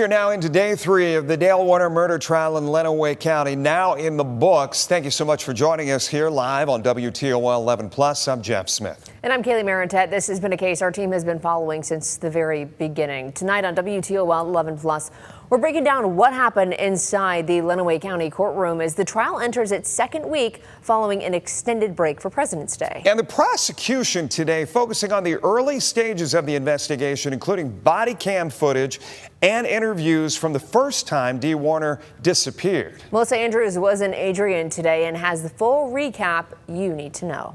We are now into day 3 of the Dee Warner murder trial in Lenawee County, now in the books. Thank you so much for joining us here live on WTOL 11 Plus. I'm Jeff Smith. And I'm Kaylee Maritet. This has been a case our team has been following since the very beginning. Tonight on WTOL 11 Plus, we're breaking down what happened inside the Lenawee County courtroom as the trial enters its second week following an extended break for President's Day. And the prosecution today focusing on the early stages of the investigation, including body cam footage and interviews from the first time Dee Warner disappeared. Melissa Andrews was in Adrian today and has the full recap you need to know.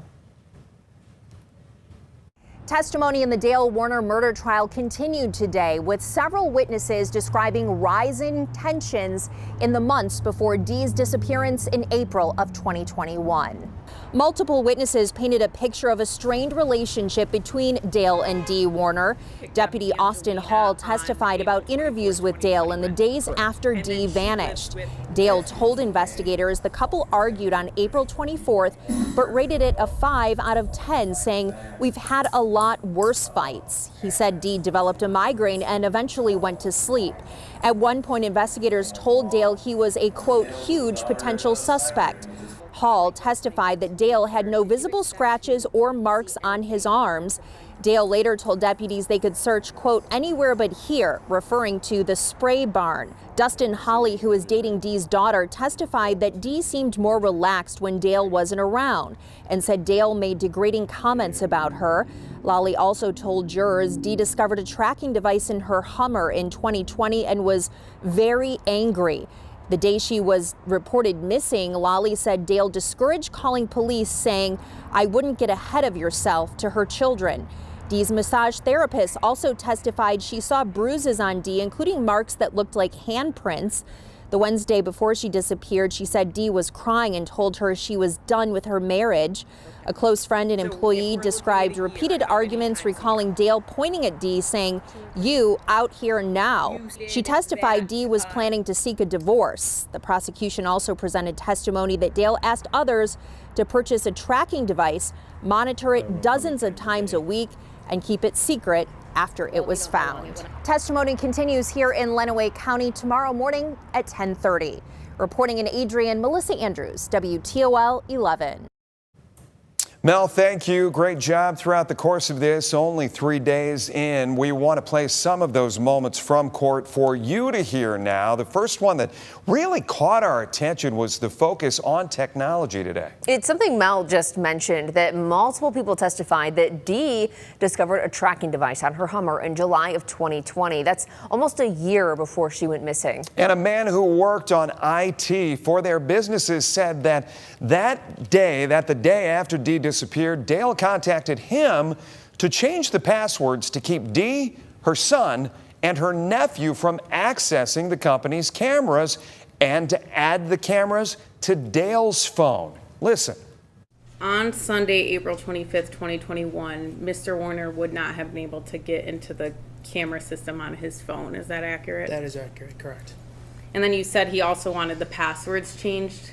Testimony in the Dee Warner murder trial continued today, with several witnesses describing rising tensions in the months before Dee's disappearance in April of 2021. Multiple witnesses painted a picture of a strained relationship between Dale and Dee Warner. Deputy Austin Hall testified about interviews with Dale in the days after Dee vanished. Dale told investigators the couple argued on April 24th, but rated it a 5 out of 10, saying, "We've had a lot worse fights." He said Dee developed a migraine and eventually went to sleep. At one point, investigators told Dale he was a, quote, huge potential suspect. Hall testified that Dale had no visible scratches or marks on his arms. Dale later told deputies they could search, quote, anywhere but here, referring to the spray barn. Dustin Li, who is dating Dee's daughter, testified that Dee seemed more relaxed when Dale wasn't around and said Dale made degrading comments about her. Lally also told jurors Dee discovered a tracking device in her Hummer in 2020 and was very angry. The day she was reported missing, Lally said Dale discouraged calling police, saying, "I wouldn't get ahead of yourself," to her children. Dee's massage therapist also testified she saw bruises on Dee, including marks that looked like handprints. The Wednesday before she disappeared, she said Dee was crying and told her she was done with her marriage. A close friend and employee described repeated arguments, recalling Dale pointing at Dee, saying, "You out here now." She testified Dee was planning to seek a divorce. The prosecution also presented testimony that Dale asked others to purchase a tracking device, monitor it dozens of times a week, and keep it secret after it was found. Testimony continues here in Lenawee County tomorrow morning at 10:30. Reporting in Adrian, Melissa Andrews, WTOL 11. Mel, thank you. Great job throughout the course of this. Only 3 days in. We want to play some of those moments from court for you to hear now. The first one that really caught our attention was the focus on technology today. It's something Mel just mentioned, that multiple people testified that Dee discovered a tracking device on her Hummer in July of 2020. That's almost a year before she went missing. And a man who worked on IT for their businesses said that the day after Dee disappeared, Dale contacted him to change the passwords to keep Dee, her son, and her nephew from accessing the company's cameras and to add the cameras to Dale's phone. Listen. On Sunday, April 25th, 2021, Mr. Warner would not have been able to get into the camera system on his phone. Is that accurate? That is accurate, correct. And then you said he also wanted the passwords changed?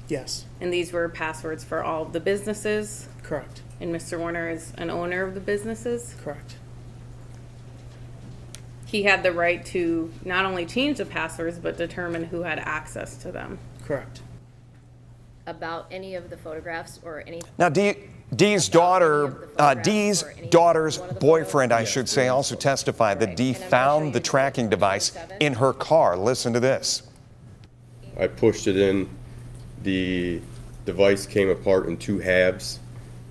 Yes. And these were passwords for all of the businesses? Correct. And Mr. Warner is an owner of the businesses? Correct. He had the right to not only change the passwords, but determine who had access to them? Correct. About any of the photographs or any... Now, Dee's daughter's boyfriend, I should say, also testified that Dee found the tracking device in her car. Listen to this. I pushed it in. The device came apart in 2 halves,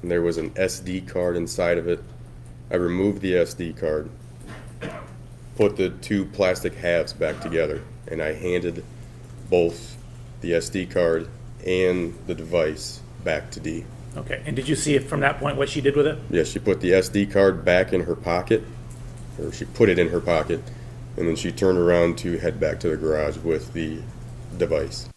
and there was an SD card inside of it. I removed the SD card, put the 2 plastic halves back together, and I handed both the SD card and the device back to Dee. Okay, and did you see it from that point what she did with it? Yes, she put the SD card back in her pocket, or she put it in her pocket, and then she turned around to head back to the garage with the device.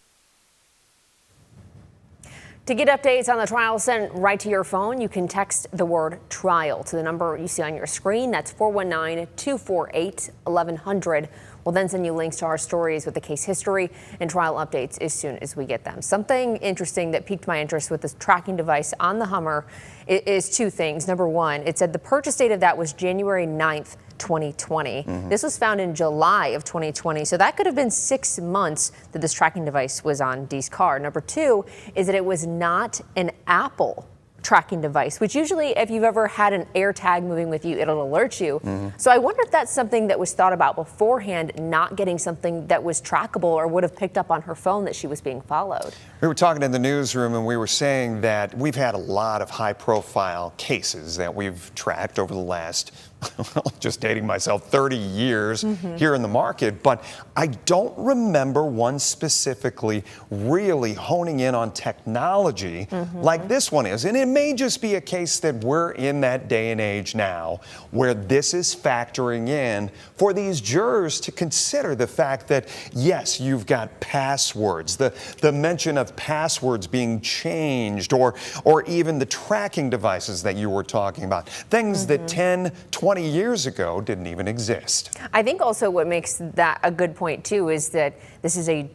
To get updates on the trial sent right to your phone, you can text the word trial to the number you see on your screen. That's 419-248-1100. We'll then send you links to our stories with the case history and trial updates as soon as we get them. Something interesting that piqued my interest with this tracking device on the Hummer is two things. Number one, it said the purchase date of that was January 9th, 2020. This was found in July of 2020, so that could have been 6 months that this tracking device was on Dee's car. Number two is that it was not an Apple tracking device, which usually if you've ever had an AirTag moving with you, it'll alert you. So I wonder if that's something that was thought about beforehand, not getting something that was trackable or would have picked up on her phone that she was being followed. We were talking in the newsroom and we were saying that we've had a lot of high profile cases that we've tracked over the last, just dating myself, 30 years here in the market, but I don't remember one specifically really honing in on technology like this one is. And it may just be a case that we're in that day and age now where this is factoring in for these jurors to consider the fact that, yes, you've got passwords, the mention of passwords being changed, or even the tracking devices that you were talking about, things that 10, 20 years ago didn't even exist. I think also what makes that a good point too is that this is a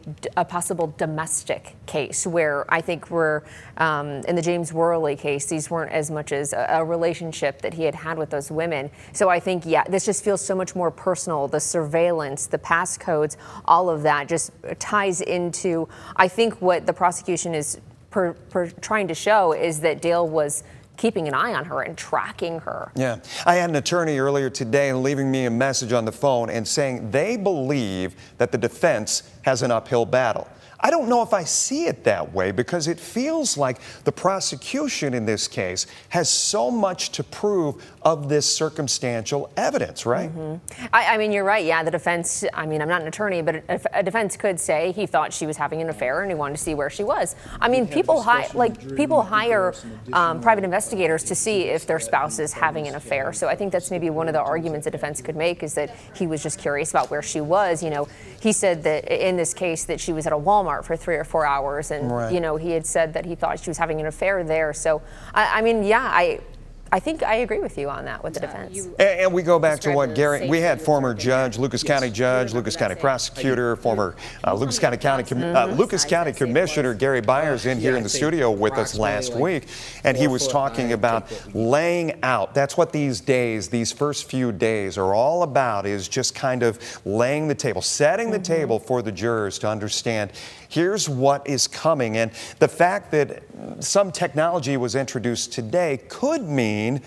possible domestic case where I think we're in the James Worley case, these weren't as much as a relationship that he had with those women. So I think, yeah, this just feels so much more personal. The surveillance, the passcodes, all of that just ties into, I think what the prosecution is trying to show is that Dale was keeping an eye on her and tracking her. Yeah. I had an attorney earlier today leaving me a message on the phone and saying they believe that the defense has an uphill battle. I don't know if I see it that way because it feels like the prosecution in this case has so much to prove of this circumstantial evidence, right? I mean, you're right. Yeah, the defense, I mean, I'm not an attorney, but a defense could say he thought she was having an affair and he wanted to see where she was. I mean, people hire private investigators to see if their spouse is having an affair. So I think that's maybe one of the arguments the defense could make is that he was just curious about where she was. You know, he said that in this case that she was at a Walmart for 3 or 4 hours, and you know, he had said that he thought she was having an affair there. So I mean, yeah, I think I agree with you on that with the defense. And we go back to what Gary, we had former judge, Lucas County judge, Lucas County prosecutor, former Lucas County Commissioner Gary Byers in here in the studio with us last week. And he was talking about laying out. That's what these days, these first few days are all about, is just kind of laying the table, setting the table for the jurors to understand here's what is coming. And the fact that some technology was introduced today could mean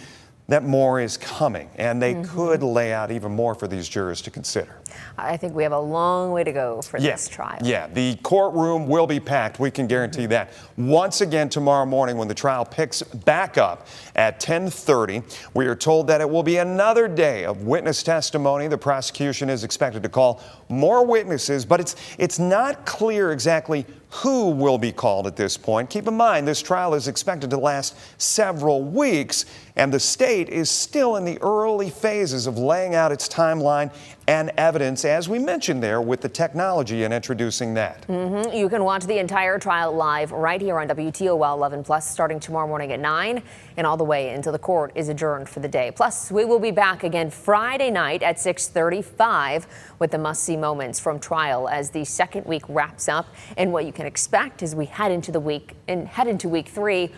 that more is coming, and they could lay out even more for these jurors to consider. I think we have a long way to go for this trial. Yeah, the courtroom will be packed. We can guarantee that. Once again tomorrow morning when the trial picks back up at 10:30, we are told that it will be another day of witness testimony. The prosecution is expected to call more witnesses, but it's not clear exactly who will be called at this point. Keep in mind, this trial is expected to last several weeks, and the state is still in the early phases of laying out its timeline and evidence, as we mentioned there, with the technology and introducing that. You can watch the entire trial live right here on WTOL 11 Plus starting tomorrow morning at 9 and all the way until the court is adjourned for the day. Plus, we will be back again Friday night at 6:35 with the must-see moments from trial as the second week wraps up. And what you can expect as we head into week 3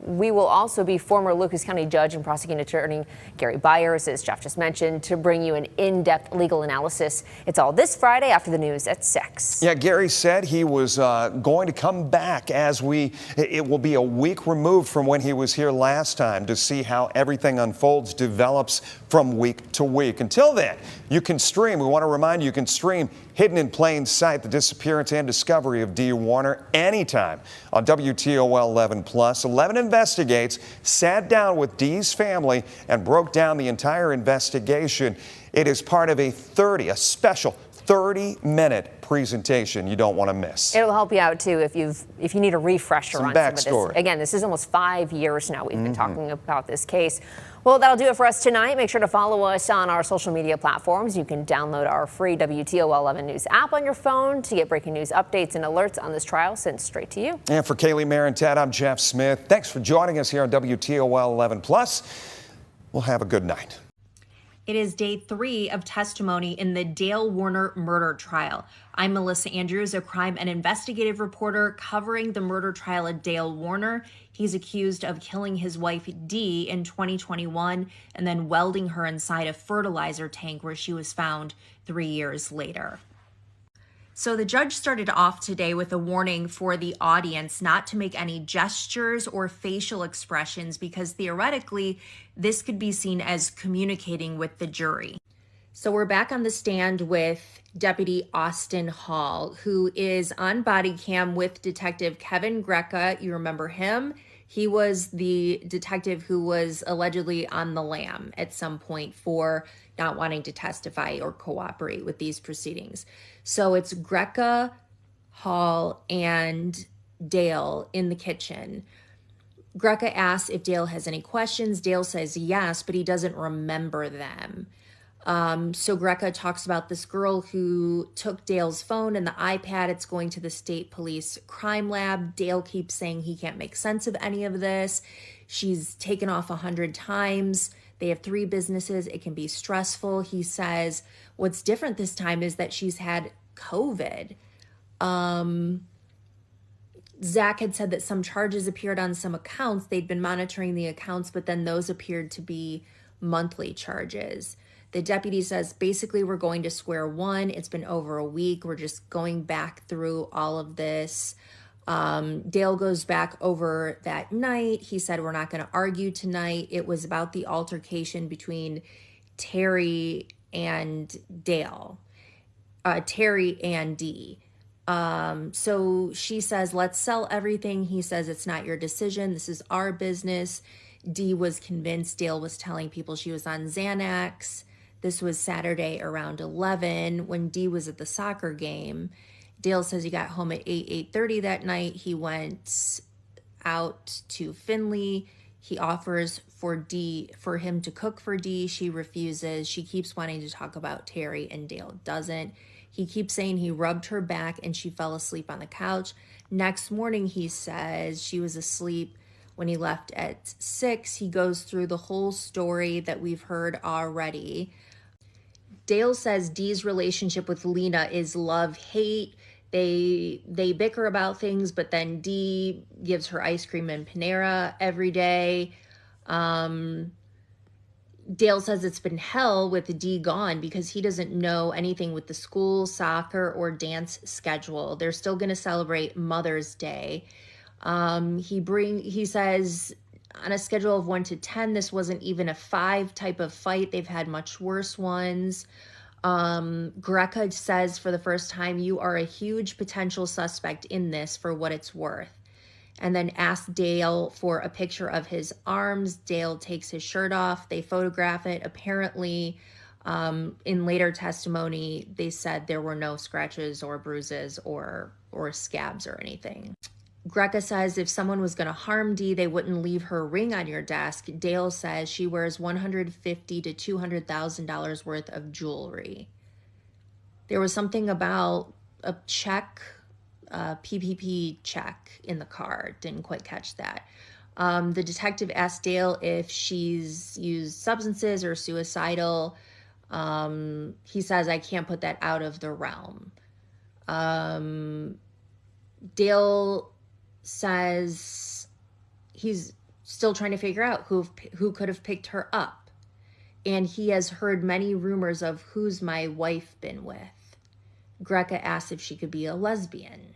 we will also be former Lucas County Judge and Prosecuting Attorney Gary Byers, as Jeff just mentioned, to bring you an in-depth legal analysis. It's all this Friday after the news at 6. Yeah, Gary said he was going to come back it will be a week removed from when he was here last time to see how everything unfolds, develops from week to week. Until then, you can stream. We want to remind you, you can stream Hidden in Plain Sight, the disappearance and discovery of Dee Warner, anytime on WTOL 11 Plus. 11 Investigates sat down with Dee's family and broke down the entire investigation. It is part of a special 30-minute presentation you don't want to miss. It'll help you out too if you need a refresher on some of this. Again, this is almost 5 years now we've been talking about this case. Well, that'll do it for us tonight. Make sure to follow us on our social media platforms. You can download our free WTOL 11 News app on your phone to get breaking news updates and alerts on this trial sent straight to you. And for Kaylee, Mayor, and Ted, I'm Jeff Smith. Thanks for joining us here on WTOL 11 Plus. We'll have a good night. It is day 3 of testimony in the Dale Warner murder trial. I'm Melissa Andrews, a crime and investigative reporter covering the murder trial of Dale Warner. He's accused of killing his wife Dee in 2021 and then welding her inside a fertilizer tank where she was found 3 years later. So the judge started off today with a warning for the audience not to make any gestures or facial expressions because theoretically this could be seen as communicating with the jury. So we're back on the stand with Deputy Austin Hall, who is on body cam with Detective Kevin Greca. You remember him? He was the detective who was allegedly on the lam at some point for not wanting to testify or cooperate with these proceedings. So it's Greca, Hall, and Dale in the kitchen. Greca asks if Dale has any questions. Dale says yes, but he doesn't remember them. So Greca talks about this girl who took Dale's phone and the iPad. It's going to the state police crime lab. Dale keeps saying he can't make sense of any of this. She's taken off 100 times. They have 3 businesses. It can be stressful. He says what's different this time is that she's had COVID. Zach had said that some charges appeared on some accounts. They'd been monitoring the accounts, but then those appeared to be monthly charges. The deputy says, basically, we're going to square one. It's been over a week. We're just going back through all of this. Dale goes back over that night. He said, we're not going to argue tonight. It was about the altercation between Terry and Dale, Terry and Dee. So she says, let's sell everything. He says, it's not your decision. This is our business. Dee was convinced Dale was telling people she was on Xanax. This was Saturday around 11 when Dee was at the soccer game. Dale says he got home at 8:30 that night. He went out to Finley. He offers for him to cook for Dee. She refuses. She keeps wanting to talk about Terry and Dale doesn't. He keeps saying he rubbed her back and she fell asleep on the couch. Next morning, he says she was asleep when he left at 6. He goes through the whole story that we've heard already. Dale says Dee's relationship with Lena is love-hate. They bicker about things, but then Dee gives her ice cream and Panera every day. Dale says it's been hell with Dee gone because he doesn't know anything with the school, soccer, or dance schedule. They're still going to celebrate Mother's Day. He says on a schedule of 1 to 10, this wasn't even a 5 type of fight. They've had much worse ones. Greca says for the first time, you are a huge potential suspect in this for what it's worth. And then asks Dale for a picture of his arms. Dale takes his shirt off. They photograph it. Apparently, in later testimony, they said there were no scratches or bruises or scabs or anything. Greca says if someone was going to harm Dee, they wouldn't leave her ring on your desk. Dale says she wears $150,000 to $200,000 worth of jewelry. There was something about a check, PPP check in the car. Didn't quite catch that. The detective asked Dale if she's used substances or suicidal. He says, I can't put that out of the realm. Dale says he's still trying to figure out who could have picked her up. And he has heard many rumors of who's my wife been with. Greca asks if she could be a lesbian.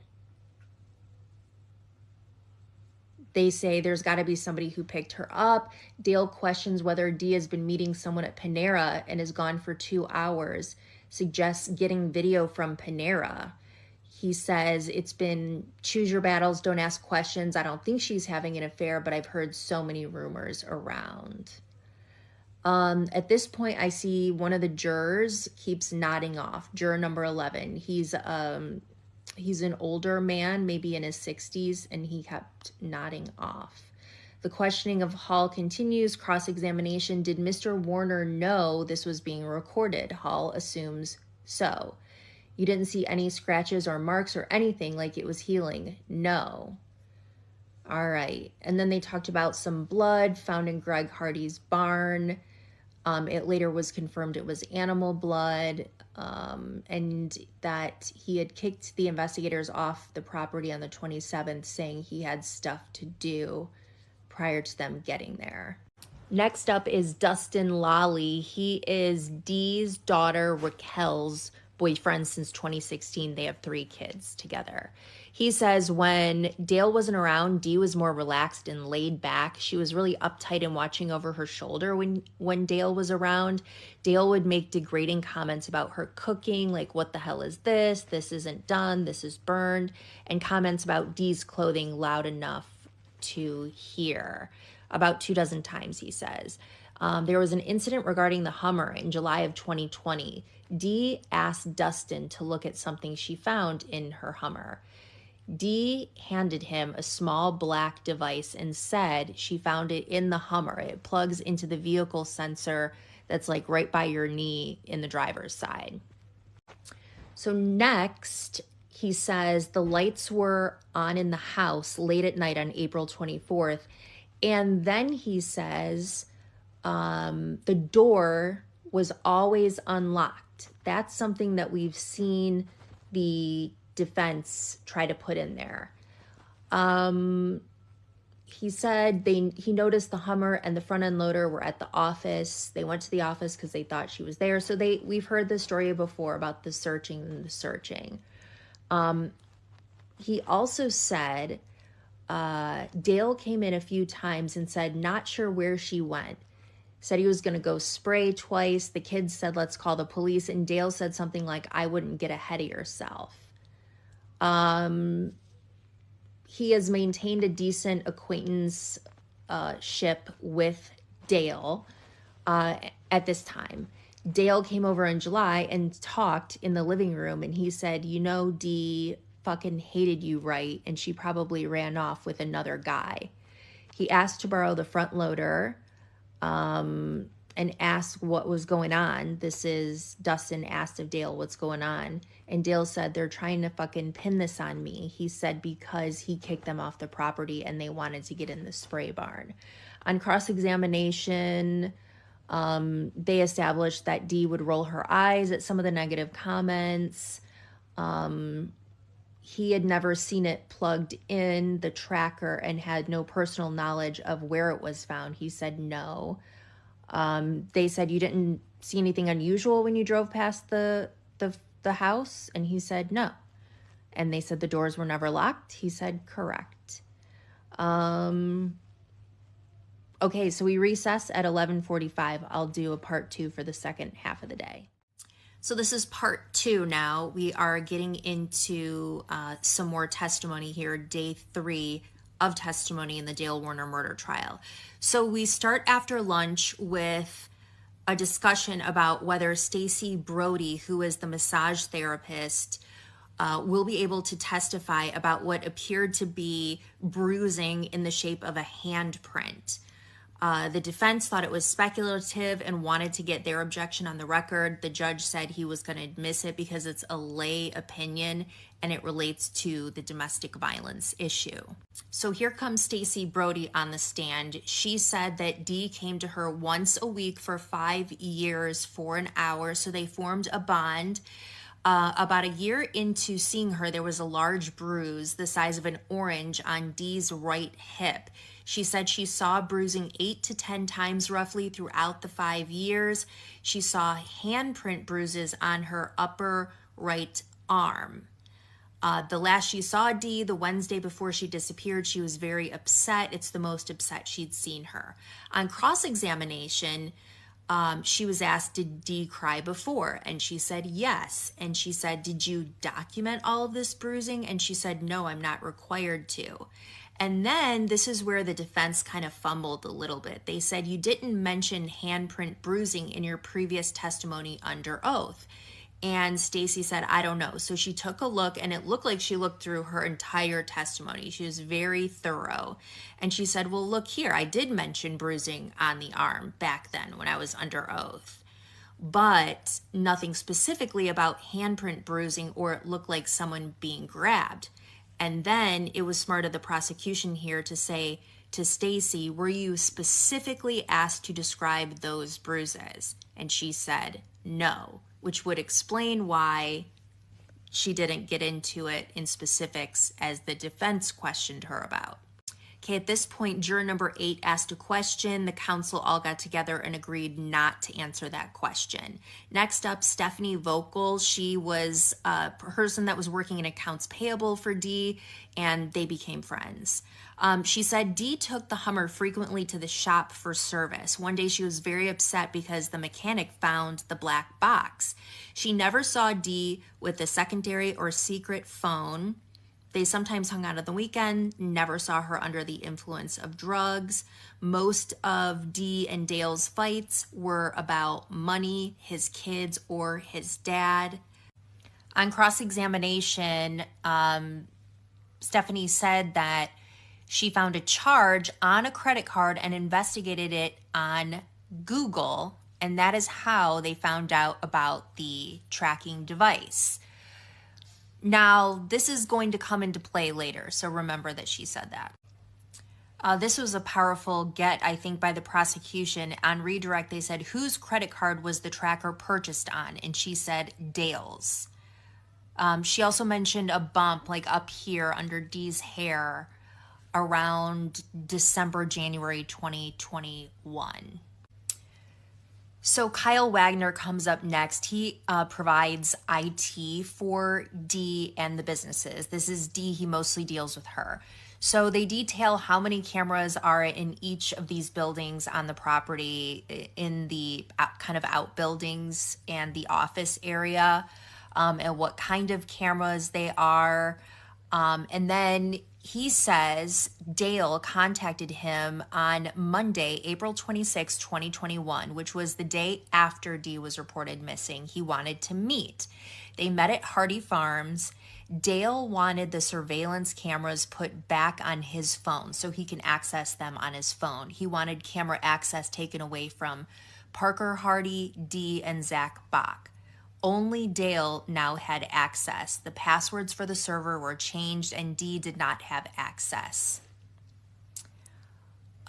They say there's got to be somebody who picked her up. Dale questions whether Dee has been meeting someone at Panera and is gone for 2 hours. Suggests getting video from Panera. He says it's been choose your battles, don't ask questions. I don't think she's having an affair, but I've heard so many rumors around. At this point, I see one of the jurors keeps nodding off. Juror number 11. He's an older man, maybe in his 60s, and he kept nodding off. The questioning of Hall continues. Cross-examination. Did Mr. Warner know this was being recorded? Hall assumes so. You didn't see any scratches or marks or anything like it was healing? No. All right. And then they talked about some blood found in Greg Hardy's barn. It later was confirmed it was animal blood, and that he had kicked the investigators off the property on the 27th, saying he had stuff to do prior to them getting there. Next up is Dustin Li. He is Dee's daughter Raquel's boyfriend since 2016. They have 3 kids together. He says when Dale wasn't around, Dee was more relaxed and laid back. She was really uptight and watching over her shoulder when Dale was around. Dale would make degrading comments about her cooking, like, what the hell is this? This isn't done. This is burned. And comments about Dee's clothing loud enough to hear. About 24 times, he says. There was an incident regarding the Hummer in July of 2020. Dee asked Dustin to look at something she found in her Hummer. Dee handed him a small black device and said she found it in the Hummer. It plugs into the vehicle sensor that's like right by your knee in the driver's side. So next, he says the lights were on in the house late at night on April 24th. And then he says the door was always unlocked. That's something that we've seen the defense try to put in there. He said he noticed the Hummer and the front end loader were at the office. They went to the office because they thought she was there. So we've heard this story before about the searching and the searching. He also said Dale came in a few times and said not sure where she went. Said he was going to go spray twice. The kids said, let's call the police. And Dale said something like, I wouldn't get ahead of yourself. He has maintained a decent acquaintance ship with Dale at this time. Dale came over in July and talked in the living room, and he said, you know, Dee fucking hated you, right? And she probably ran off with another guy. He asked to borrow the front loader and asked what was going on. This is Dustin asked of Dale what's going on. And Dale said, they're trying to fucking pin this on me. He said because he kicked them off the property and they wanted to get in the spray barn. On cross-examination, they established that Dee would roll her eyes at some of the negative comments. He had never seen it plugged in the tracker and had no personal knowledge of where it was found. He said no. They said, you didn't see anything unusual when you drove past the house? And he said no. And they said the doors were never locked. He said correct. Okay, so we recess at 11:45. I'll do a part 2 for the second half of the day. So this is part 2 now. We are getting into some more testimony here, day 3 of testimony in the Dale Warner murder trial. So we start after lunch with a discussion about whether Stacey Brody, who is the massage therapist, will be able to testify about what appeared to be bruising in the shape of a handprint. The defense thought it was speculative and wanted to get their objection on the record. The judge said he was going to admit it because it's a lay opinion and it relates to the domestic violence issue. So here comes Stacey Brody on the stand. She said that Dee came to her once a week for 5 years for an hour. So they formed a bond. About a year into seeing her, there was a large bruise the size of an orange on Dee's right hip. She said she saw bruising 8 to 10 times roughly throughout the 5 years. She saw handprint bruises on her upper right arm. The last she saw Dee, the Wednesday before she disappeared, she was very upset. It's the most upset she'd seen her. On cross-examination, she was asked, did Dee cry before? And she said, yes. And she said, did you document all of this bruising? And she said, no, I'm not required to. And then this is where the defense kind of fumbled a little bit. They said, you didn't mention handprint bruising in your previous testimony under oath. And Stacey said, I don't know. So she took a look and it looked like she looked through her entire testimony. She was very thorough. And she said, well, look here, I did mention bruising on the arm back then when I was under oath, but nothing specifically about handprint bruising or it looked like someone being grabbed. And then it was smart of the prosecution here to say, to Stacy, were you specifically asked to describe those bruises? And she said no, which would explain why she didn't get into it in specifics as the defense questioned her about. Okay, at this point, juror number 8 asked a question. The counsel all got together and agreed not to answer that question. Next up, Stephanie Vocal. She was a person that was working in accounts payable for Dee, and they became friends. She said Dee took the Hummer frequently to the shop for service. One day she was very upset because the mechanic found the black box. She never saw Dee with a secondary or secret phone. They sometimes hung out on the weekend, never saw her under the influence of drugs. Most of Dee and Dale's fights were about money, his kids, or his dad. On cross-examination, Stephanie said that she found a charge on a credit card and investigated it on Google, and that is how they found out about the tracking device. Now, this is going to come into play later, so remember that she said that. This was a powerful get, I think, by the prosecution. On redirect, they said, whose credit card was the tracker purchased on? And she said, Dale's. She also mentioned a bump, like up here under Dee's hair, around December, January 2021. So Kyle Wagner comes up next. He provides IT for Dee and the businesses. This is Dee. He mostly deals with her. So they detail how many cameras are in each of these buildings on the property, in the kind of outbuildings and the office area, and what kind of cameras they are. And then he says Dale contacted him on Monday, April 26, 2021, which was the day after Dee was reported missing. He wanted to meet. They met at Hardy Farms. Dale wanted the surveillance cameras put back on his phone so he can access them on his phone. He wanted camera access taken away from Parker Hardy, Dee, and Zach Bach. Only Dale now had access. The passwords for the server were changed and Dee did not have access.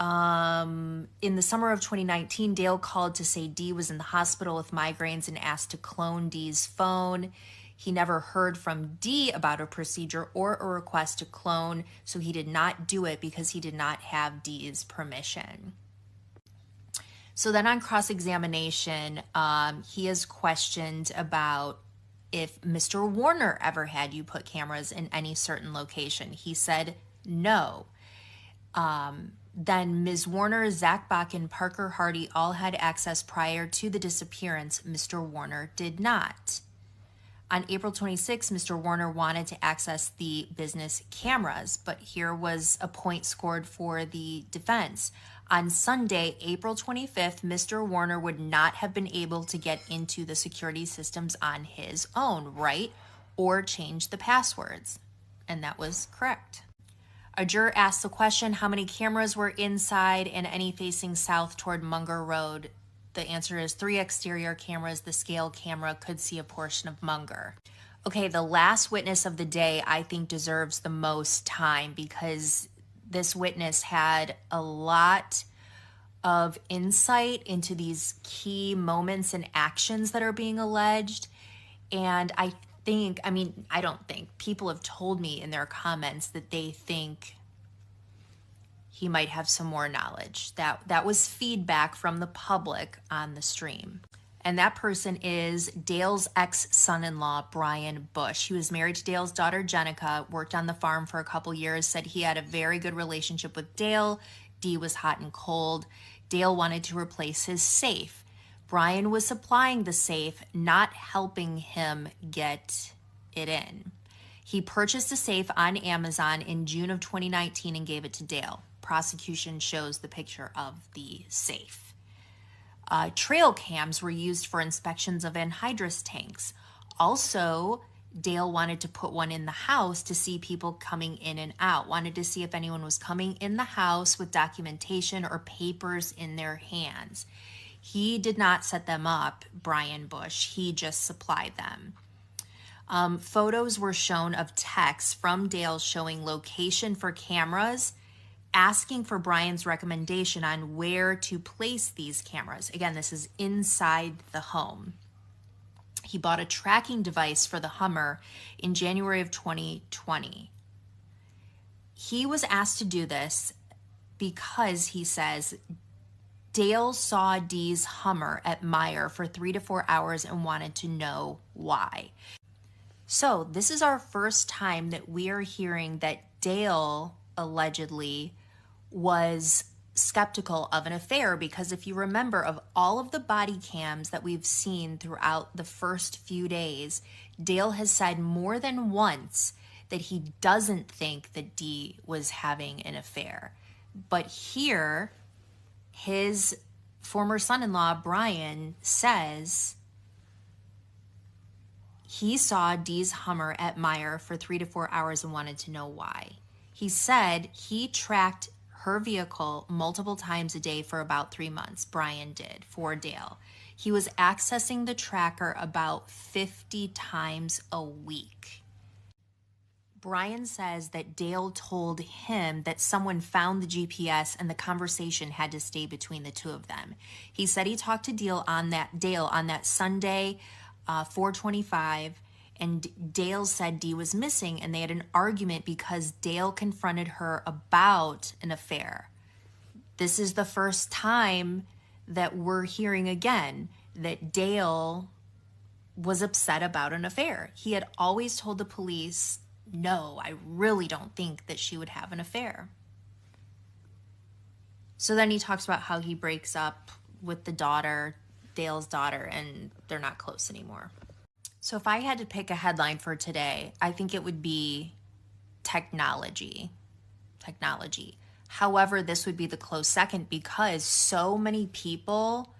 In the summer of 2019, Dale called to say Dee was in the hospital with migraines and asked to clone Dee's phone. He never heard from Dee about a procedure or a request to clone, so he did not do it because he did not have Dee's permission. So then on cross-examination, he is questioned about if Mr. Warner ever had you put cameras in any certain location. He said no. Then Ms. Warner, Zach Bach, and Parker Hardy all had access prior to the disappearance. Mr. Warner did not. On April 26, Mr. Warner wanted to access the business cameras, but here was a point scored for the defense. On Sunday, April 25th, Mr. Warner would not have been able to get into the security systems on his own, right? Or change the passwords. And that was correct. A juror asked the question, how many cameras were inside and any facing south toward Munger Road? The answer is 3 exterior cameras. The scale camera could see a portion of Munger. Okay, the last witness of the day, I think, deserves the most time because this witness had a lot of insight into these key moments and actions that are being alleged. And I don't think, people have told me in their comments that they think he might have some more knowledge. That was feedback from the public on the stream. And that person is Dale's ex-son-in-law, Brian Bush. He was married to Dale's daughter, Jenica, worked on the farm for a couple years, said he had a very good relationship with Dale. Dee was hot and cold. Dale wanted to replace his safe. Brian was supplying the safe, not helping him get it in. He purchased a safe on Amazon in June of 2019 and gave it to Dale. Prosecution shows the picture of the safe. Trail cams were used for inspections of anhydrous tanks. Also, Dale wanted to put one in the house to see people coming in and out, wanted to see if anyone was coming in the house with documentation or papers in their hands. He did not set them up, Brian Bush. He just supplied them. Photos were shown of texts from Dale showing location for cameras asking for Brian's recommendation on where to place these cameras. Again, this is inside the home. He bought a tracking device for the Hummer in January of 2020. He was asked to do this because, he says, Dale saw Dee's Hummer at Meijer for 3 to 4 hours and wanted to know why. So this is our first time that we are hearing that Dale allegedly was skeptical of an affair, because if you remember, of all of the body cams that we've seen throughout the first few days, Dale has said more than once that he doesn't think that Dee was having an affair. But here, his former son-in-law, Brian, says he saw Dee's Hummer at Meijer for 3 to 4 hours and wanted to know why. He said he tracked her vehicle multiple times a day for about 3 months. Brian did, for Dale. He was accessing the tracker about 50 times a week. Brian says that Dale told him that someone found the GPS and the conversation had to stay between the two of them. He said he talked to Dale on that Sunday, 4:25, and Dale said Dee was missing, and they had an argument because Dale confronted her about an affair. This is the first time that we're hearing again that Dale was upset about an affair. He had always told the police, no, I really don't think that she would have an affair. So then he talks about how he breaks up with the daughter, Dale's daughter, and they're not close anymore. So if I had to pick a headline for today, I think it would be technology. However, this would be the close second because so many people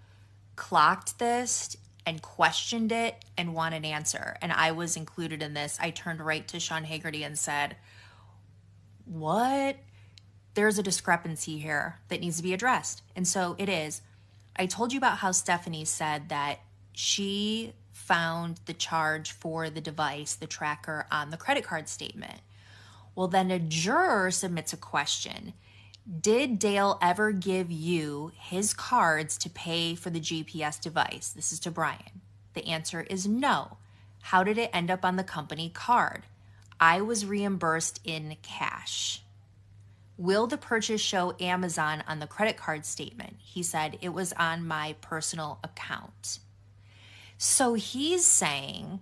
clocked this and questioned it and want an answer. And I was included in this. I turned right to Sean Haggerty and said, what? There's a discrepancy here that needs to be addressed. And so it is. I told you about how Stephanie said that she found the charge for the device, the tracker, on the credit card statement. Well, then a juror submits a question. Did Dale ever give you his cards to pay for the GPS device? This is to Brian. The answer is no. How did it end up on the company card? I was reimbursed in cash. Will the purchase show Amazon on the credit card statement? He said it was on my personal account. So he's saying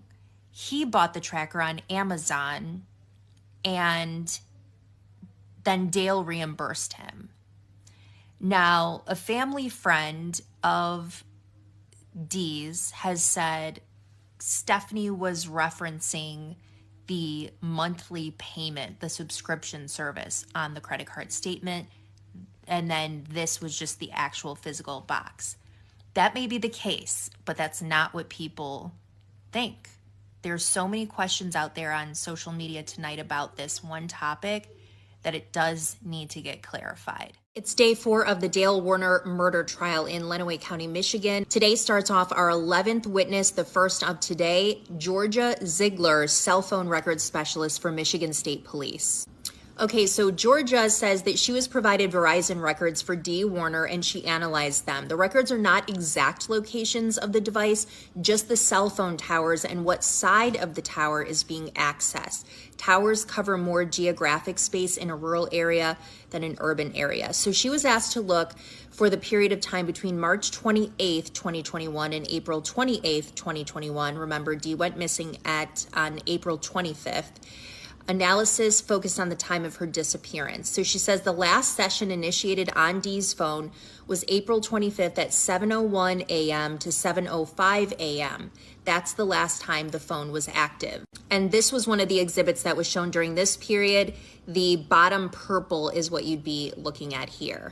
he bought the tracker on Amazon and then Dale reimbursed him. Now, a family friend of Dee's has said Stephanie was referencing the monthly payment, the subscription service on the credit card statement, and then this was just the actual physical box. That may be the case, but that's not what people think. There's so many questions out there on social media tonight about this one topic that it does need to get clarified. It's day 4 of the Dale Warner murder trial in Lenawee County, Michigan. Today starts off our 11th witness, the first of today, Georgia Ziegler, cell phone records specialist for Michigan State Police. Okay, so Georgia says that she was provided Verizon records for Dee Warner and she analyzed them. The records are not exact locations of the device, just the cell phone towers and what side of the tower is being accessed. Towers cover more geographic space in a rural area than an urban area. So she was asked to look for the period of time between March 28th, 2021 and April 28th, 2021. Remember, Dee went missing on April 25th. Analysis focused on the time of her disappearance. So she says the last session initiated on Dee's phone was April 25th at 7:01 a.m. to 7:05 a.m. That's the last time the phone was active. And this was one of the exhibits that was shown during this period. The bottom purple is what you'd be looking at here.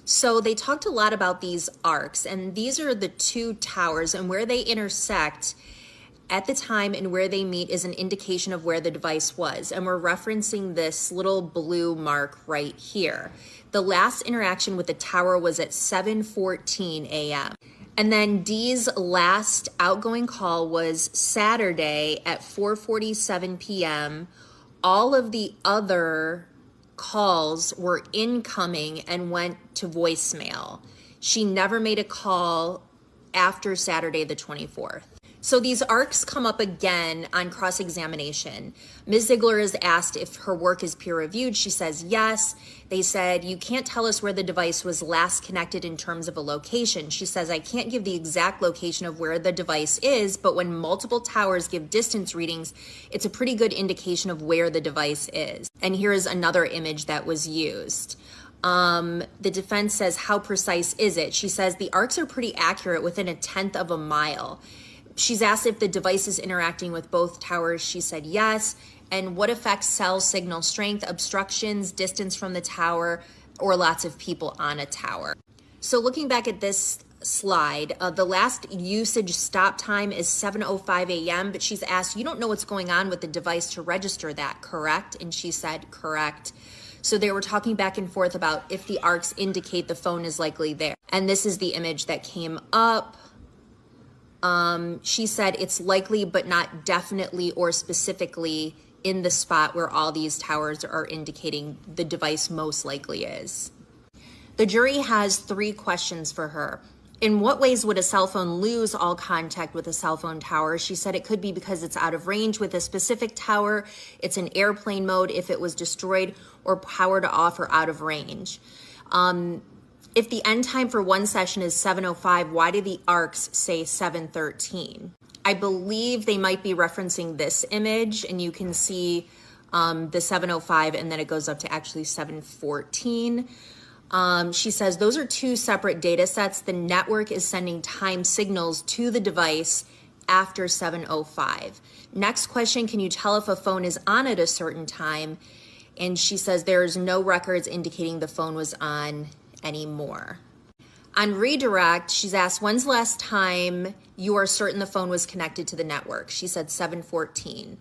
So they talked a lot about these arcs, and these are the two towers, and where they intersect at the time and where they meet is an indication of where the device was. And we're referencing this little blue mark right here. The last interaction with the tower was at 7:14 a.m. And then Dee's last outgoing call was Saturday at 4:47 p.m. All of the other calls were incoming and went to voicemail. She never made a call after Saturday the 24th. So these ARCs come up again on cross-examination. Ms. Ziegler is asked if her work is peer-reviewed. She says yes. They said, you can't tell us where the device was last connected in terms of a location. She says, I can't give the exact location of where the device is, but when multiple towers give distance readings, it's a pretty good indication of where the device is. And here is another image that was used. The defense says, how precise is it? She says, the ARCs are pretty accurate, within 1/10 of a mile. She's asked if the device is interacting with both towers. She said yes. And what affects cell signal strength, obstructions, distance from the tower, or lots of people on a tower. So looking back at this slide, the last usage stop time is 7:05 a.m., but she's asked, you don't know what's going on with the device to register that, correct? And she said, correct. So they were talking back and forth about if the ARCs indicate the phone is likely there. And this is the image that came up. She said it's likely, but not definitely or specifically in the spot where all these towers are indicating the device most likely is. The jury has 3 questions for her. In what ways would a cell phone lose all contact with a cell phone tower? She said it could be because it's out of range with a specific tower, it's in airplane mode if it was destroyed, or powered off or out of range. If the end time for one session is 7:05, why do the ARCs say 7:13? I believe they might be referencing this image, and you can see the 7:05, and then it goes up to actually 7:14. She says those are 2 separate data sets. The network is sending time signals to the device after 7:05. Next question, can you tell if a phone is on at a certain time? And she says there's no records indicating the phone was on anymore. On redirect, she's asked, when's the last time you are certain the phone was connected to the network? She said 7:14.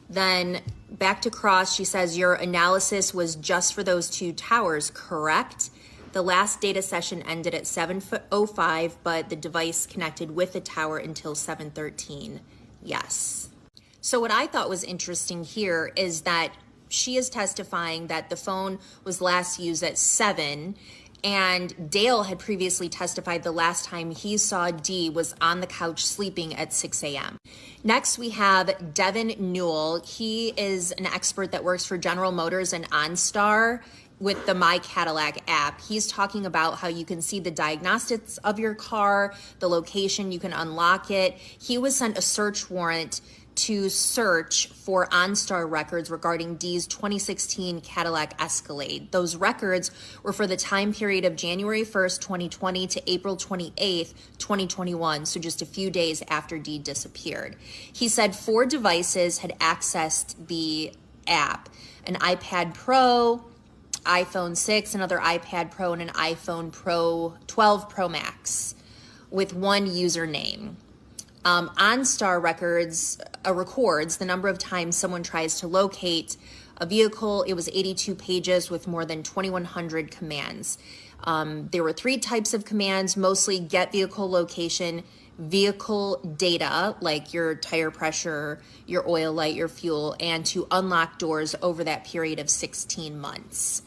Then back to cross, she says your analysis was just for those 2 towers, correct? The last data session ended at 7:05, but the device connected with the tower until 7:13. Yes. So what I thought was interesting here is that she is testifying that the phone was last used at 7, and Dale had previously testified the last time he saw Dee was on the couch sleeping at 6 a.m. Next, we have Devin Newell. He is an expert that works for General Motors and OnStar with the My Cadillac app. He's talking about how you can see the diagnostics of your car, the location, you can unlock it. He was sent a search warrant to search for OnStar records regarding Dee's 2016 Cadillac Escalade. Those records were for the time period of January 1st, 2020 to April 28th, 2021, so just a few days after Dee disappeared. He said 4 devices had accessed the app: an iPad Pro, iPhone 6, another iPad Pro, and an iPhone Pro 12 Pro Max with 1 username. OnStar records the number of times someone tries to locate a vehicle. It was 82 pages with more than 2,100 commands. There were 3 types of commands, mostly get vehicle location, vehicle data, like your tire pressure, your oil light, your fuel, and to unlock doors over that period of 16 months.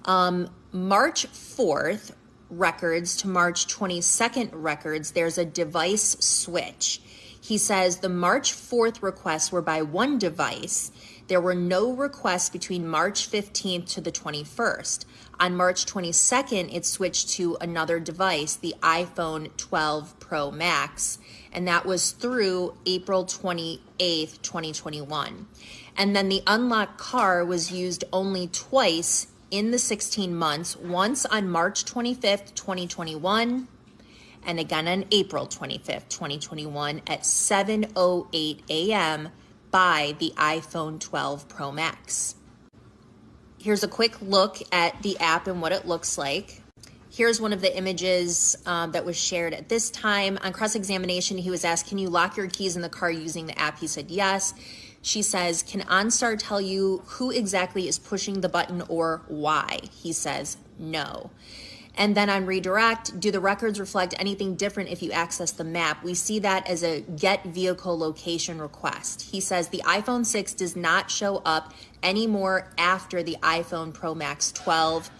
March 4th, records to March 22nd records, there's a device switch. He says the March 4th requests were by 1 device. There were no requests between March 15th to the 21st. On March 22nd, it switched to another device, the iPhone 12 Pro Max, and that was through April 28th, 2021. And then the unlocked car was used only twice in the 16 months, once on March 25th, 2021, and again on April 25th, 2021 at 7:08 a.m. by the iPhone 12 Pro Max. Here's a quick look at the app and what it looks like. Here's one of the images that was shared at this time. On cross-examination, he was asked, can you lock your keys in the car using the app? He said yes. She says, can OnStar tell you who exactly is pushing the button or why? He says no. And then on redirect, do the records reflect anything different if you access the map? We see that as a get vehicle location request. He says the iPhone 6 does not show up anymore after the iPhone Pro Max 12.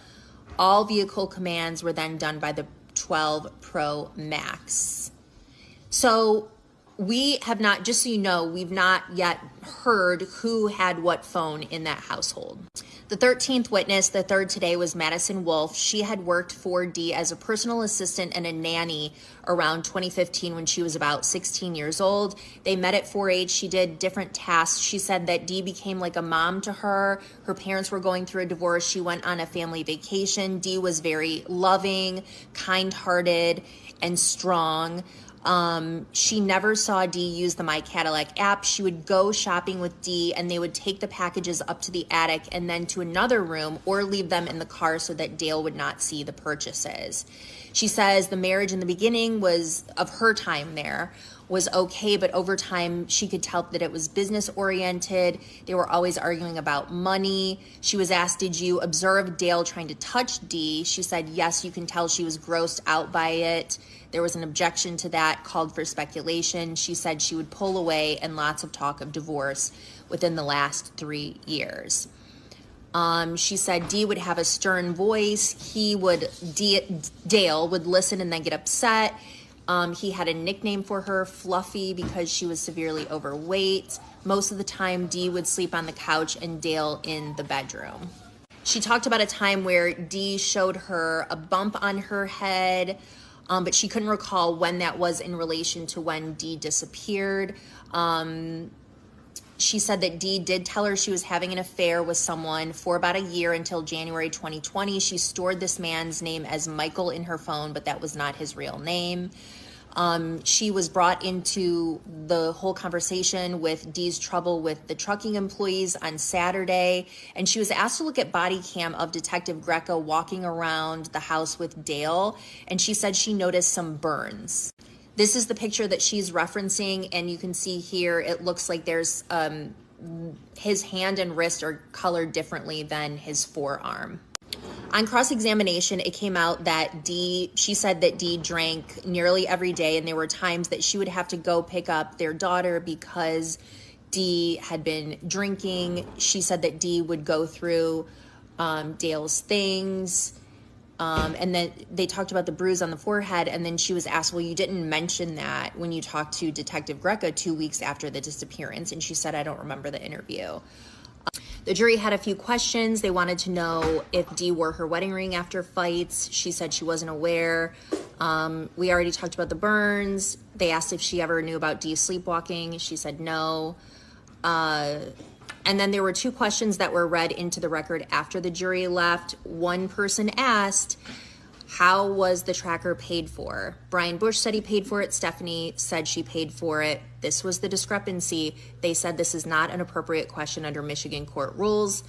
All vehicle commands were then done by the 12 Pro Max. So we have not, just so you know, we've not yet heard who had what phone in that household. The 13th witness, the third today, was Madison Wolf. She had worked for Dee as a personal assistant and a nanny around 2015 when she was about 16 years old. They met at 4-H. She did different tasks. She said that Dee became like a mom to her. Her parents were going through a divorce. She went on a family vacation. Dee was very loving, kind-hearted, and strong. She never saw Dee use the My Cadillac app. She would go shopping with Dee and they would take the packages up to the attic and then to another room or leave them in the car so that Dale would not see the purchases. She says the marriage in the beginning was, of her time there, was okay, but over time she could tell that it was business oriented. They were always arguing about money. She was asked, did you observe Dale trying to touch Dee? She said, yes, you can tell she was grossed out by it. There was an objection to that, called for speculation. She said she would pull away, and lots of talk of divorce within the last 3 years. She said Dee would have a stern voice. Dale would listen and then get upset. He had a nickname for her, Fluffy, because she was severely overweight. Most of the time, Dee would sleep on the couch and Dale in the bedroom. She talked about a time where Dee showed her a bump on her head, but she couldn't recall when that was in relation to when Dee disappeared. She said that Dee did tell her she was having an affair with someone for about a year until January 2020. She stored this man's name as Michael in her phone, but that was not his real name. She was brought into the whole conversation with Dee's trouble with the trucking employees on Saturday, and she was asked to look at body cam of Detective Greco walking around the house with Dale, and she said she noticed some burns. This is the picture that she's referencing, and you can see here it looks like there's his hand and wrist are colored differently than his forearm. On cross-examination, it came out that she said that Dee drank nearly every day, and there were times that she would have to go pick up their daughter because Dee had been drinking. She said that Dee would go through Dale's things, and then they talked about the bruise on the forehead, and then she was asked, well, you didn't mention that when you talked to Detective Greco 2 weeks after the disappearance, and she said, I don't remember the interview. The jury had a few questions. They wanted to know if Dee wore her wedding ring after fights. She said she wasn't aware. We already talked about the burns. They asked if she ever knew about Dee sleepwalking. She said no. And then there were two questions that were read into the record after the jury left. One person asked, how was the tracker paid for? Brian Bush said he paid for it. Stephanie said she paid for it. This was the discrepancy. They said this is not an appropriate question under Michigan court rules.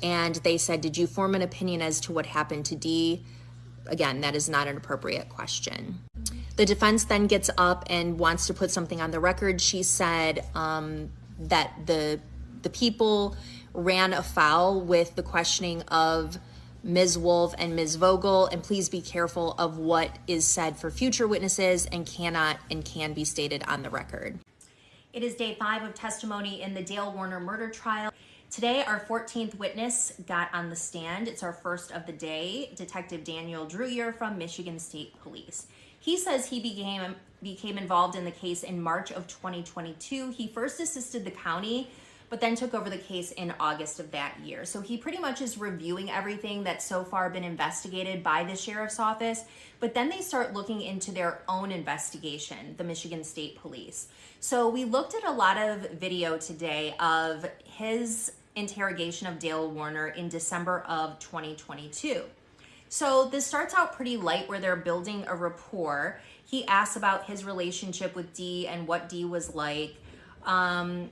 And they said, did you form an opinion as to what happened to Dee? Again, that is not an appropriate question. The defense then gets up and wants to put something on the record. She said that the people ran afoul with the questioning of Ms. Wolf and Ms. Vogel, and please be careful of what is said for future witnesses and cannot and can be stated on the record. It is day 5 of testimony in the Dale Warner murder trial. Today, our 14th witness got on the stand. It's our first of the day, Detective Daniel Druyer from Michigan State Police. He says he became involved in the case in March of 2022. He first assisted the county, but then took over the case in August of that year. So he pretty much is reviewing everything that's so far been investigated by the sheriff's office, but then they start looking into their own investigation, the Michigan State Police. So we looked at a lot of video today of his interrogation of Dale Warner in December of 2022. So this starts out pretty light where they're building a rapport. He asks about his relationship with Dee and what Dee was like. Dale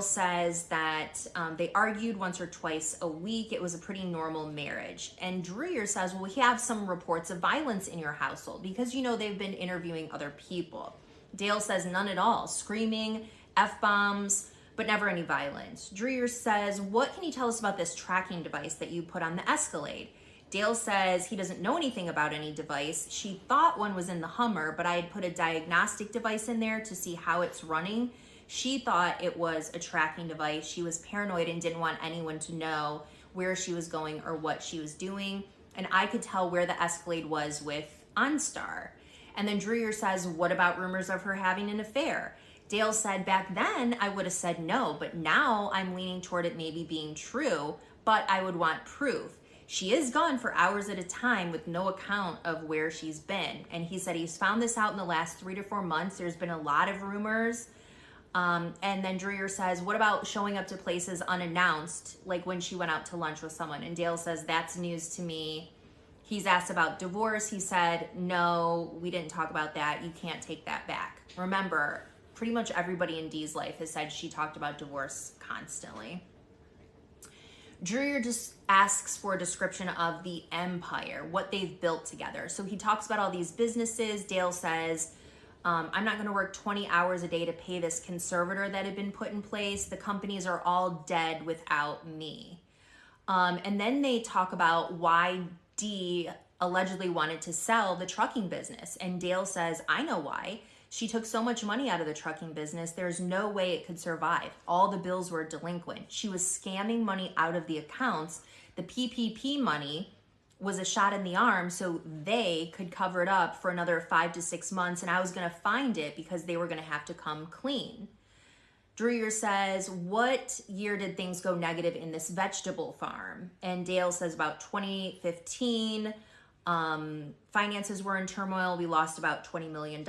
says that they argued once or twice a week. It was a pretty normal marriage. And Druyer says, well, we have some reports of violence in your household because, you know, they've been interviewing other people. Dale says none at all, screaming, F-bombs, but never any violence. Druyer says, what can you tell us about this tracking device that you put on the Escalade? Dale says he doesn't know anything about any device. She thought one was in the Hummer, but I had put a diagnostic device in there to see how it's running. She thought it was a tracking device. She was paranoid and didn't want anyone to know where she was going or what she was doing. And I could tell where the Escalade was with OnStar. And then Dreyer says, what about rumors of her having an affair? Dale said, back then I would have said no, but now I'm leaning toward it maybe being true, but I would want proof. She is gone for hours at a time with no account of where she's been. And he said he's found this out in the last 3 to 4 months. There's been a lot of rumors. And then Dreyer says, what about showing up to places unannounced, like when she went out to lunch with someone? And Dale says, that's news to me. He's asked about divorce. He said, no, we didn't talk about that. You can't take that back. Remember, pretty much everybody in Dee's life has said she talked about divorce constantly. Dreyer just asks for a description of the empire, what they've built together. So he talks about all these businesses. Dale says, I'm not going to work 20 hours a day to pay this conservator that had been put in place. The companies are all dead without me. And then they talk about why Dee allegedly wanted to sell the trucking business. And Dale says, I know why. She took so much money out of the trucking business, there's no way it could survive. All the bills were delinquent. She was scamming money out of the accounts. The PPP money was a shot in the arm so they could cover it up for another 5 to 6 months, and I was going to find it because they were going to have to come clean. Dreyer says, what year did things go negative in this vegetable farm? And Dale says about 2015. Finances were in turmoil. We lost about $20 million.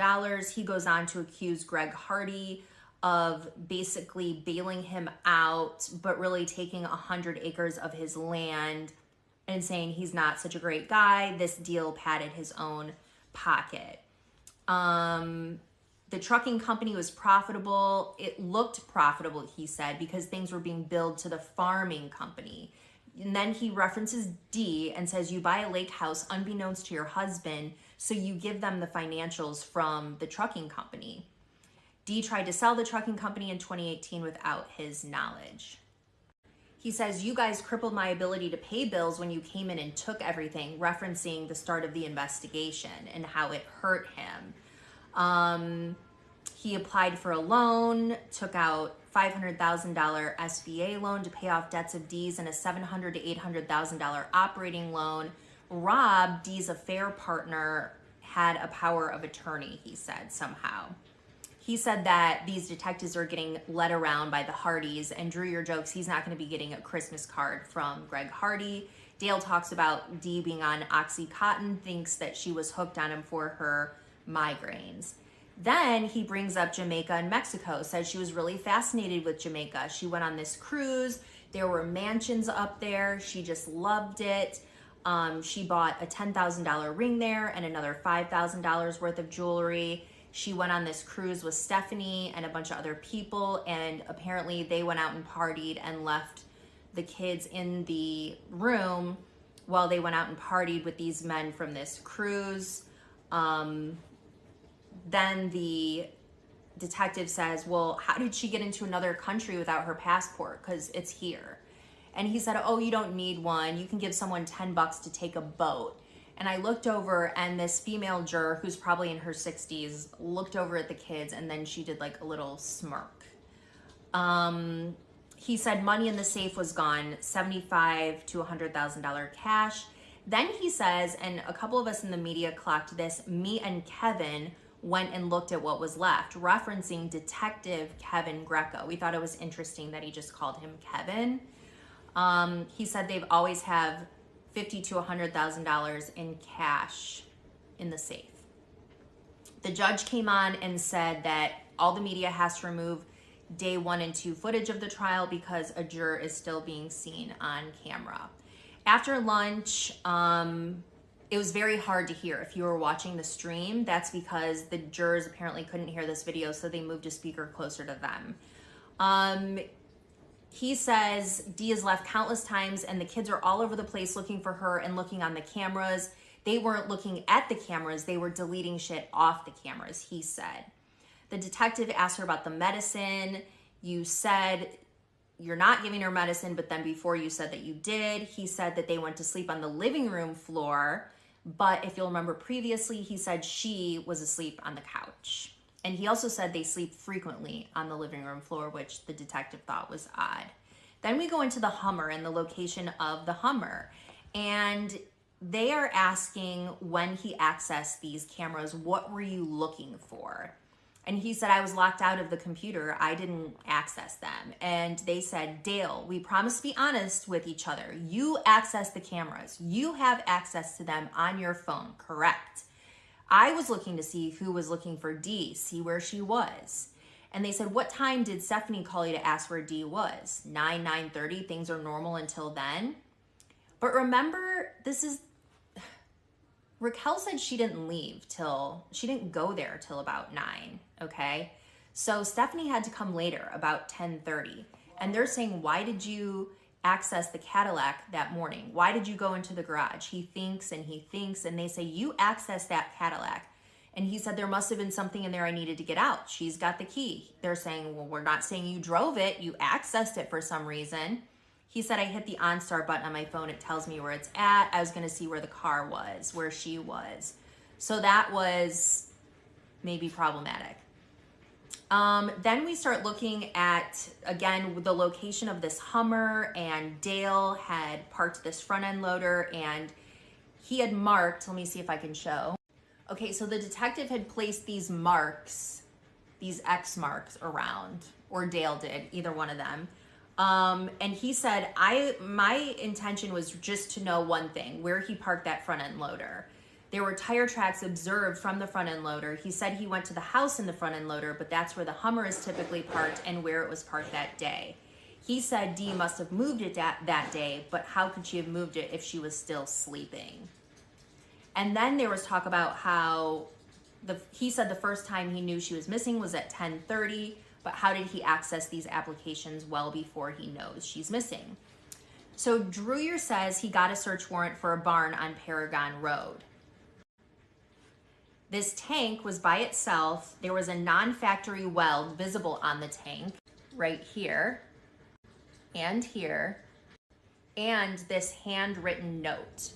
He goes on to accuse Greg Hardy of basically bailing him out, but really taking 100 acres of his land and saying he's not such a great guy. This deal padded his own pocket. The trucking company was profitable. It looked profitable, he said, because things were being billed to the farming company. And then he references Dee and says, you buy a lake house unbeknownst to your husband, so you give them the financials from the trucking company. Dee tried to sell the trucking company in 2018 without his knowledge. He says, you guys crippled my ability to pay bills when you came in and took everything, referencing the start of the investigation and how it hurt him. He applied for a loan, took out $500,000 SBA loan to pay off debts of Dee's and a $700,000 to $800,000 operating loan. Rob, Dee's affair partner, had a power of attorney, he said, somehow. He said that these detectives are getting led around by the Hardys, and Dreyer jokes he's not going to be getting a Christmas card from Greg Hardy. Dale talks about Dee being on Oxycontin, thinks that she was hooked on him for her migraines. Then he brings up Jamaica and Mexico, says she was really fascinated with Jamaica. She went on this cruise. There were mansions up there. She just loved it. She bought a $10,000 ring there and another $5,000 worth of jewelry. She went on this cruise with Stephanie and a bunch of other people, and apparently they went out and partied and left the kids in the room while they went out and partied with these men from this cruise. Then the detective says, well, how did she get into another country without her passport? Because it's here. And he said, oh, you don't need one. You can give someone $10 to take a boat. And I looked over, and this female juror, who's probably in her 60s, looked over at the kids, and then she did like a little smirk. He said money in the safe was gone, $75,000 to $100,000 cash. Then he says, and a couple of us in the media clocked this, me and Kevin went and looked at what was left, referencing Detective Kevin Greco. We thought it was interesting that he just called him Kevin. He said they've always have $50,000 to $100,000 in cash in the safe. The judge came on and said that all the media has to remove day 1 and 2 footage of the trial because a juror is still being seen on camera. After lunch, it was very hard to hear. If you were watching the stream, that's because the jurors apparently couldn't hear this video, so they moved a speaker closer to them. He says Dee has left countless times, and the kids are all over the place looking for her and looking on the cameras. They weren't looking at the cameras. They were deleting shit off the cameras, he said. The detective asked her about the medicine. You said you're not giving her medicine, but then before you said that you did. He said that they went to sleep on the living room floor, but if you'll remember previously, he said she was asleep on the couch. And he also said they sleep frequently on the living room floor, which the detective thought was odd. Then we go into the Hummer and the location of the Hummer. And they are asking when he accessed these cameras, what were you looking for? And he said, I was locked out of the computer. I didn't access them. And they said, Dale, we promised to be honest with each other. You access the cameras. You have access to them on your phone, correct? I was looking to see who was looking for Dee, see where she was. And they said, what time did Stephanie call you to ask where Dee was? 9:30, things are normal until then. But remember, Raquel said she didn't go there till about 9, okay? So Stephanie had to come later, about 10:30. And they're saying, why did you access the Cadillac that morning? Why did you go into the garage? He thinks, and they say, you accessed that Cadillac. And he said, there must have been something in there I needed to get out. She's got the key. They're saying, well, we're not saying you drove it. You accessed it for some reason. He said, I hit the OnStar button on my phone. It tells me where it's at. I was going to see where the car was, where she was. So that was maybe problematic. Then we start looking at, again, the location of this Hummer, and Dale had parked this front end loader, and he had marked, let me see if I can show. Okay, so the detective had placed these marks, these X marks around, or Dale did, either one of them. And he said, my intention was just to know one thing, where he parked that front end loader. There were tire tracks observed from the front end loader. He said he went to the house in the front end loader, but that's where the Hummer is typically parked and where it was parked that day. He said Dee must have moved it that day, but how could she have moved it if she was still sleeping? And then there was talk about how he said the first time he knew she was missing was at 10:30, but how did he access these applications well before he knows she's missing? So Dreyer says he got a search warrant for a barn on Paragon Road. This tank was by itself. There was a non-factory weld visible on the tank right here and here, and this handwritten note.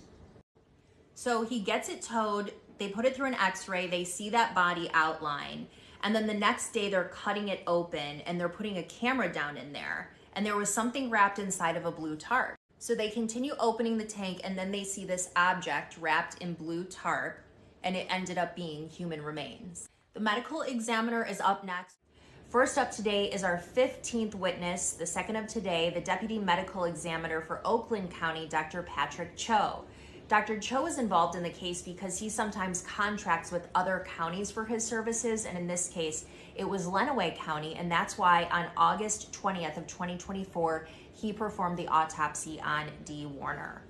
So he gets it towed, they put it through an x-ray, they see that body outline, and then the next day they're cutting it open and they're putting a camera down in there, and there was something wrapped inside of a blue tarp. So they continue opening the tank, and then they see this object wrapped in blue tarp, and it ended up being human remains. The medical examiner is up next. First up today is our 15th witness, the second of today, the deputy medical examiner for Oakland County, Dr. Patrick Cho. Dr. Cho is involved in the case because he sometimes contracts with other counties for his services, and in this case, it was Lenawee County, and that's why on August 20th of 2024, he performed the autopsy on Dee Warner.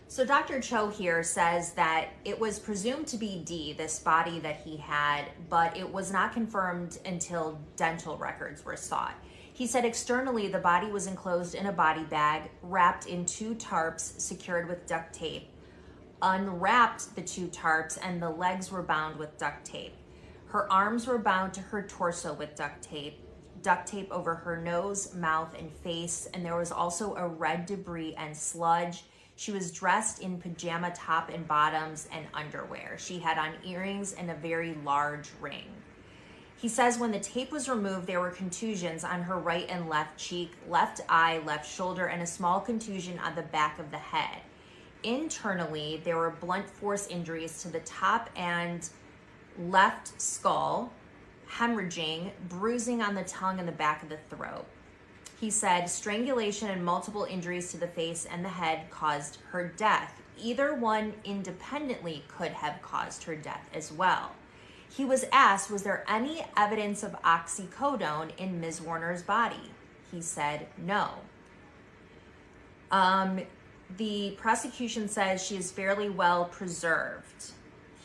So Dr. Cho here says that it was presumed to be Dee, this body that he had, but it was not confirmed until dental records were sought. He said externally the body was enclosed in a body bag, wrapped in 2 tarps secured with duct tape, unwrapped the 2 tarps, and the legs were bound with duct tape. Her arms were bound to her torso with duct tape over her nose, mouth, and face, and there was also a red debris and sludge. She was dressed in pajama top and bottoms and underwear. She had on earrings and a very large ring. He says when the tape was removed, there were contusions on her right and left cheek, left eye, left shoulder, and a small contusion on the back of the head. Internally, there were blunt force injuries to the top and left skull, hemorrhaging, bruising on the tongue and the back of the throat. He said strangulation and multiple injuries to the face and the head caused her death. Either one independently could have caused her death as well. He was asked, was there any evidence of oxycodone in Ms. Warner's body? He said no. The prosecution says she is fairly well preserved.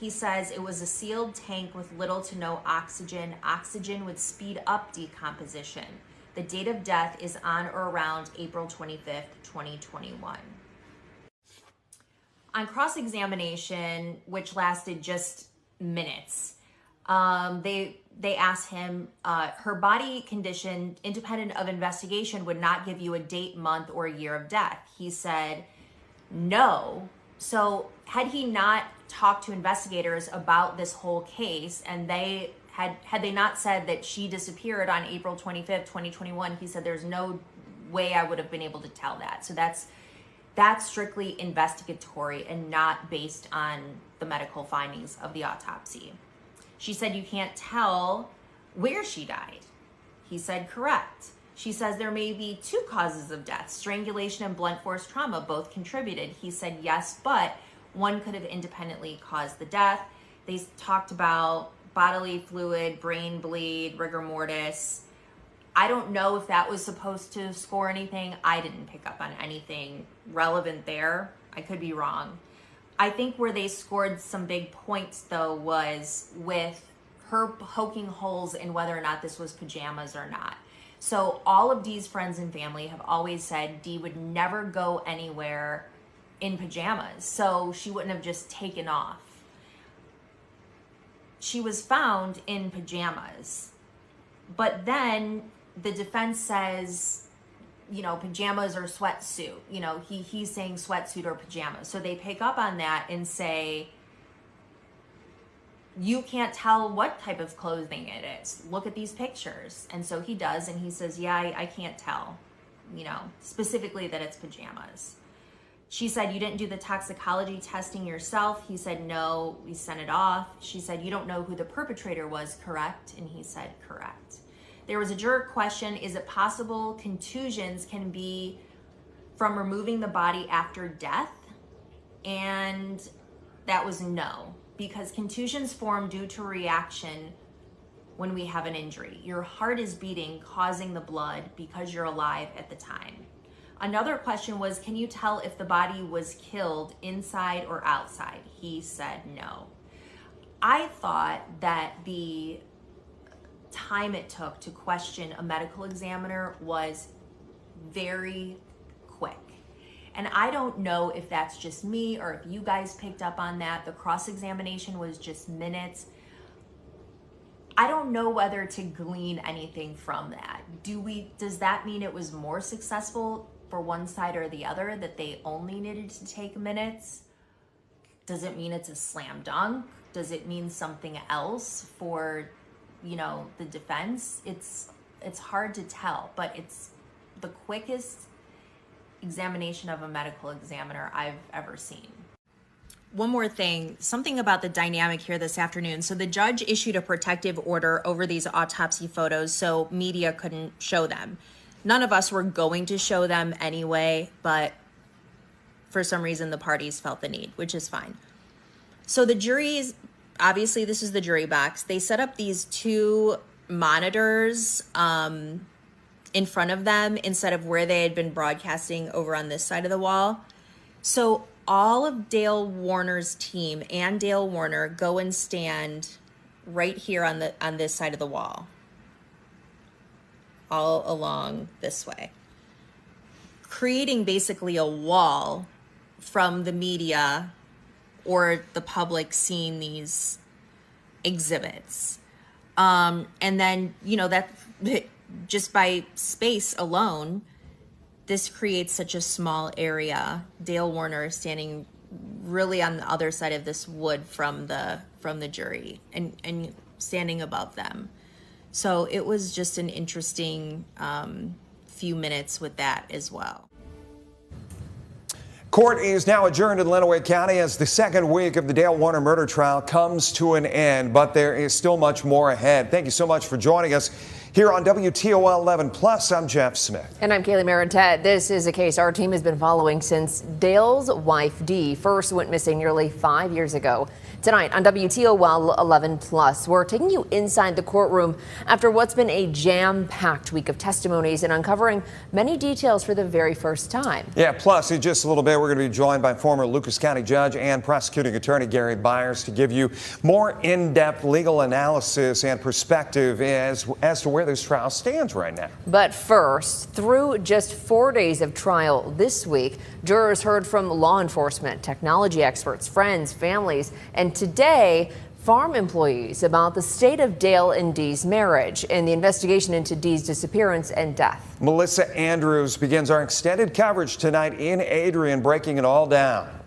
He says it was a sealed tank with little to no oxygen. Oxygen would speed up decomposition. The date of death is on or around April 25th, 2021. On cross-examination, which lasted just minutes, They asked him, her body condition, independent of investigation, would not give you a date, month, or year of death. He said no. So had he not talked to investigators about this whole case, and they had they not said that she disappeared on April 25th, 2021, he said there's no way I would have been able to tell that. So that's strictly investigatory and not based on the medical findings of the autopsy. She said you can't tell where she died. He said correct. She says there may be two causes of death, strangulation and blunt force trauma, both contributed. He said yes, but one could have independently caused the death. They talked about bodily fluid, brain bleed, rigor mortis. I don't know if that was supposed to score anything. I didn't pick up on anything relevant there. I could be wrong. I think where they scored some big points, though, was with her poking holes in whether or not this was pajamas or not. So all of Dee's friends and family have always said Dee would never go anywhere in pajamas, so she wouldn't have just taken off. She was found in pajamas, but then the defense says, you know, pajamas or sweatsuit. You know, he's saying sweatsuit or pajamas. So they pick up on that and say, you can't tell what type of clothing it is. Look at these pictures. And so he does, and he says, yeah, I can't tell, you know, specifically that it's pajamas. She said, you didn't do the toxicology testing yourself. He said, no, we sent it off. She said, you don't know who the perpetrator was, correct? And he said, correct. There was a juror question, is it possible contusions can be from removing the body after death? And that was no, because contusions form due to reaction when we have an injury. Your heart is beating, causing the blood because you're alive at the time. Another question was, can you tell if the body was killed inside or outside? He said no. I thought that the time it took to question a medical examiner was very quick. And I don't know if that's just me or if you guys picked up on that. The cross-examination was just minutes. I don't know whether to glean anything from that. Does that mean it was more successful for one side or the other, that they only needed to take minutes? Does it mean it's a slam dunk? Does it mean something else for, you know, the defense? It's hard to tell, but it's the quickest examination of a medical examiner I've ever seen. One more thing, something about the dynamic here this afternoon. So the judge issued a protective order over these autopsy photos so media couldn't show them. None of us were going to show them anyway, but for some reason the parties felt the need, which is fine. So the jury's, obviously this is the jury box. They set up these two monitors in front of them instead of where they had been broadcasting over on this side of the wall. So all of Dale Warner's team and Dale Warner go and stand right here on this side of the wall, all along this way, creating basically a wall from the media or the public seeing these exhibits. And then, you know, that just by space alone, this creates such a small area. Dale Warner is standing really on the other side of this wood from the jury and standing above them. So it was just an interesting few minutes with that as well. Court is now adjourned in Lenawee County as the second week of the Dale Warner murder trial comes to an end, but there is still much more ahead. Thank you so much for joining us here on WTOL 11 Plus. I'm Jeff Smith. And I'm Kaylee Maritet. This is a case our team has been following since Dale's wife, Dee, first went missing nearly 5 years ago. Tonight on WTOL 11 Plus, we're taking you inside the courtroom after what's been a jam-packed week of testimonies and uncovering many details for the very first time. Yeah, plus in just a little bit, we're going to be joined by former Lucas County Judge and prosecuting attorney Gary Byers to give you more in-depth legal analysis and perspective as to where this trial stands right now. But first, through just 4 days of trial this week, jurors heard from law enforcement, technology experts, friends, families, and today, farm employees about the state of Dale and Dee's marriage and the investigation into Dee's disappearance and death. Melissa Andrews begins our extended coverage tonight in Adrian, breaking it all down.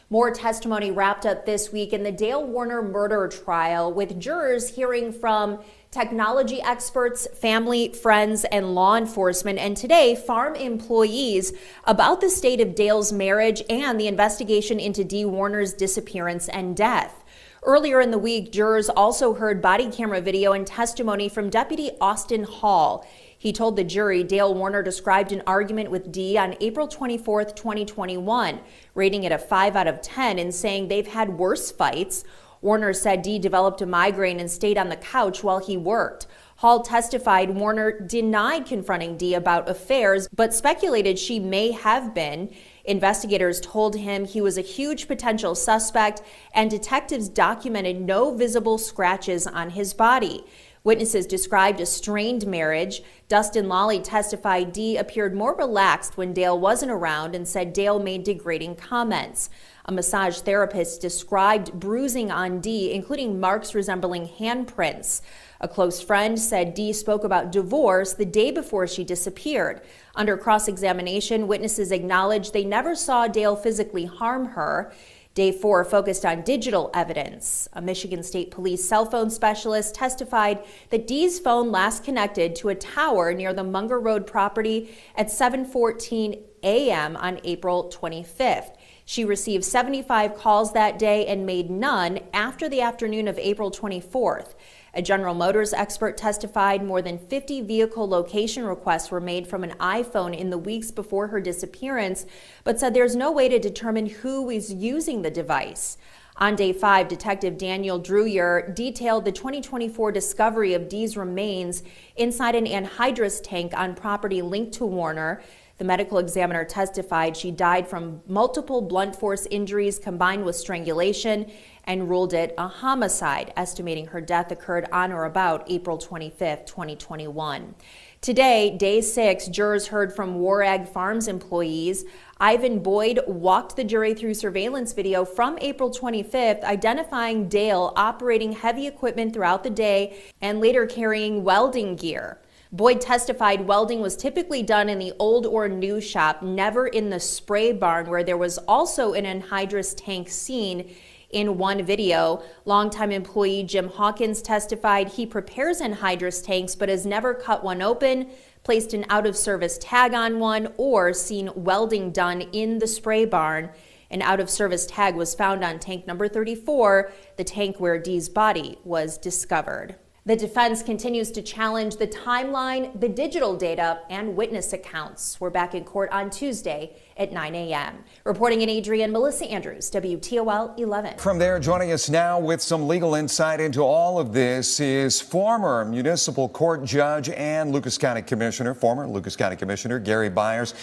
More testimony wrapped up this week in the Dale Warner murder trial, with jurors hearing from technology experts, family, friends, and law enforcement, and today farm employees about the state of Dale's marriage and the investigation into Dee Warner's disappearance and death. Earlier in the week, jurors also heard body camera video and testimony from Deputy Austin Hall. He told the jury Dale Warner described an argument with Dee on April 24th, 2021, rating it a 5 out of 10 and saying they've had worse fights. Warner said Dee developed a migraine and stayed on the couch while he worked. Hall testified Warner denied confronting Dee about affairs, but speculated she may have been. Investigators told him he was a huge potential suspect, and detectives documented no visible scratches on his body. Witnesses described a strained marriage. Dustin Li testified Dee appeared more relaxed when Dale wasn't around and said Dale made degrading comments. A massage therapist described bruising on Dee, including marks resembling handprints. A close friend said Dee spoke about divorce the day before she disappeared. Under cross-examination, witnesses acknowledged they never saw Dale physically harm her. Day 4 focused on digital evidence. A Michigan State Police cell phone specialist testified that Dee's phone last connected to a tower near the Munger Road property at 7:14 a.m. on April 25th. She received 75 calls that day and made none after the afternoon of April 24th. A General Motors expert testified more than 50 vehicle location requests were made from an iPhone in the weeks before her disappearance, but said there's no way to determine who is using the device. On day 5, Detective Daniel Dreyer detailed the 2024 discovery of Dee's remains inside an anhydrous tank on property linked to Warner. The medical examiner testified she died from multiple blunt force injuries combined with strangulation and ruled it a homicide, estimating her death occurred on or about April 25, 2021. Today, day 6, jurors heard from Warag Farms employees. Ivan Boyd walked the jury through surveillance video from April 25th, identifying Dale operating heavy equipment throughout the day and later carrying welding gear. Boyd testified welding was typically done in the old or new shop, never in the spray barn, where there was also an anhydrous tank seen in one video. Longtime employee Jim Hawkins testified he prepares anhydrous tanks but has never cut one open, placed an out-of-service tag on one, or seen welding done in the spray barn. An out-of-service tag was found on tank number 34, the tank where Dee's body was discovered. The defense continues to challenge the timeline, the digital data, and witness accounts. We're back in court on Tuesday at 9 a.m. Reporting in Adrian, Melissa Andrews, WTOL 11. From there, joining us now with some legal insight into all of this is former municipal court judge and former Lucas County Commissioner Gary Byers.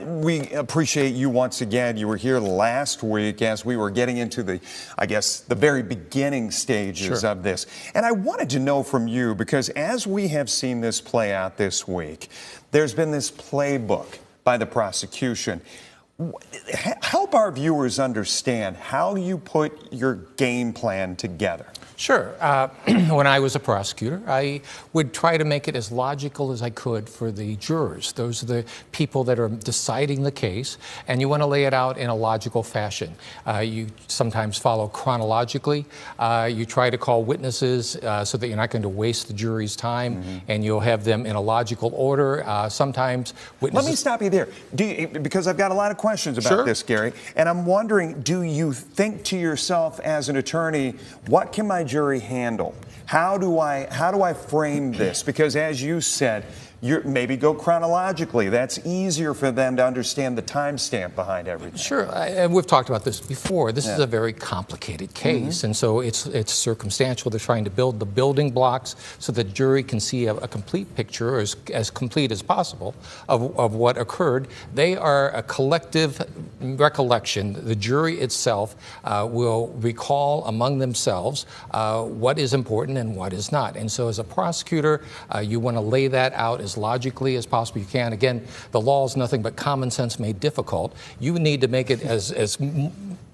We appreciate you once again. You were here last week as we were getting into the very beginning stages of this. And I wanted to know from you, because as we have seen this play out this week, there's been this playbook by the prosecution. Help our viewers understand how you put your game plan together. Sure. When I was a prosecutor, I would try to make it as logical as I could for the jurors. Those are the people that are deciding the case, and you want to lay it out in a logical fashion. You sometimes follow chronologically. You try to call witnesses so that you're not going to waste the jury's time, and you'll have them in a logical order. Sometimes witnesses... Let me stop you there, because I've got a lot of questions about this, Gary, and I'm wondering, do you think to yourself as an attorney, what can my jury handle? How do I frame this? Because as you said, maybe go chronologically. That's easier for them to understand the timestamp behind everything. Sure, and we've talked about this before. This is a very complicated case, and so it's circumstantial. They're trying to build the building blocks so the jury can see a complete picture, or as complete as possible, of what occurred. They are a collective recollection. The jury itself will recall among themselves what is important and what is not. And so as a prosecutor, you want to lay that out as as logically as possible you can. Again, the law is nothing but common sense made difficult. You need to make it as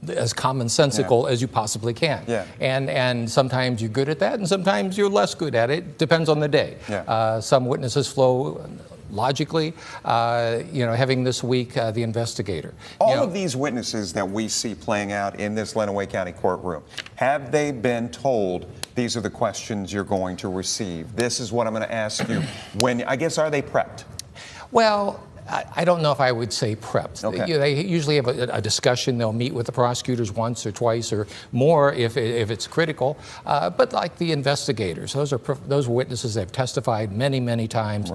commonsensical as you possibly can. And sometimes you're good at that, and sometimes you're less good at it. Depends on the day. Some witnesses flow logically, having this week the investigator. All of these witnesses that we see playing out in this Lenawee County courtroom, have they been told these are the questions you're going to receive? This is what I'm going to ask you. I guess, are they prepped? Well, I don't know if I would say prepped. They usually have a discussion. They'll meet with the prosecutors once or twice or more if it's critical. But like the investigators, those witnesses that have testified many, many times.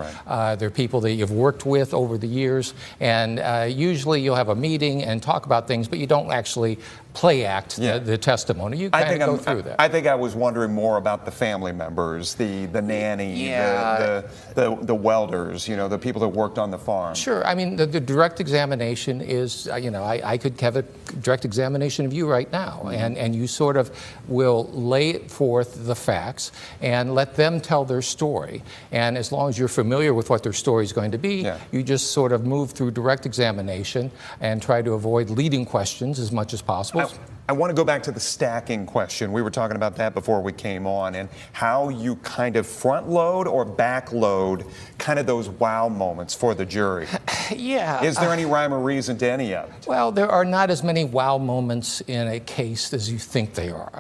They're people that you've worked with over the years. And usually you'll have a meeting and talk about things, but you don't actually play act the testimony. You kind of go through that. I think I was wondering more about the family members, the nanny, the welders, the people that worked on the farm. Sure. I mean, the direct examination is, I could have a direct examination of you right now, and you sort of will lay forth the facts and let them tell their story. And as long as you're familiar with what their story is going to be, you just sort of move through direct examination and try to avoid leading questions as much as possible. I want to go back to the stacking question. We were talking about that before we came on, and how you kind of front load or back load kind of those wow moments for the jury. Is there any rhyme or reason to any of it? Well, there are not as many wow moments in a case as you think they are.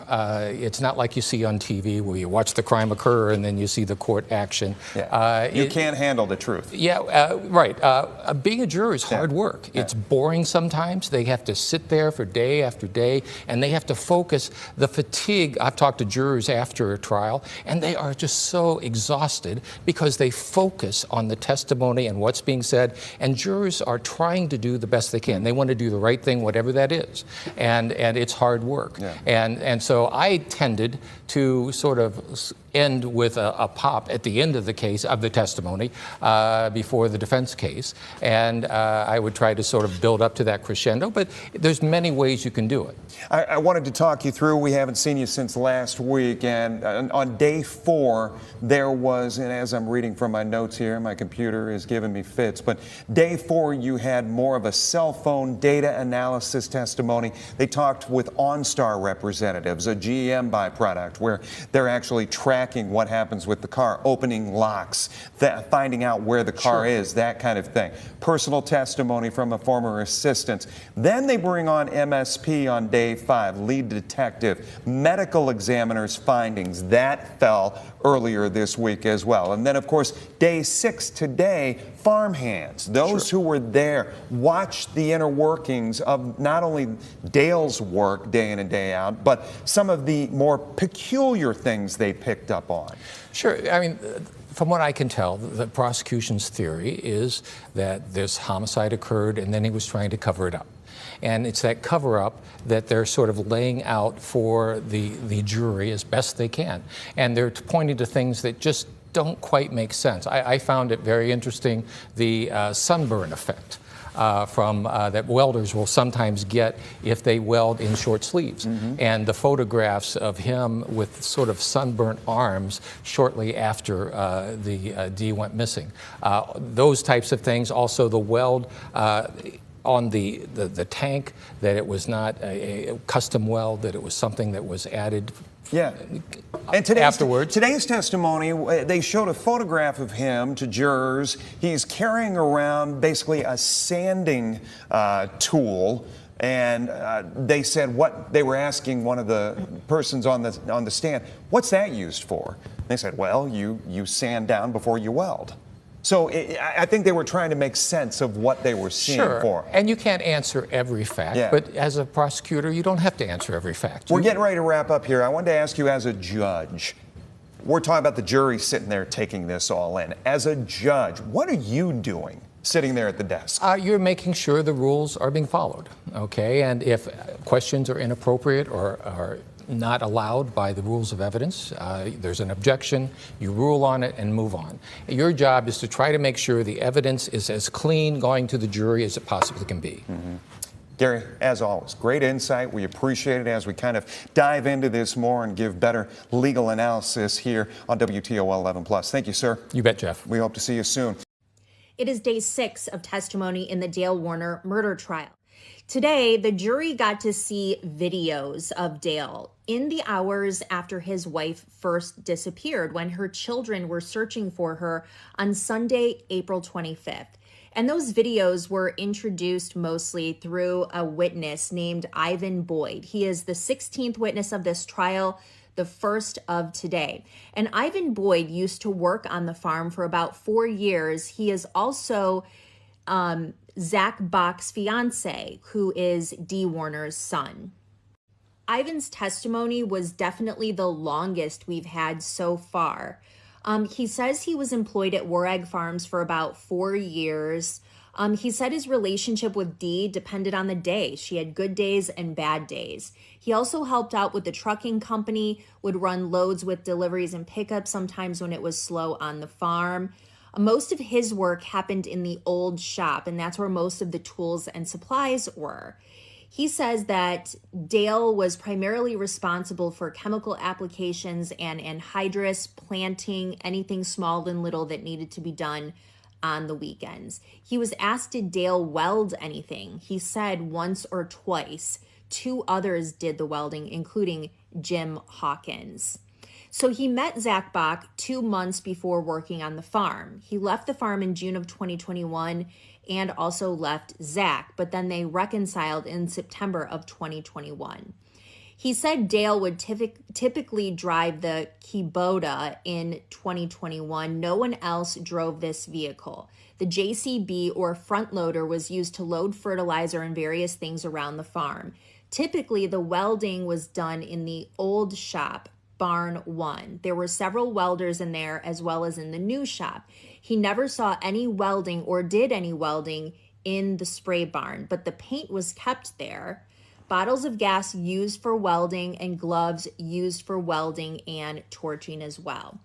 It's not like you see on TV where you watch the crime occur and then you see the court action. You can't handle the truth. Right. Being a juror is hard work. It's boring sometimes. They have to sit there for day after day, and they have to focus. The fatigue, I've talked to jurors after a trial, and they are just so exhausted because they focus on the testimony and what's being said, and jurors are trying to do the best they can. They want to do the right thing, whatever that is, and it's hard work. And so I tended to sort of end with a pop at the end of the case, of the testimony, before the defense case, and I would try to sort of build up to that crescendo, but there's many ways you can do it. I wanted to talk you through, we haven't seen you since last week, and on day 4, there was, and as I'm reading from my notes here, my computer is giving me fits, but day 4 you had more of a cell phone data analysis testimony. They talked with OnStar representatives, a GM byproduct, where they're actually tracking what happens with the car, opening locks, finding out where the car is, that kind of thing. Personal testimony from a former assistant. Then they bring on MSP on day 5, lead detective, medical examiner's findings. That fell earlier this week as well. And then, of course, day 6 today, farmhands, those who were there, watched the inner workings of not only Dale's work day in and day out, but some of the more peculiar things they picked up on. Sure. I mean, from what I can tell, the prosecution's theory is that this homicide occurred and then he was trying to cover it up. And it's that cover-up that they're sort of laying out for the jury as best they can. And they're pointing to things that just don't quite make sense. I found it very interesting, the sunburn effect. That welders will sometimes get if they weld in short sleeves. And the photographs of him with sort of sunburnt arms shortly after the Dee went missing. Those types of things. Also the weld on the tank, that it was not a custom weld, that it was something that was added and today's testimony, they showed a photograph of him to jurors. He's carrying around basically a sanding tool, and they said they were asking one of the persons on the stand, what's that used for? They said, well, you sand down before you weld. So I think they were trying to make sense of what they were seeing for. And you can't answer every fact, but as a prosecutor, you don't have to answer every fact. We're getting ready to wrap up here. I wanted to ask you, as a judge, we're talking about the jury sitting there taking this all in. As a judge, what are you doing sitting there at the desk? You're making sure the rules are being followed, okay? And if questions are inappropriate or are not allowed by the rules of evidence, there's an objection, you rule on it and move on. Your job is to try to make sure the evidence is as clean going to the jury as it possibly can be. Gary, as always, great insight. We appreciate it as we kind of dive into this more and give better legal analysis here on WTOL 11 Plus. Thank you, sir. You bet, Jeff. We hope to see you soon. It is day 6 of testimony in the Dale Warner murder trial. Today, the jury got to see videos of Dale in the hours after his wife first disappeared, when her children were searching for her on Sunday, April 25th. And those videos were introduced mostly through a witness named Ivan Boyd. He is the 16th witness of this trial, the first of today. And Ivan Boyd used to work on the farm for about 4 years. He is also Zach Bach's fiance, who is Dee Warner's son. Ivan's testimony was definitely the longest we've had so far. He says he was employed at Warreg Farms for about 4 years. He said his relationship with Dee depended on the day. She had good days and bad days. He also helped out with the trucking company, would run loads with deliveries and pickups sometimes when it was slow on the farm. Most of his work happened in the old shop, and that's where most of the tools and supplies were. He says that Dale was primarily responsible for chemical applications and anhydrous, planting, anything small and little that needed to be done on the weekends. He was asked, did Dale weld anything? He said once or twice. 2 others did the welding, including Jim Hawkins. So he met Zach Bach 2 months before working on the farm. He left the farm in June of 2021 and also left Zach, but then they reconciled in September of 2021. He said Dale would typically drive the Kubota in 2021. No one else drove this vehicle. The JCB, or front loader, was used to load fertilizer and various things around the farm. Typically, the welding was done in the old shop, Barn 1. There were several welders in there as well as in the new shop. He never saw any welding or did any welding in the spray barn, but the paint was kept there. Bottles of gas used for welding and gloves used for welding and torching as well.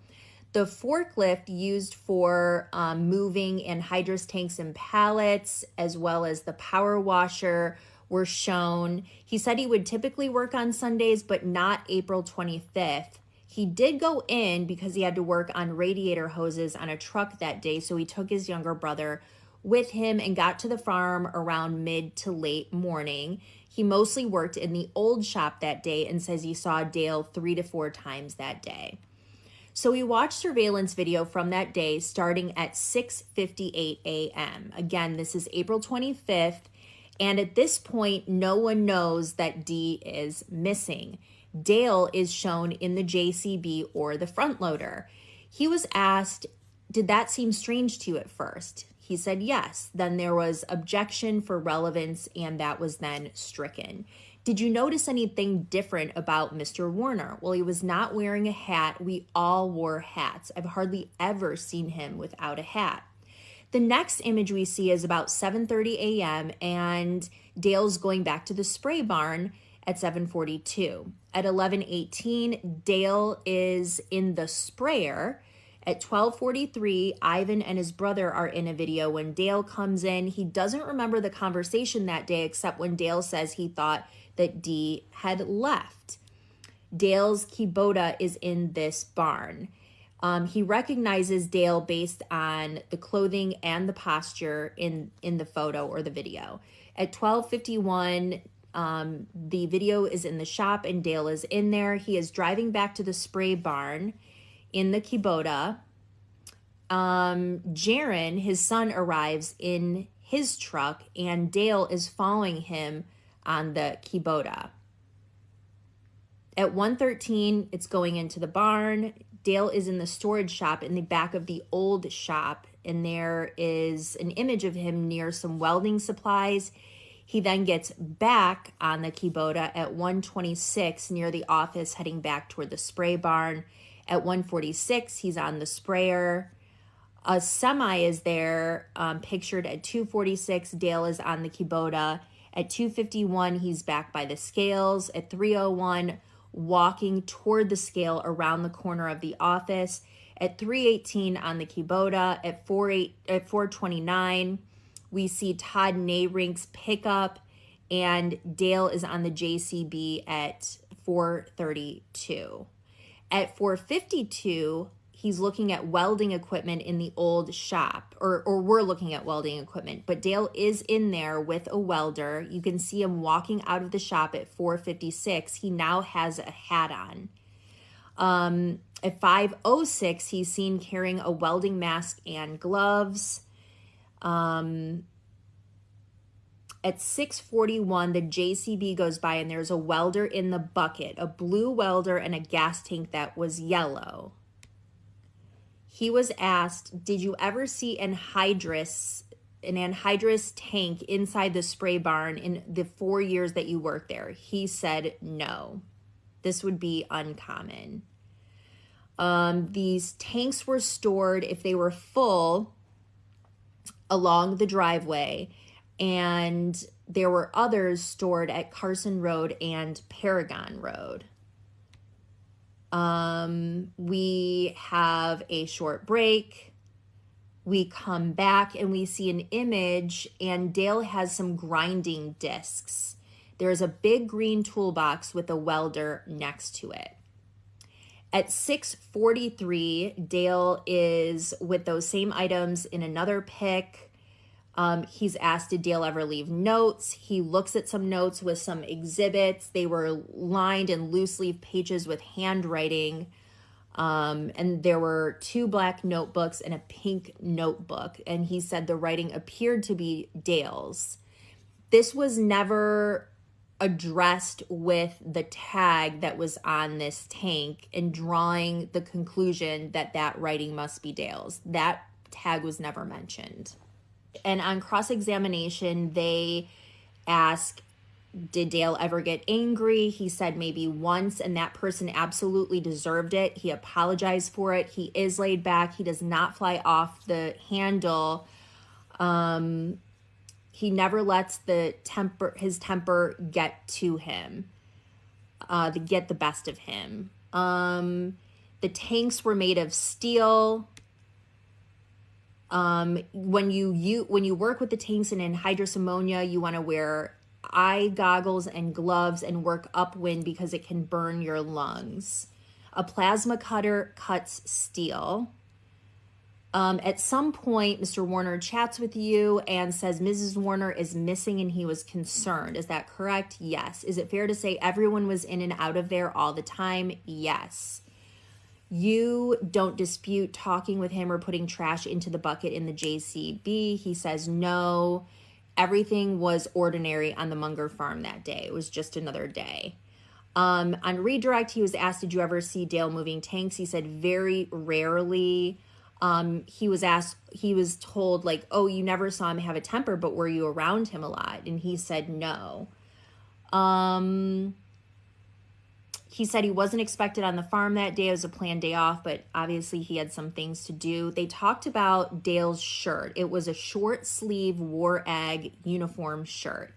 The forklift used for moving anhydrous tanks and pallets, as well as the power washer, were shown. He said he would typically work on Sundays, but not April 25th. He did go in because he had to work on radiator hoses on a truck that day, so he took his younger brother with him and got to the farm around mid to late morning. He mostly worked in the old shop that day and says he saw Dale 3 to 4 times that day. So we watched surveillance video from that day starting at 6:58 a.m. Again, this is April 25th. And at this point, no one knows that Dee is missing. Dale is shown in the JCB, or the front loader. He was asked, did that seem strange to you at first? He said yes. Then there was objection for relevance, and that was then stricken. Did you notice anything different about Mr. Warner? Well, he was not wearing a hat. We all wore hats. I've hardly ever seen him without a hat. The next image we see is about 7:30 a.m. and Dale's going back to the spray barn at 7:42. At 11:18, Dale is in the sprayer. At 12:43, Ivan and his brother are in a video. When Dale comes in, he doesn't remember the conversation that day, except when Dale says he thought that Dee had left. Dale's Kubota is in this barn. He recognizes Dale based on the clothing and the posture in the photo or the video. At 12:51, the video is in the shop and Dale is in there. He is driving back to the spray barn in the Kubota. Jaron, his son, arrives in his truck and Dale is following him on the Kubota. At 1:13, it's going into the barn. Dale is in the storage shop in the back of the old shop, and there is an image of him near some welding supplies. He then gets back on the Kubota at 1:26 near the office, heading back toward the spray barn. At 1:46, he's on the sprayer. A semi is there, pictured at 2:46. Dale is on the Kubota. At 2:51, he's back by the scales. At 3:01, walking toward the scale around the corner of the office. At 3:18 on the Kubota. At 4:29, we see Todd Nahrink's pickup and Dale is on the JCB at 4:32. At 4:52, he's looking at welding equipment in the old shop, or we're looking at welding equipment, but Dale is in there with a welder. You can see him walking out of the shop at 4:56. He now has a hat on. At 5:06, he's seen carrying a welding mask and gloves. At 6:41, the JCB goes by and there's a welder in the bucket, a blue welder and a gas tank that was yellow. He was asked, did you ever see an anhydrous tank inside the spray barn in the 4 years that you worked there? He said no. This would be uncommon. These tanks were stored, if they were full, along the driveway, and there were others stored at Carson Road and Paragon Road. We have a short break. We come back and we see an image, and Dale has some grinding discs. There's a big green toolbox with a welder next to it. At 6:43, Dale is with those same items in another pick. He's asked, did Dale ever leave notes? He looks at some notes with some exhibits. They were lined in loose leaf pages with handwriting. And there were 2 black notebooks and a pink notebook. And he said the writing appeared to be Dale's. This was never addressed with the tag that was on this tank and drawing the conclusion that that writing must be Dale's. That tag was never mentioned. And on cross-examination, they ask, did Dale ever get angry? He said maybe once, and that person absolutely deserved it. He apologized for it. He is laid back. He does not fly off the handle. He never lets his temper get to him, get the best of him. The tanks were made of steel. When you work with the tanks and anhydrous ammonia, you want to wear eye goggles and gloves and work upwind because it can burn your lungs. A plasma cutter cuts steel. At some point, Mr. Warner chats with you and says Mrs. Warner is missing and he was concerned. Is that correct? Yes. Is it fair to say everyone was in and out of there all the time? Yes. You don't dispute talking with him or putting trash into the bucket in the JCB. He says no. Everything was ordinary on the Munger farm that day. It was just another day. On redirect, he was asked, did you ever see Dale moving tanks? He said very rarely. He was told like, oh, you never saw him have a temper, but were you around him a lot? And he said no. He said he wasn't expected on the farm that day. It was a planned day off, but obviously he had some things to do. They talked about Dale's shirt. It was a short sleeve war ag uniform shirt.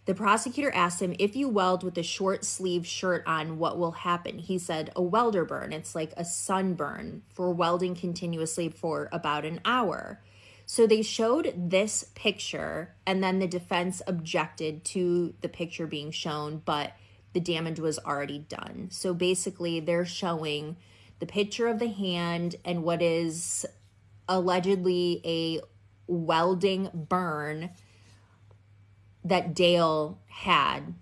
The prosecutor asked him, if you weld with a short sleeve shirt on, what will happen? He said, a welder burn. It's like a sunburn for welding continuously for about an hour. So they showed this picture, and then the defense objected to the picture being shown, but the damage was already done. So basically they're showing the picture of the hand and what is allegedly a welding burn that Dale had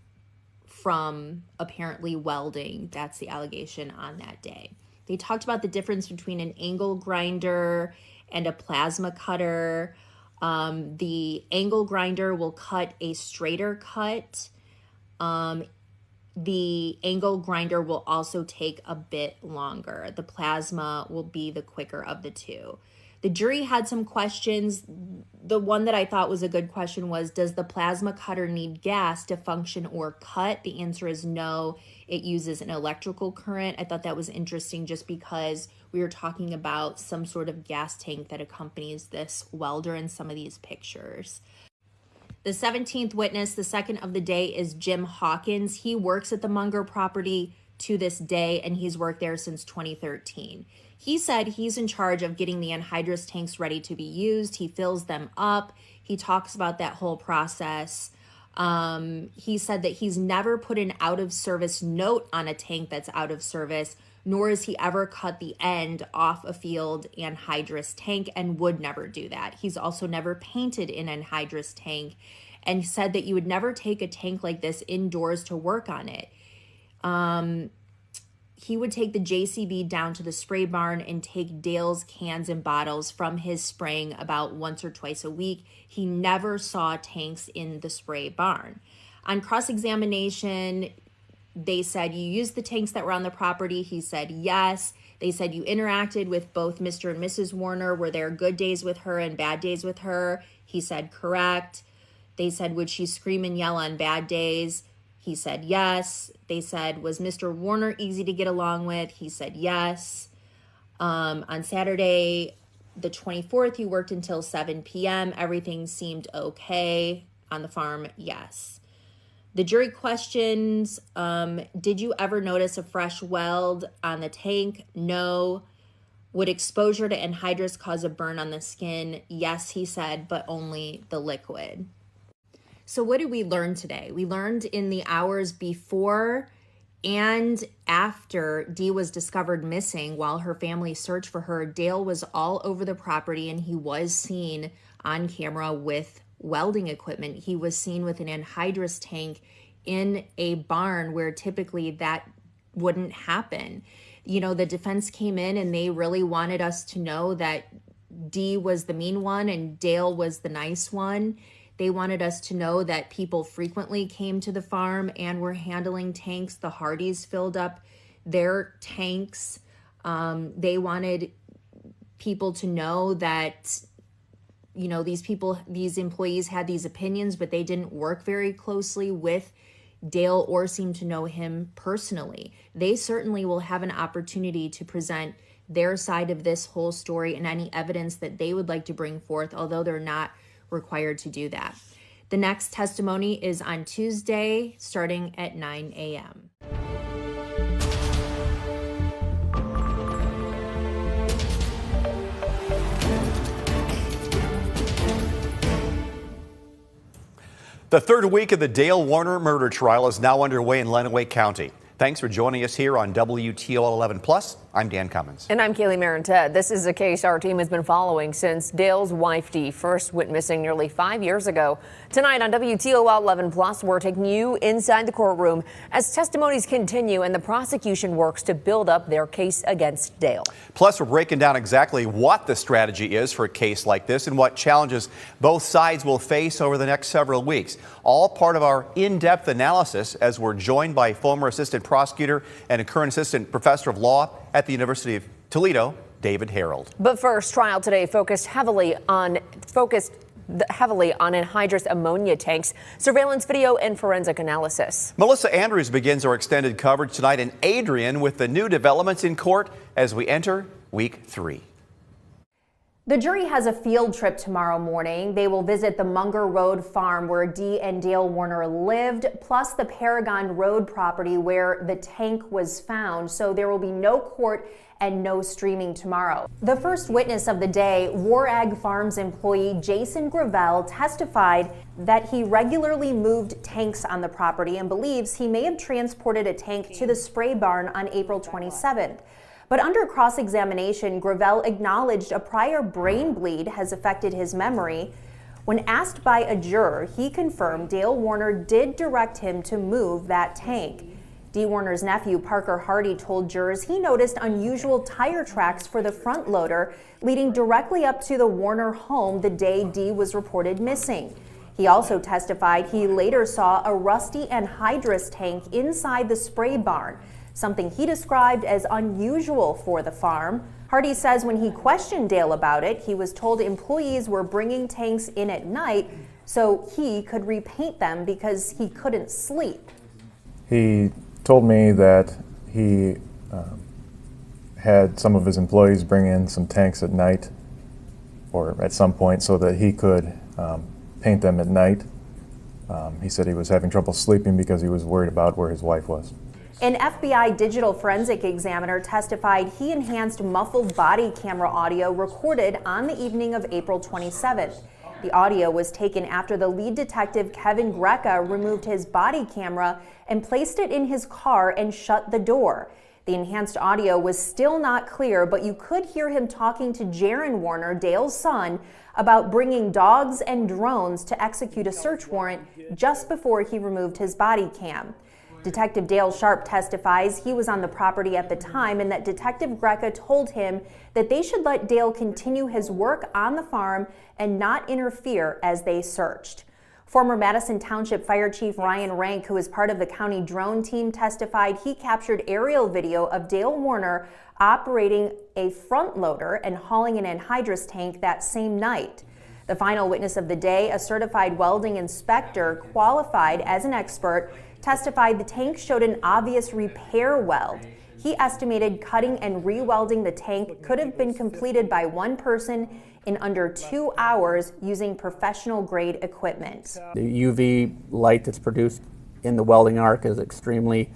from apparently welding. That's the allegation on that day. They talked about the difference between an angle grinder and a plasma cutter. The angle grinder will cut a straighter cut. The angle grinder will also take a bit longer. The plasma will be the quicker of the two. The jury had some questions. The one that I thought was a good question was, does the plasma cutter need gas to function or cut? The answer is no. It uses an electrical current. I thought that was interesting just because we were talking about some sort of gas tank that accompanies this welder in some of these pictures. The 17th witness, the second of the day, is Jim Hawkins. He works at the Munger property to this day, and he's worked there since 2013. He said he's in charge of getting the anhydrous tanks ready to be used. He fills them up. He talks about that whole process. He said that he's never put an out of service note on a tank that's out of service, nor has he ever cut the end off a field anhydrous tank and would never do that. He's also never painted an anhydrous tank and said that you would never take a tank like this indoors to work on it. He would take the JCB down to the spray barn and take Dale's cans and bottles from his spraying about once or twice a week. He never saw tanks in the spray barn. On cross-examination, they said, you used the tanks that were on the property. He said, yes. They said you interacted with both Mr. and Mrs. Warner. Were there good days with her and bad days with her? He said, correct. They said, would she scream and yell on bad days? He said, yes. They said, was Mr. Warner easy to get along with? He said, yes. On Saturday, the 24th, you worked until 7 p.m. Everything seemed okay on the farm. Yes. The jury questions, did you ever notice a fresh weld on the tank? No. Would exposure to anhydrous cause a burn on the skin? Yes, he said, but only the liquid. So what did we learn today? We learned in the hours before and after Dee was discovered missing while her family searched for her, Dale was all over the property and he was seen on camera with welding equipment. He was seen with an anhydrous tank in a barn where typically that wouldn't happen. You know, the defense came in and they really wanted us to know that Dee was the mean one and Dale was the nice one. They wanted us to know that people frequently came to the farm and were handling tanks. The Hardys filled up their tanks. They wanted people to know that, you know, these employees had these opinions, but they didn't work very closely with Dale or seem to know him personally. They certainly will have an opportunity to present their side of this whole story and any evidence that they would like to bring forth, although they're not required to do that. The next testimony is on Tuesday, starting at 9 a.m. The third week of the Dale Warner murder trial is now underway in Lenawee County. Thanks for joining us here on WTOL 11+. I'm Dan Cummins. And I'm Kaylee Marentet. This is a case our team has been following since Dale's wife Dee first went missing nearly 5 years ago. Tonight on WTOL 11+, we're taking you inside the courtroom as testimonies continue and the prosecution works to build up their case against Dale. Plus, we're breaking down exactly what the strategy is for a case like this and what challenges both sides will face over the next several weeks. All part of our in-depth analysis as we're joined by former assistant prosecutor and a current assistant professor of law at the University of Toledo, David Harold. But first, trial today focused heavily on anhydrous ammonia tanks, surveillance video, and forensic analysis. Melissa Andrews begins our extended coverage tonight, and Adrian with the new developments in court as we enter week 3. The jury has a field trip tomorrow morning. They will visit the Munger Road farm where Dee and Dale Warner lived, plus the Paragon Road property where the tank was found. So there will be no court and no streaming tomorrow. The first witness of the day, War Ag Farms employee Jason Gravel, testified that he regularly moved tanks on the property and believes he may have transported a tank to the spray barn on April 27th. But under cross-examination, Gravel acknowledged a prior brain bleed has affected his memory. When asked by a juror, he confirmed Dale Warner did direct him to move that tank. Dee Warner's nephew, Parker Hardy, told jurors he noticed unusual tire tracks for the front loader leading directly up to the Warner home the day Dee was reported missing. He also testified he later saw a rusty anhydrous tank inside the spray barn, something he described as unusual for the farm. Hardy says when he questioned Dale about it, he was told employees were bringing tanks in at night so he could repaint them because he couldn't sleep. He told me that he had some of his employees bring in some tanks at night or at some point so that he could paint them at night. He said he was having trouble sleeping because he was worried about where his wife was. An FBI digital forensic examiner testified he enhanced muffled body camera audio recorded on the evening of April 27th. The audio was taken after the lead detective, Kevin Greca, removed his body camera and placed it in his car and shut the door. The enhanced audio was still not clear, but you could hear him talking to Jaron Warner, Dale's son, about bringing dogs and drones to execute a search warrant just before he removed his body cam. Detective Dale Sharp testifies he was on the property at the time and that Detective Greca told him that they should let Dale continue his work on the farm and not interfere as they searched. Former Madison Township Fire Chief Ryan Rank, who is part of the county drone team, testified he captured aerial video of Dale Warner operating a front loader and hauling an anhydrous tank that same night. The final witness of the day, a certified welding inspector qualified as an expert, testified the tank showed an obvious repair weld. He estimated cutting and re-welding the tank could have been completed by one person in under 2 hours using professional grade equipment. The UV light that's produced in the welding arc is extremely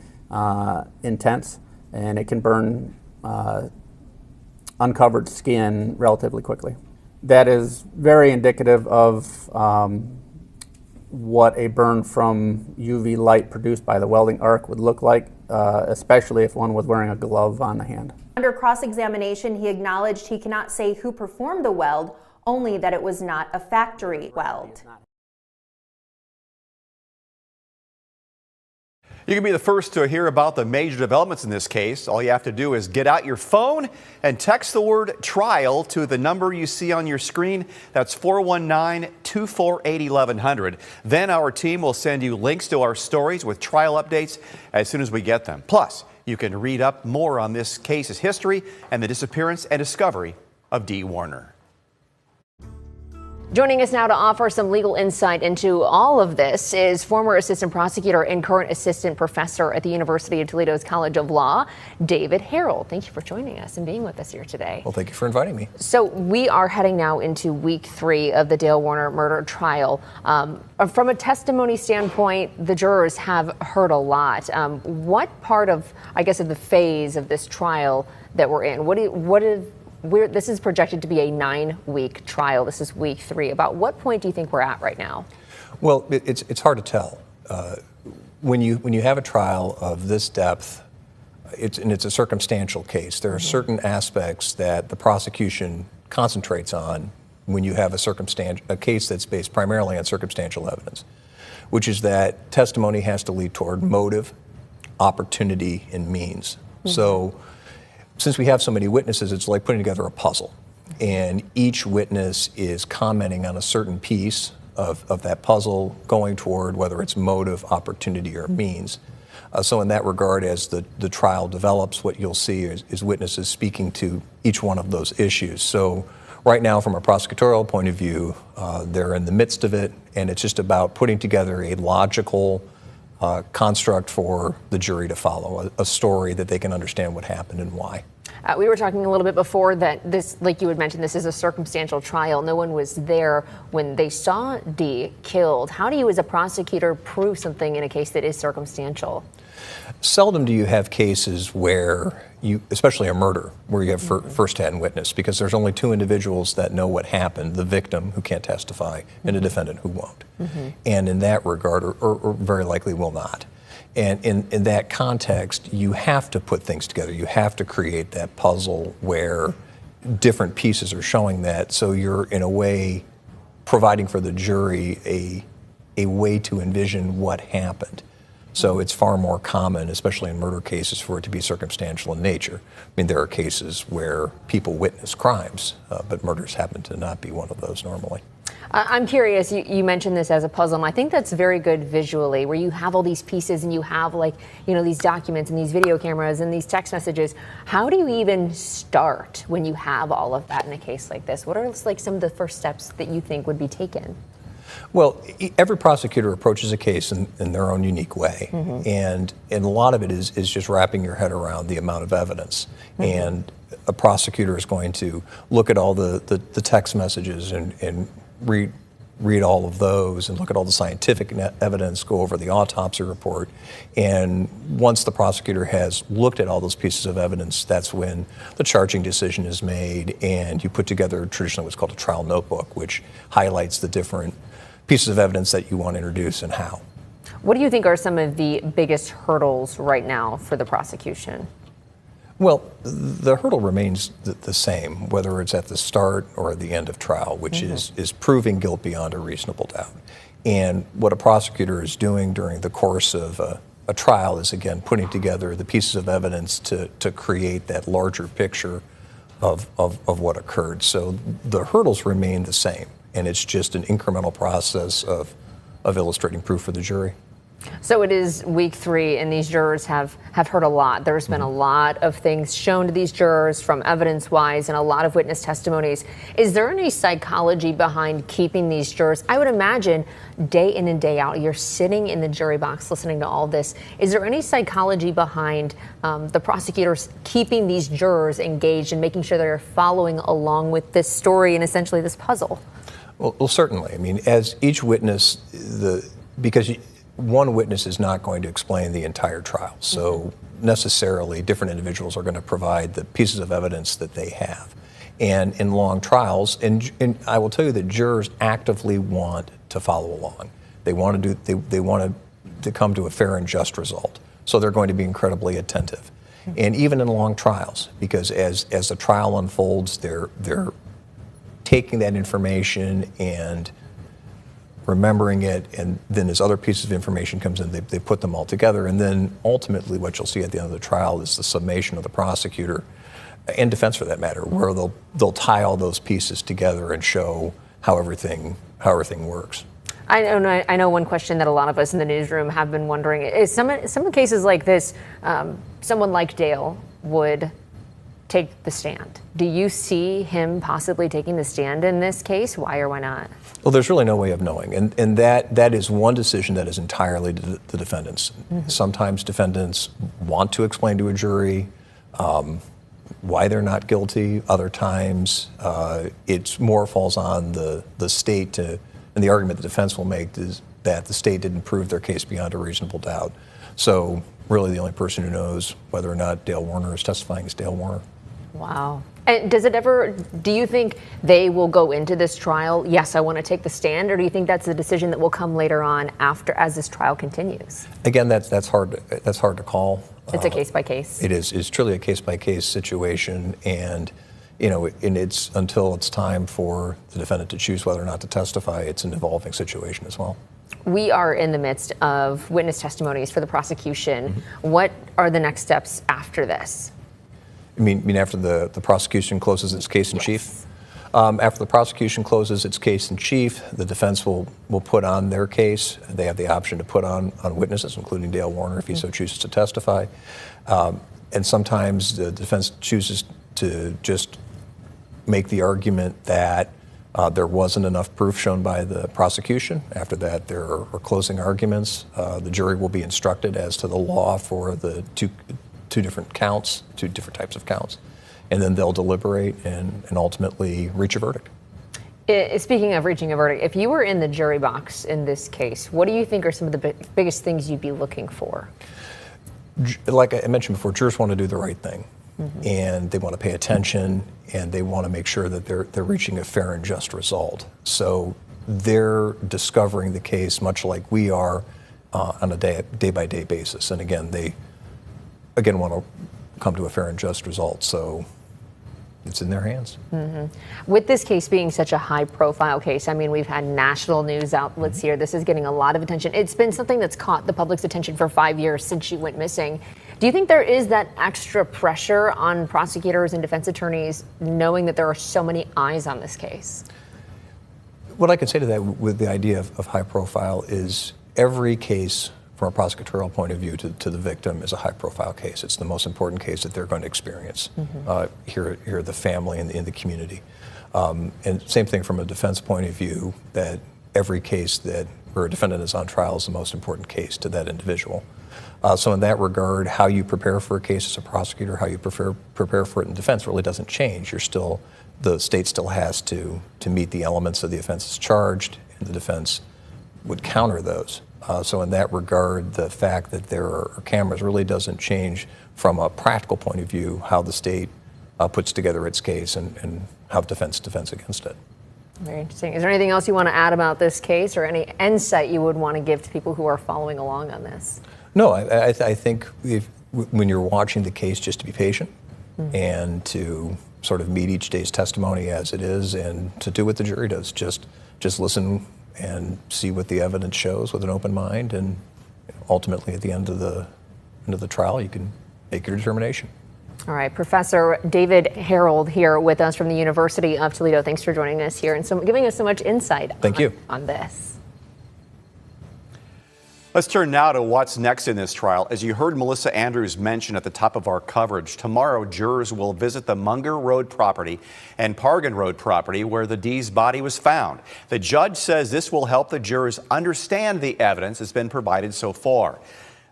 intense, and it can burn uncovered skin relatively quickly. That is very indicative of what a burn from UV light produced by the welding arc would look like, especially if one was wearing a glove on the hand. Under cross-examination, he acknowledged he cannot say who performed the weld, only that it was not a factory weld. You can be the first to hear about the major developments in this case. All you have to do is get out your phone and text the word trial to the number you see on your screen. That's 419-248-1100. Then our team will send you links to our stories with trial updates as soon as we get them. Plus, you can read up more on this case's history and the disappearance and discovery of Dee Warner. Joining us now to offer some legal insight into all of this is former assistant prosecutor and current assistant professor at the University of Toledo's College of Law, David Harrell. Thank you for joining us and being with us here today. Well, thank you for inviting me. So we are heading now into week 3 of the Dale Warner murder trial. From a testimony standpoint, the jurors have heard a lot. What part of, I guess, of the phase of this trial that we're in, this is projected to be a 9-week trial. This is week 3. About what point do you think we're at right now? Well, it's hard to tell. When you have a trial of this depth, it's a circumstantial case. There are certain aspects that the prosecution concentrates on when you have a case that's based primarily on circumstantial evidence, which is that testimony has to lead toward motive, opportunity, and means. So, since we have so many witnesses, it's like putting together a puzzle. And each witness is commenting on a certain piece of that puzzle, going toward whether it's motive, opportunity, or means. So in that regard, as the trial develops, what you'll see is witnesses speaking to each one of those issues. So right now, from a prosecutorial point of view, they're in the midst of it, and it's just about putting together a logical construct for the jury to follow, a story that they can understand what happened and why. We were talking a little bit before that this, like you had mentioned, this is a circumstantial trial. No one was there when they saw Dee killed. How do you as a prosecutor prove something in a case that is circumstantial? Seldom do you have cases where especially a murder, where you have first-hand witness, because there's only 2 individuals that know what happened, the victim who can't testify and a defendant who won't. And in that regard, or very likely will not. And in that context, you have to put things together. You have to create that puzzle where different pieces are showing that, so you're in a way providing for the jury a way to envision what happened. So it's far more common, especially in murder cases, for it to be circumstantial in nature. I mean, there are cases where people witness crimes, but murders happen to not be one of those normally. I'm curious, you mentioned this as a puzzle, and I think that's very good visually, where you have all these pieces and you have, like, you know, these documents and these video cameras and these text messages. How do you even start when you have all of that in a case like this? What are, like, some of the first steps that you think would be taken? Well, every prosecutor approaches a case in their own unique way, and a lot of it is just wrapping your head around the amount of evidence. And a prosecutor is going to look at all the text messages and read all of those and look at all the scientific evidence, go over the autopsy report. And once the prosecutor has looked at all those pieces of evidence, that's when the charging decision is made, and you put together traditionally what's called a trial notebook, which highlights the different pieces of evidence that you want to introduce and how. What do you think are some of the biggest hurdles right now for the prosecution? Well, the hurdle remains the same, whether it's at the start or at the end of trial, which is proving guilt beyond a reasonable doubt. And what a prosecutor is doing during the course of a trial is, again, putting together the pieces of evidence to create that larger picture of what occurred. So the hurdles remain the same, and it's just an incremental process of illustrating proof for the jury. So it is week 3, and these jurors have heard a lot. There's been a lot of things shown to these jurors from evidence-wise and a lot of witness testimonies. Is there any psychology behind keeping these jurors? I would imagine day in and day out, you're sitting in the jury box listening to all this. Is there any psychology behind the prosecutors keeping these jurors engaged and making sure they're following along with this story and essentially this puzzle? Well, certainly. I mean, as each witness, because one witness is not going to explain the entire trial. So necessarily different individuals are going to provide the pieces of evidence that they have. And in long trials, and I will tell you that jurors actively want to follow along. They want to come to a fair and just result. So they're going to be incredibly attentive. And even in long trials, because as the trial unfolds, they're taking that information and remembering it, and then as other pieces of information comes in, they put them all together. And then ultimately what you'll see at the end of the trial is the summation of the prosecutor, and defense for that matter, where they'll tie all those pieces together and show how everything works. I know one question that a lot of us in the newsroom have been wondering is some cases like this, someone like Dale would take the stand. Do you see him possibly taking the stand in this case? Why or why not? Well, there's really no way of knowing, and that is one decision that is entirely to the defendants. Sometimes defendants want to explain to a jury why they're not guilty. Other times it more falls on the state to, and the argument the defense will make is that the state didn't prove their case beyond a reasonable doubt. So really the only person who knows whether or not Dale Warner is testifying is Dale Warner. Wow. And do you think they will go into this trial, yes, I want to take the stand, or do you think that's a decision that will come later on as this trial continues? Again, that's hard to call. It's a case by case. It is. It's truly a case by case situation, and it's until it's time for the defendant to choose whether or not to testify, it's an evolving situation as well. We are in the midst of witness testimonies for the prosecution. What are the next steps after this? You mean after the prosecution closes its case in chief? After the prosecution closes its case in chief, the defense will put on their case. They have the option to put on witnesses, including Dale Warner, if he so chooses to testify. And sometimes the defense chooses to just make the argument that there wasn't enough proof shown by the prosecution. After that, there are closing arguments. The jury will be instructed as to the law for the two different types of counts, and then they'll deliberate and ultimately reach a verdict. Speaking of reaching a verdict, if you were in the jury box in this case, what do you think are some of the biggest things you'd be looking for? Like I mentioned before, jurors want to do the right thing, and they want to pay attention, and they want to make sure that they're reaching a fair and just result. So they're discovering the case much like we are on a day-by-day basis. And again, they want to come to a fair and just result. So it's in their hands. With this case being such a high-profile case, I mean, we've had national news outlets here. This is getting a lot of attention. It's been something that's caught the public's attention for 5 years since she went missing. Do you think there is that extra pressure on prosecutors and defense attorneys knowing that there are so many eyes on this case? What I can say to that with the idea of high profile is every case from a prosecutorial point of view to the victim is a high-profile case. It's the most important case that they're going to experience here, the family and in the community. And same thing from a defense point of view, that every case where a defendant is on trial is the most important case to that individual. So in that regard, how you prepare for a case as a prosecutor, how you prepare for it in defense really doesn't change. The state still has to meet the elements of the offenses charged, the defense would counter those. So in that regard, the fact that there are cameras really doesn't change from a practical point of view how the state puts together its case and how defense against it. Very interesting. Is there anything else you want to add about this case or any insight you would want to give to people who are following along on this? No, I think when you're watching the case, just to be patient and to sort of meet each day's testimony as it is and to do what the jury does. Just listen and see what the evidence shows with an open mind, and ultimately at the end of the trial you can make your determination. All right, Professor David Harold here with us from the University of Toledo. Thanks for joining us here and giving us so much insight on this. Let's turn now to what's next in this trial. As you heard Melissa Andrews mention at the top of our coverage, tomorrow jurors will visit the Munger Road property and Pargan Road property where the Dee's body was found. The judge says this will help the jurors understand the evidence that's been provided so far.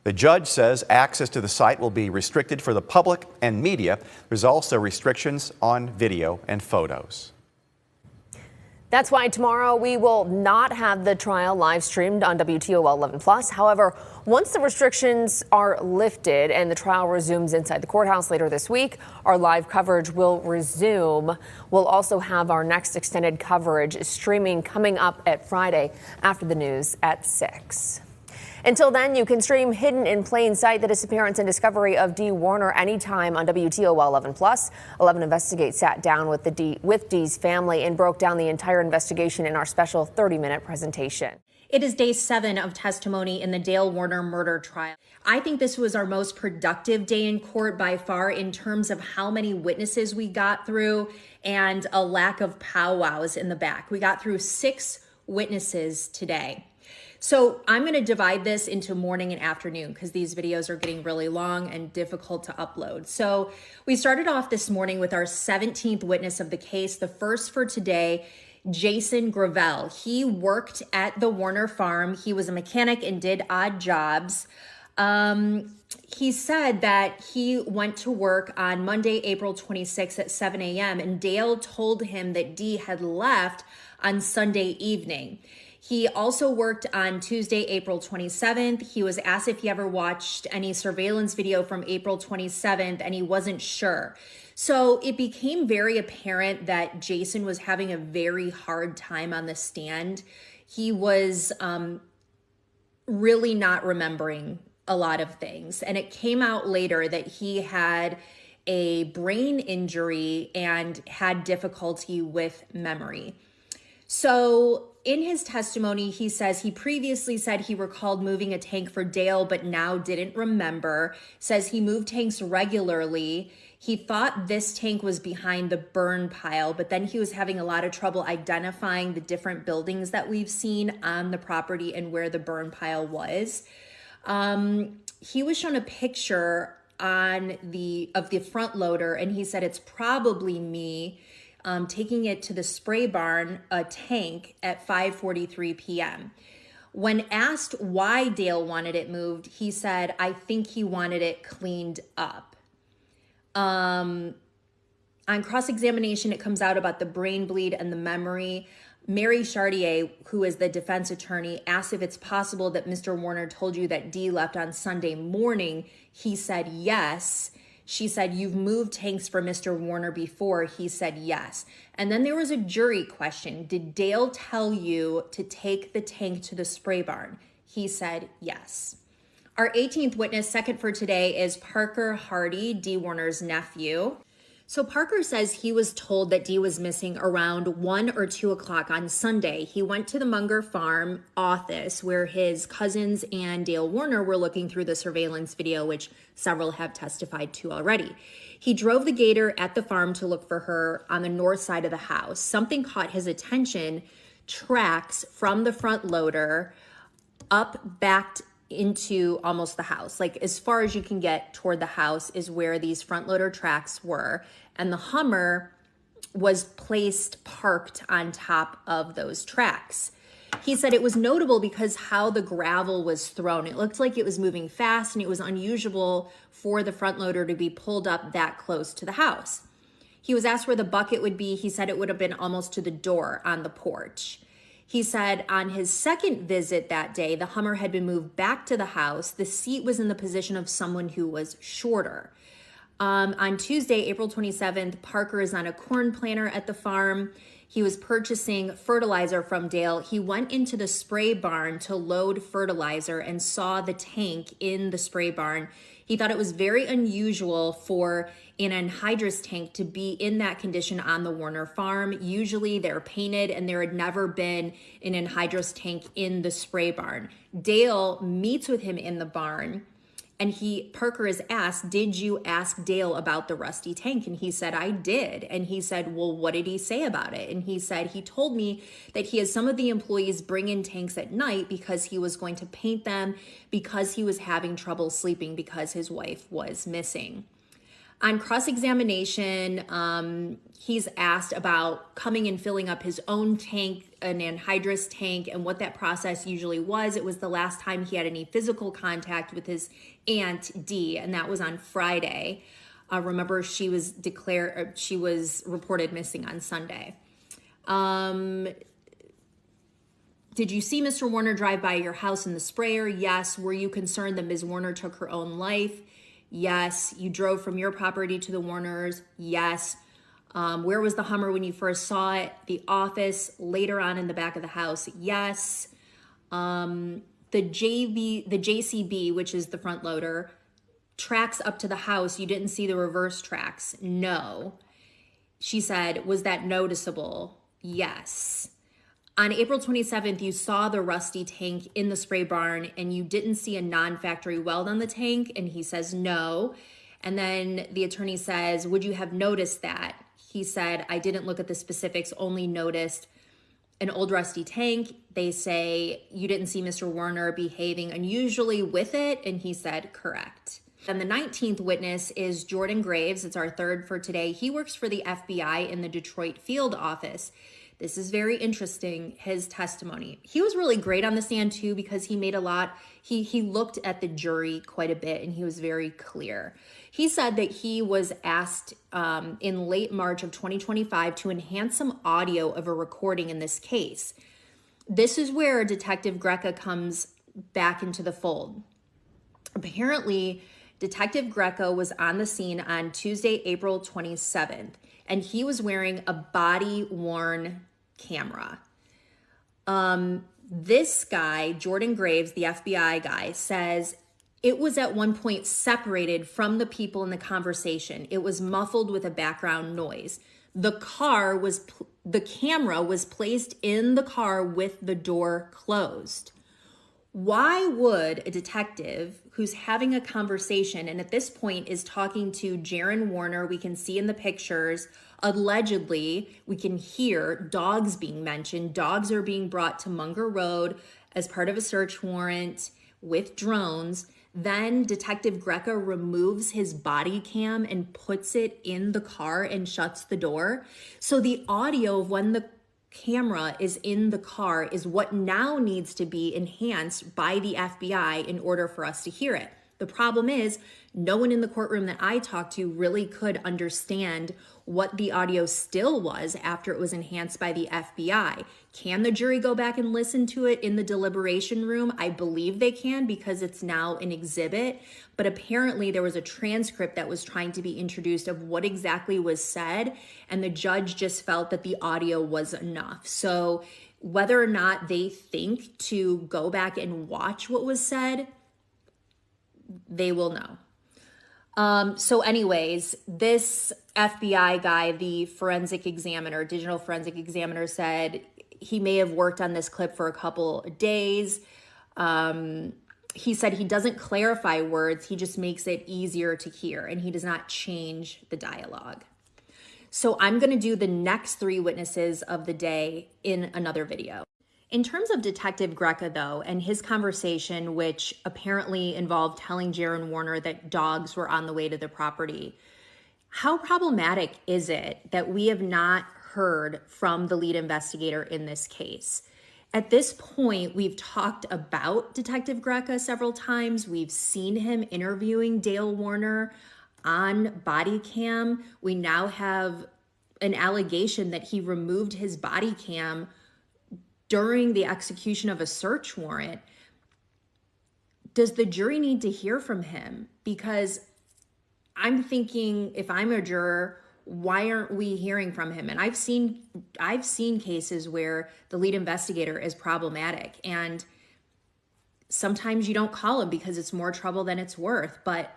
The judge says access to the site will be restricted for the public and media. There's also restrictions on video and photos. That's why tomorrow we will not have the trial live streamed on WTOL 11+. However, once the restrictions are lifted and the trial resumes inside the courthouse later this week, our live coverage will resume. We'll also have our next extended coverage streaming coming up at Friday after the news at 6. Until then, you can stream Hidden in Plain Sight, the disappearance and discovery of Dee Warner, anytime on WTOL 11+. 11 Investigate sat down with Dee's family and broke down the entire investigation in our special 30-minute presentation. It is day 7 of testimony in the Dale Warner murder trial. I think this was our most productive day in court by far in terms of how many witnesses we got through and a lack of powwows in the back. We got through 6 witnesses today. So I'm going to divide this into morning and afternoon because these videos are getting really long and difficult to upload. So we started off this morning with our 17th witness of the case. The first for today, Jason Gravel. He worked at the Warner farm. He was a mechanic and did odd jobs. He said that he went to work on Monday, April 26th at 7 a.m. and Dale told him that Dee had left on Sunday evening. He also worked on Tuesday, April 27th. He was asked if he ever watched any surveillance video from April 27th, and he wasn't sure. So it became very apparent that Jason was having a very hard time on the stand. He was really not remembering a lot of things. And it came out later that he had a brain injury and had difficulty with memory. So in his testimony, he says he previously said he recalled moving a tank for Dale, but now didn't remember. Says he moved tanks regularly. He thought this tank was behind the burn pile, but then he was having a lot of trouble identifying the different buildings that we've seen on the property and where the burn pile was. He was shown a picture of the front loader, and he said it's probably me. Taking it to the spray barn, a tank, at 5:43 p.m. When asked why Dale wanted it moved, he said, I think he wanted it cleaned up. On cross-examination, it comes out about the brain bleed and the memory. Mary Chartier, who is the defense attorney, asked if it's possible that Mr. Warner told you that Dee left on Sunday morning. He said yes. She said, you've moved tanks for Mr. Warner before. He said yes. And then there was a jury question. Did Dale tell you to take the tank to the spray barn? He said yes. Our 18th witness, second for today, is Parker Hardy, Dee Warner's nephew. So Parker says he was told that Dee was missing around 1 or 2 o'clock on Sunday. He went to the Munger farm office where his cousins and Dale Warner were looking through the surveillance video, which several have testified to already. He drove the gator at the farm to look for her on the north side of the house. Something caught his attention, tracks from the front loader backed into almost the house. Like as far as you can get toward the house is where these front loader tracks were. And the Hummer was parked on top of those tracks. He said it was notable because how the gravel was thrown. It looked like it was moving fast and it was unusual for the front loader to be pulled up that close to the house. He was asked where the bucket would be. He said it would have been almost to the door on the porch. He said on his second visit that day, the Hummer had been moved back to the house. The seat was in the position of someone who was shorter. On Tuesday, April 27th, Parker is on a corn planter at the farm. He was purchasing fertilizer from Dale. He went into the spray barn to load fertilizer and saw the tank in the spray barn. He thought it was very unusual for an anhydrous tank to be in that condition on the Warner farm. Usually they're painted, and there had never been an anhydrous tank in the spray barn. Dale meets with him in the barn, and Parker is asked, did you ask Dale about the rusty tank? And he said, I did. And he said, well, what did he say about it? And he said, he told me that he has some of the employees bring in tanks at night because he was going to paint them, because he was having trouble sleeping because his wife was missing. On cross-examination, he's asked about coming and filling up his own tank, an anhydrous tank, and what that process usually was. It was the last time he had any physical contact with his aunt, Dee, and that was on Friday. Remember, she was reported missing on Sunday. Did you see Mr. Warner drive by your house in the sprayer? Yes. Were you concerned that Ms. Warner took her own life? Yes. You drove from your property to the Warners? Yes. Where was the Hummer when you first saw it? The office, later on in the back of the house? Yes. The JCB, which is the front loader, tracks up to the house. You didn't see the reverse tracks? No. She said, was that noticeable? Yes. On April 27th, you saw the rusty tank in the spray barn and you didn't see a non-factory weld on the tank? And he says no. And then the attorney says, would you have noticed that? He said, I didn't look at the specifics, only noticed an old rusty tank. They say, you didn't see Mr. Warner behaving unusually with it? And he said, correct. Then the 19th witness is Jordan Graves. It's our third for today. He works for the FBI in the Detroit field office. This is very interesting, his testimony. He was really great on the stand too, because he made he looked at the jury quite a bit, and he was very clear. He said that he was asked in late March of 2025 to enhance some audio of a recording in this case. This is where Detective Greca comes back into the fold. Apparently, Detective Greca was on the scene on Tuesday, April 27th, and he was wearing a body-worn camera. This guy, Jordan Graves, the FBI guy, says it was at one point separated from the people in the conversation. It was muffled with a background noise. The camera was placed in the car with the door closed. Why would a detective who's having a conversation and at this point is talking to Jaron Warner, we can see in the pictures, allegedly, we can hear dogs being mentioned. Dogs are being brought to Munger Road as part of a search warrant with drones. Then Detective Greca removes his body cam and puts it in the car and shuts the door. So the audio of when the camera is in the car is what now needs to be enhanced by the FBI in order for us to hear it. The problem is no one in the courtroom that I talked to really could understand what the audio still was after it was enhanced by the FBI. Can the jury go back and listen to it in the deliberation room? I believe they can because it's now an exhibit, but apparently there was a transcript that was trying to be introduced of what exactly was said, and the judge just felt that the audio was enough. So whether or not they think to go back and watch what was said, they will know. So anyways, this FBI guy, the forensic examiner, digital forensic examiner, said he may have worked on this clip for a couple of days. He said he doesn't clarify words, he just makes it easier to hear, and he does not change the dialogue. So I'm going to do the next three witnesses of the day in another video. In terms of Detective Greca, though, and his conversation, which apparently involved telling Jaron Warner that dogs were on the way to the property, how problematic is it that we have not heard from the lead investigator in this case? At this point, we've talked about Detective Greca several times. We've seen him interviewing Dale Warner on body cam. We now have an allegation that he removed his body cam during the execution of a search warrant, does the jury need to hear from him? Because I'm thinking, if I'm a juror, why aren't we hearing from him? And I've seen cases where the lead investigator is problematic, and sometimes you don't call him because it's more trouble than it's worth, but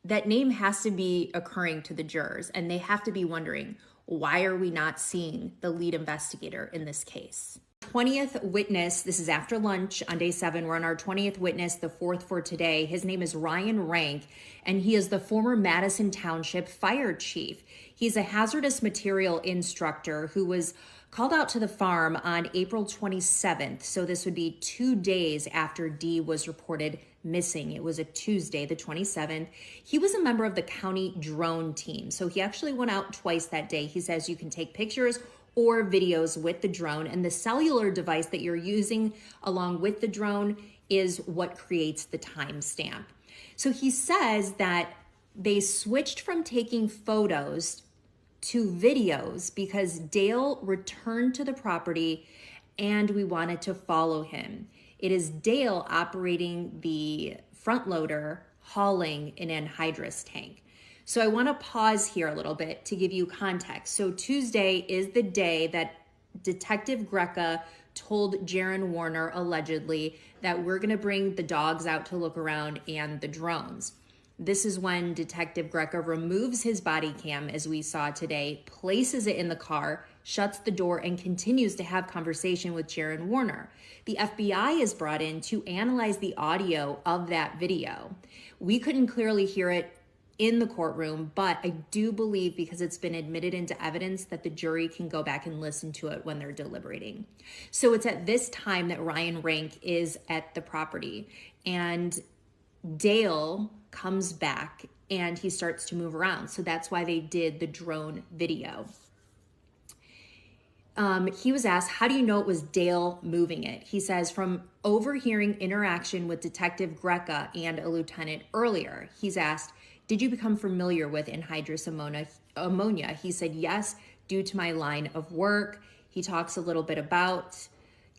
that name has to be occurring to the jurors, and they have to be wondering, why are we not seeing the lead investigator in this case? 20th witness, this is after lunch on day 7. We're on our 20th witness, the 4th for today. His name is Ryan Rank, and he is the former Madison Township Fire Chief. He's a hazardous material instructor who was called out to the farm on April 27th. So this would be 2 days after Dee was reported missing. It was a Tuesday, the 27th. He was a member of the county drone team. So he actually went out twice that day. He says you can take pictures or videos with the drone, and the cellular device that you're using along with the drone is what creates the timestamp. So he says that they switched from taking photos to videos because Dale returned to the property and we wanted to follow him. It is Dale operating the front loader, hauling an anhydrous tank. So I want to pause here a little bit to give you context. So Tuesday is the day that Detective Greca told Jaron Warner, allegedly, that we're going to bring the dogs out to look around and the drones. This is when Detective Greca removes his body cam, as we saw today, places it in the car, shuts the door, and continues to have conversation with Jaron Warner. The FBI is brought in to analyze the audio of that video. We couldn't clearly hear it in the courtroom, but I do believe, because it's been admitted into evidence, that the jury can go back and listen to it when they're deliberating. So it's at this time that Ryan Rank is at the property, and Dale comes back and he starts to move around. So that's why they did the drone video. He was asked, how do you know it was Dale moving it? He says, from overhearing interaction with Detective Greca and a lieutenant earlier. He's asked, did you become familiar with anhydrous ammonia? He said, yes, due to my line of work. He talks a little bit about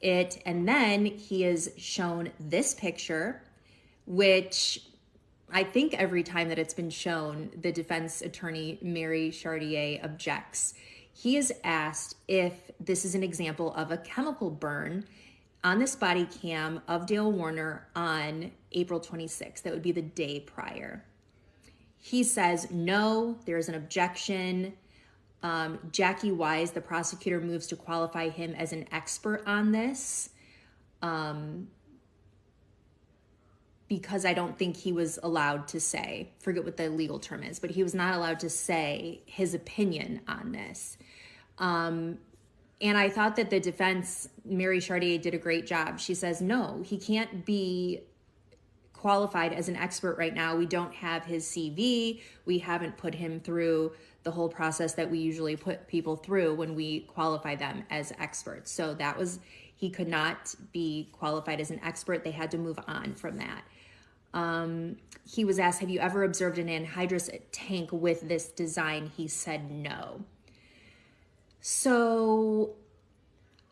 it. And then he is shown this picture, which I think every time that it's been shown, the defense attorney, Mary Chartier, objects. He is asked if this is an example of a chemical burn on this body cam of Dale Warner on April 26th. That would be the day prior. He says, no, there's an objection. Jackie Wise, the prosecutor, moves to qualify him as an expert on this because I don't think he was allowed to say, forget what the legal term is, but he was not allowed to say his opinion on this. And I thought that the defense, Mary Chartier, did a great job. She says, no, he can't be qualified as an expert right now. We don't have his CV. We haven't put him through the whole process that we usually put people through when we qualify them as experts. So that was, he could not be qualified as an expert. They had to move on from that. He was asked, have you ever observed an anhydrous tank with this design? He said no. So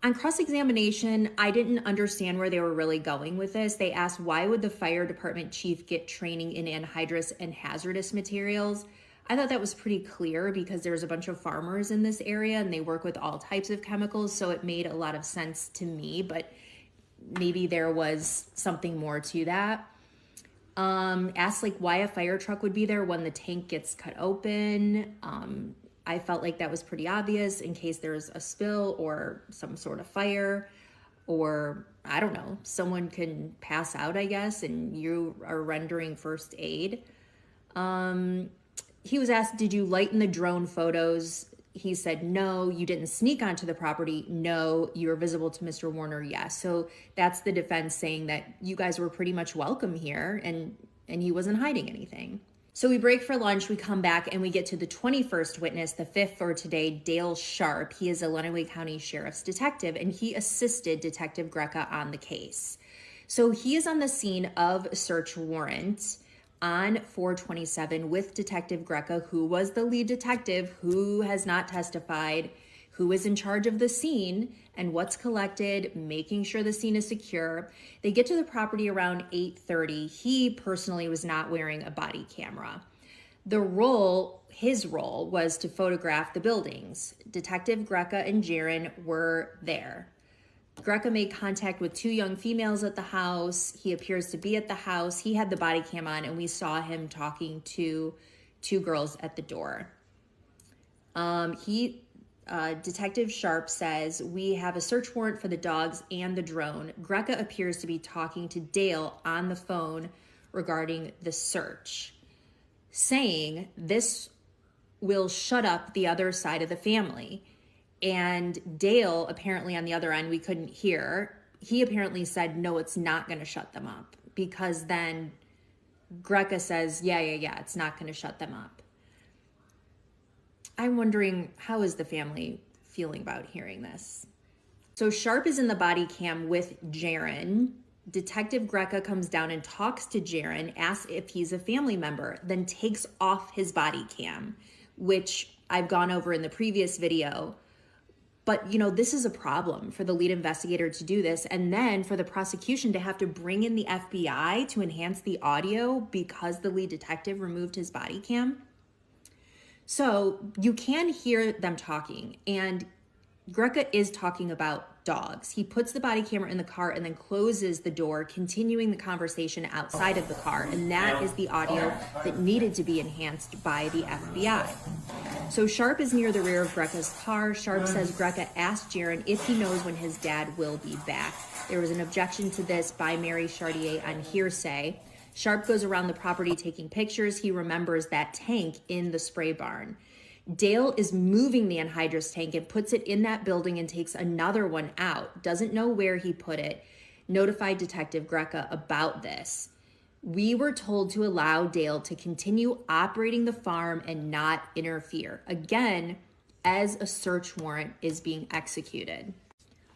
on cross-examination, I didn't understand where they were really going with this. They asked, why would the fire department chief get training in anhydrous and hazardous materials? I thought that was pretty clear because there's a bunch of farmers in this area and they work with all types of chemicals, so it made a lot of sense to me, but maybe there was something more to that. Asked like why a fire truck would be there when the tank gets cut open. I felt like that was pretty obvious in case there's a spill or some sort of fire, or I don't know, someone can pass out, I guess, and you are rendering first aid. He was asked, did you lighten the drone photos? He said, no. You didn't sneak onto the property? No. You were visible to Mr. Warner? Yes. So that's the defense saying that you guys were pretty much welcome here and he wasn't hiding anything. So we break for lunch, we come back, and we get to the 21st witness, the 5th for today, Dale Sharp. He is a Lenawee County Sheriff's detective, and he assisted Detective Greca on the case. So he is on the scene of a search warrant on 4/27 with Detective Greca, who was the lead detective, who has not testified, who is in charge of the scene and what's collected, making sure the scene is secure. They get to the property around 8:30. He personally was not wearing a body camera. His role was to photograph the buildings. Detective Greca and Jaron were there. Greca made contact with 2 young females at the house. He appears to be at the house. He had the body cam on, and we saw him talking to 2 girls at the door. Detective Sharp says, we have a search warrant for the dogs and the drone. Greca appears to be talking to Dale on the phone regarding the search, saying this will shut up the other side of the family. And Dale, apparently on the other end, we couldn't hear. He apparently said, no, it's not going to shut them up, because then Greca says, yeah, it's not going to shut them up. I'm wondering, how is the family feeling about hearing this? So Sharp is in the body cam with Jaron. Detective Greca comes down and talks to Jaron, asks if he's a family member, then takes off his body cam, which I've gone over in the previous video. But, this is a problem for the lead investigator to do this, and then for the prosecution to have to bring in the FBI to enhance the audio because the lead detective removed his body cam. So you can hear them talking, and Greca is talking about dogs. He puts the body camera in the car and then closes the door, continuing the conversation outside of the car, and that is the audio that needed to be enhanced by the FBI. So Sharp is near the rear of Greca's car. Sharp says Greca asked Jaron if he knows when his dad will be back. There was an objection to this by Mary Chartier on hearsay. Sharp goes around the property taking pictures. He remembers that tank in the spray barn. Dale is moving the anhydrous tank and puts it in that building and takes another one out. Doesn't know where he put it. Notified Detective Greca about this. We were told to allow Dale to continue operating the farm and not interfere. Again, as a search warrant is being executed.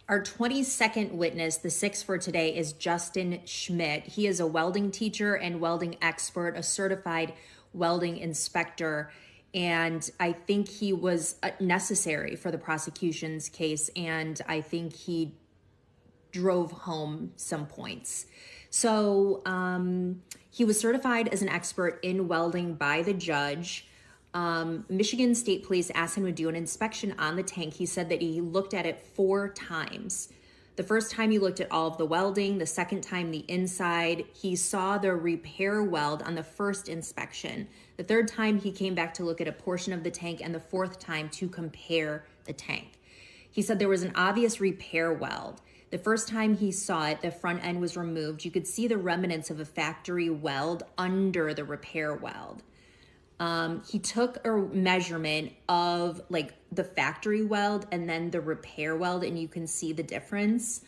Our 22nd witness, the 6th for today, is Justin Schmidt. He is a welding teacher and welding expert, a certified welding inspector, and I think he was necessary for the prosecution's case, and I think he drove home some points. So he was certified as an expert in welding by the judge. Michigan State Police asked him to do an inspection on the tank. He said that he looked at it 4 times. The first time he looked at all of the welding, the second time the inside. He saw the repair weld on the first inspection. The third time he came back to look at a portion of the tank, and the 4th time to compare the tank. He said there was an obvious repair weld. The first time he saw it, the front end was removed. You could see the remnants of a factory weld under the repair weld. He took a measurement of the factory weld and then the repair weld, and you can see the difference.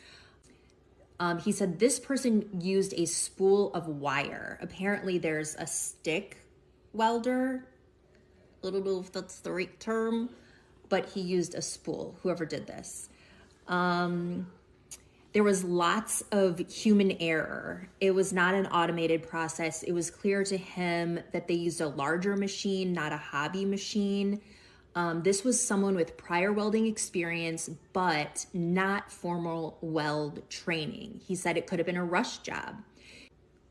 He said this person used a spool of wire. Apparently there's a stick welder. I don't know if that's the right term, but he used a spool, whoever did this. There was lots of human error. It was not an automated process. It was clear to him that they used a larger machine, not a hobby machine. This was someone with prior welding experience, but not formal weld training. He said it could have been a rush job.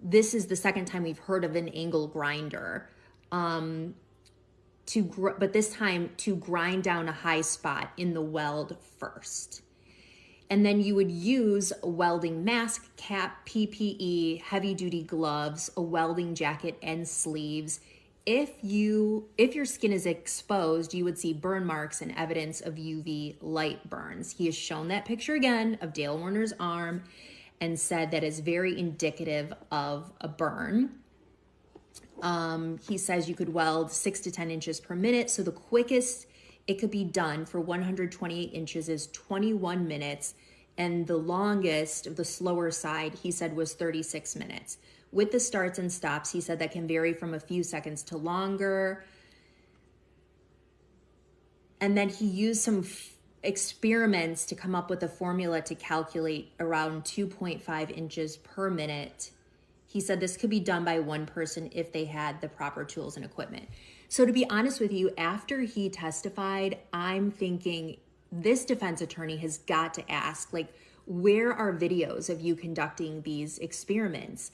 This is the second time we've heard of an angle grinder. But this time to grind down a high spot in the weld first. And then you would use a welding mask, cap, PPE, heavy duty gloves, a welding jacket and sleeves. If your skin is exposed, you would see burn marks and evidence of UV light burns. He has shown that picture again of Dale Warner's arm and said that is very indicative of a burn. He says you could weld 6 to 10 inches per minute. So the quickest it could be done for 128 inches is 21 minutes. And the longest, the slower side, he said was 36 minutes. With the starts and stops, he said that can vary from a few seconds to longer. And then he used some experiments to come up with a formula to calculate around 2.5 inches per minute. He said this could be done by one person if they had the proper tools and equipment. So to be honest with you, after he testified, I'm thinking this defense attorney has got to ask, like, where are videos of you conducting these experiments?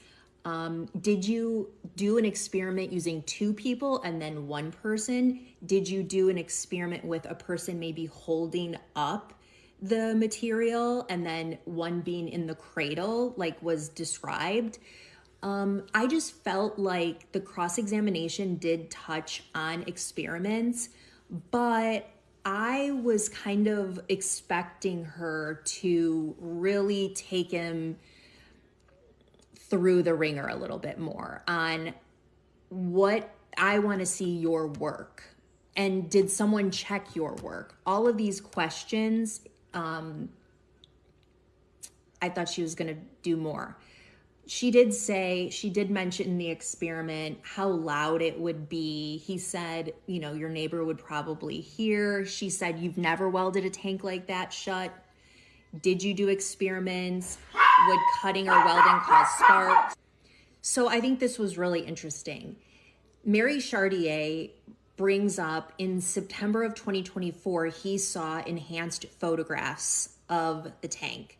Did you do an experiment using 2 people and then 1 person? Did you do an experiment with a person maybe holding up the material and then one being in the cradle, like was described? I just felt like the cross-examination did touch on experiments, but I was kind of expecting her to really take him through the ringer a little bit more on what I want to see your work. And did someone check your work? All of these questions, I thought she was going to do more. She did mention the experiment, how loud it would be. He said, you know, your neighbor would probably hear. She said, you've never welded a tank like that shut. Did you do experiments? Would cutting or welding cause sparks? So I think this was really interesting. Mary Chartier brings up in September of 2024, he saw enhanced photographs of the tank.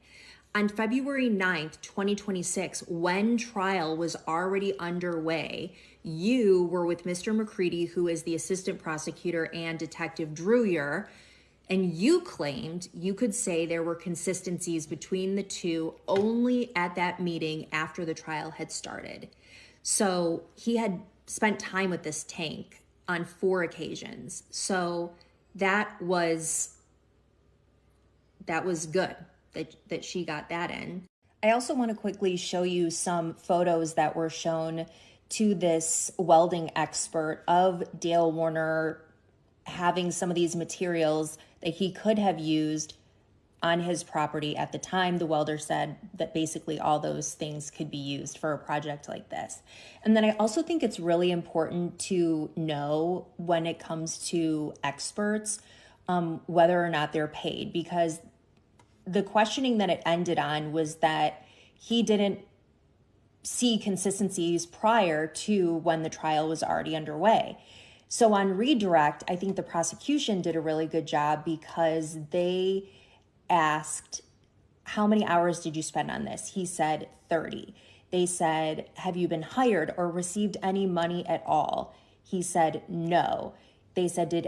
On February 9th, 2026, when trial was already underway, you were with Mr. McCready, who is the assistant prosecutor, and Detective Drewier, and you claimed you could say there were consistencies between the two only at that meeting after the trial had started. So he had spent time with this tank on 4 occasions. So that was good that she got that in. I also want to quickly show you some photos that were shown to this welding expert of Dale Warner having some of these materials that he could have used on his property at the time. The welder said that basically all those things could be used for a project like this. And then I also think it's really important to know when it comes to experts, whether or not they're paid, because the questioning that it ended on was that he didn't see consistencies prior to when the trial was already underway. So on redirect, I think the prosecution did a really good job because they asked, how many hours did you spend on this? He said 30. They said, have you been hired or received any money at all? He said, no. They said, did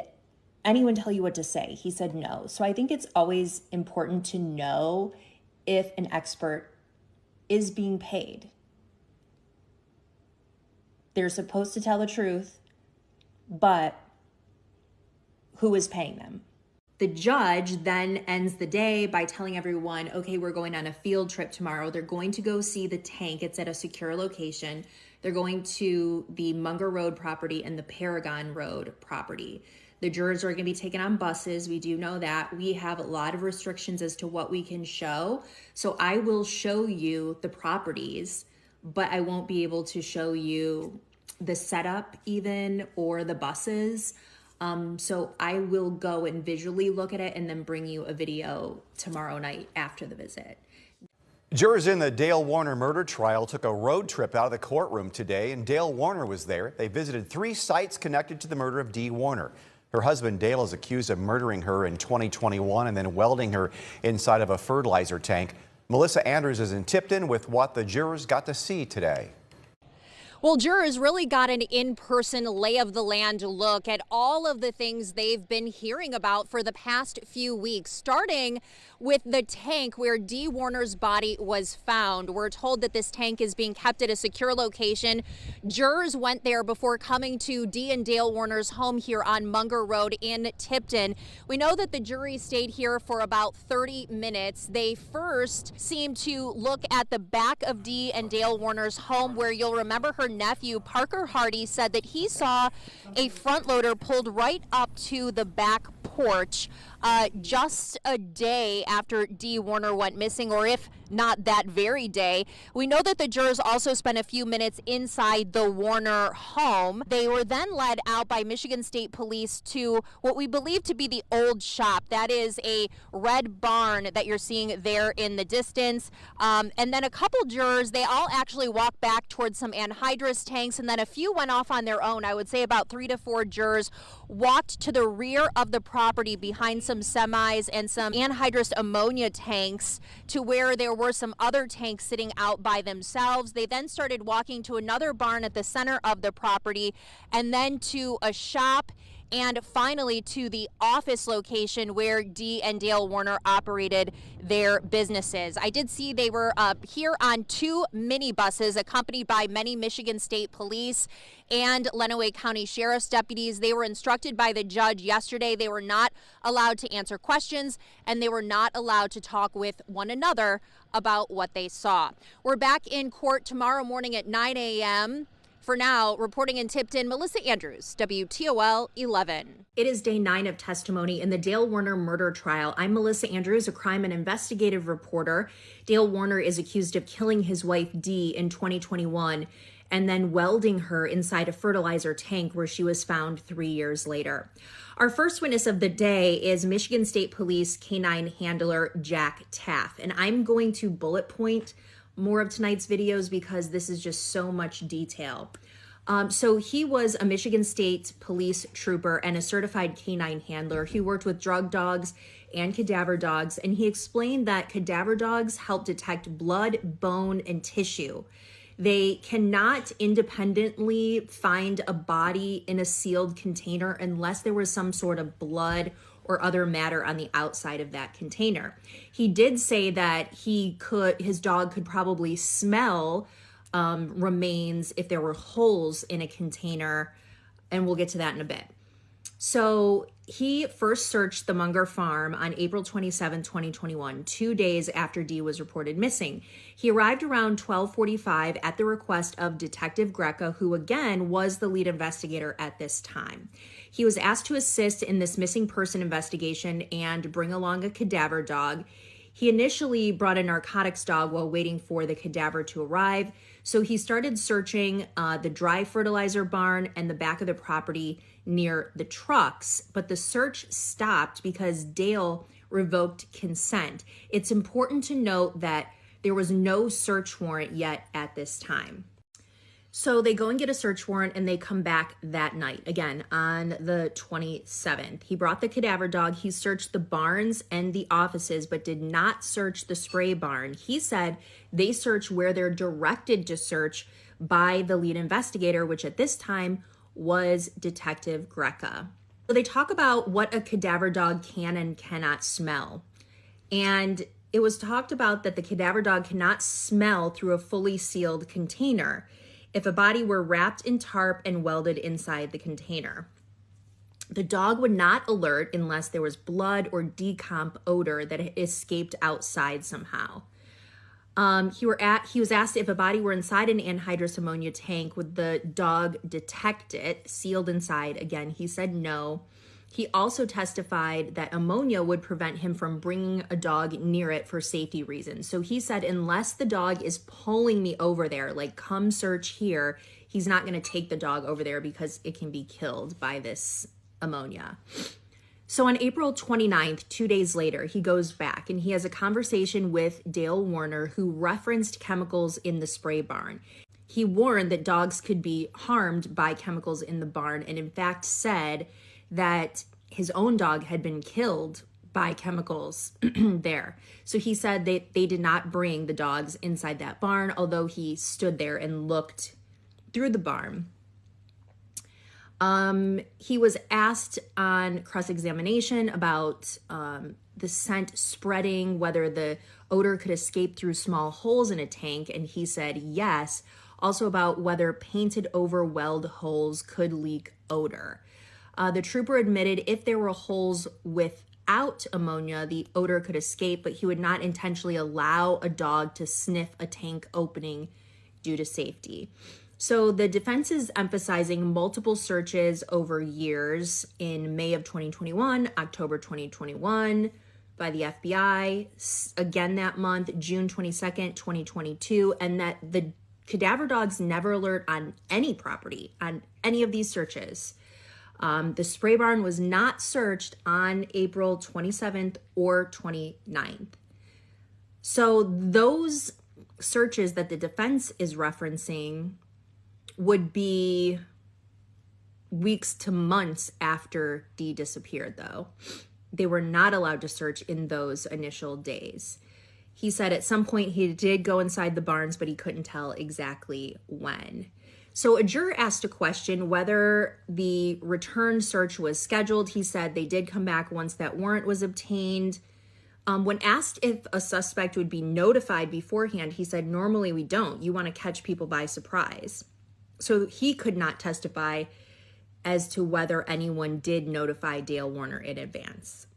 anyone tell you what to say? He said, no. So I think it's always important to know if an expert is being paid. They're supposed to tell the truth, but who is paying them? The judge then ends the day by telling everyone, okay, we're going on a field trip tomorrow. They're going to go see the tank. It's at a secure location. They're going to the Munger Road property and the Paragon Road property. The jurors are going to be taken on buses. We do know that. We have a lot of restrictions as to what we can show. So I will show you the properties, but I won't be able to show you the setup even or the buses. So I will go and visually look at it and then bring you a video tomorrow night after the visit. Jurors in the Dale Warner murder trial took a road trip out of the courtroom today, and Dale Warner was there. They visited 3 sites connected to the murder of Dee Warner. Her husband Dale is accused of murdering her in 2021 and then welding her inside of a fertilizer tank. Melissa Andrews is in Tipton with what the jurors got to see today. Well, jurors really got an in-person lay of the land look at all of the things they've been hearing about for the past few weeks, starting with the tank where Dee Warner's body was found. We're told that this tank is being kept at a secure location. Jurors went there before coming to Dee and Dale Warner's home here on Munger Road in Tipton. We know that the jury stayed here for about 30 minutes. They first seemed to look at the back of Dee and Dale Warner's home, where you'll remember her nephew, Parker Hardy, said that he saw a front loader pulled right up to the back porch just a day after Dee Warner went missing, or if not that very day. We know that the jurors also spent a few minutes inside the Warner home. They were then led out by Michigan State Police to what we believe to be the old shop. That is a red barn that you're seeing there in the distance. And then a couple jurors, they all actually walked back towards some anhydrous tanks, and then a few went off on their own. I would say about 3 to 4 jurors walked to the rear of the property behind some semis and some anhydrous ammonia tanks to where there were some other tanks sitting out by themselves. They then started walking to another barn at the center of the property, and then to a shop, and finally to the office location where Dee and Dale Warner operated their businesses. I did see they were here on 2 minibuses accompanied by many Michigan State Police and Lenawee County Sheriff's deputies. They were instructed by the judge yesterday they were not allowed to answer questions, and they were not allowed to talk with one another about what they saw. We're back in court tomorrow morning at 9 a.m. For now, reporting in Tipton, Melissa Andrews, WTOL 11. It is day 9 of testimony in the Dale Warner murder trial. I'm Melissa Andrews, a crime and investigative reporter. Dale Warner is accused of killing his wife, Dee, in 2021 and then welding her inside a fertilizer tank where she was found 3 years later. Our first witness of the day is Michigan State Police Canine Handler Jack Taff, and I'm going to bullet point more of tonight's videos because this is just so much detail. So he was a Michigan State Police trooper and a certified canine handler. He worked with drug dogs and cadaver dogs, and he explained that cadaver dogs help detect blood, bone, and tissue. They cannot independently find a body in a sealed container unless there was some sort of blood or other matter on the outside of that container. He did say that his dog could probably smell remains if there were holes in a container, and we'll get to that in a bit. So he first searched the Munger farm on April 27, 2021, 2 days after Dee was reported missing. He arrived around 12:45 at the request of Detective Greca, who again was the lead investigator at this time. He was asked to assist in this missing person investigation and bring along a cadaver dog. He initially brought a narcotics dog while waiting for the cadaver to arrive. So he started searching the dry fertilizer barn and the back of the property near the trucks, but the search stopped because Dale revoked consent. It's important to note that there was no search warrant yet at this time. So they go and get a search warrant and they come back that night, again, on the 27th. He brought the cadaver dog. He searched the barns and the offices, but did not search the spray barn. He said they search where they're directed to search by the lead investigator, which at this time was Detective Greca. So they talk about what a cadaver dog can and cannot smell. And it was talked about that the cadaver dog cannot smell through a fully sealed container if a body were wrapped in tarp and welded inside the container. The dog would not alert unless there was blood or decomp odor that escaped outside somehow. He was asked if a body were inside an anhydrous ammonia tank, would the dog detect it sealed inside? Again, he said no. He also testified that ammonia would prevent him from bringing a dog near it for safety reasons. So he said, unless the dog is pulling me over there, like come search here, he's not going to take the dog over there because it can be killed by this ammonia. So on April 29th, 2 days later, he goes back and he has a conversation with Dale Warner, who referenced chemicals in the spray barn. He warned that dogs could be harmed by chemicals in the barn, and in fact said that his own dog had been killed by chemicals there. So he said that they did not bring the dogs inside that barn, although he stood there and looked through the barn. He was asked on cross-examination about the scent spreading, whether the odor could escape through small holes in a tank, and he said yes. Also about whether painted over weld holes could leak odor. The trooper admitted if there were holes without ammonia, the odor could escape, but he would not intentionally allow a dog to sniff a tank opening due to safety. So the defense is emphasizing multiple searches over years in May of 2021, October 2021 by the FBI, again that month, June 22nd, 2022, and that the cadaver dogs never alert on any property, on any of these searches. The spray barn was not searched on April 27th or 29th. So those searches that the defense is referencing would be weeks to months after Dee disappeared, though. they were not allowed to search in those initial days. He said at some point he did go inside the barns, but he couldn't tell exactly when. So a juror asked a question whether the return search was scheduled. He said they did come back once that warrant was obtained. When asked if a suspect would be notified beforehand, he said, normally we don't. You want to catch people by surprise. So he could not testify as to whether anyone did notify Dale Warner in advance.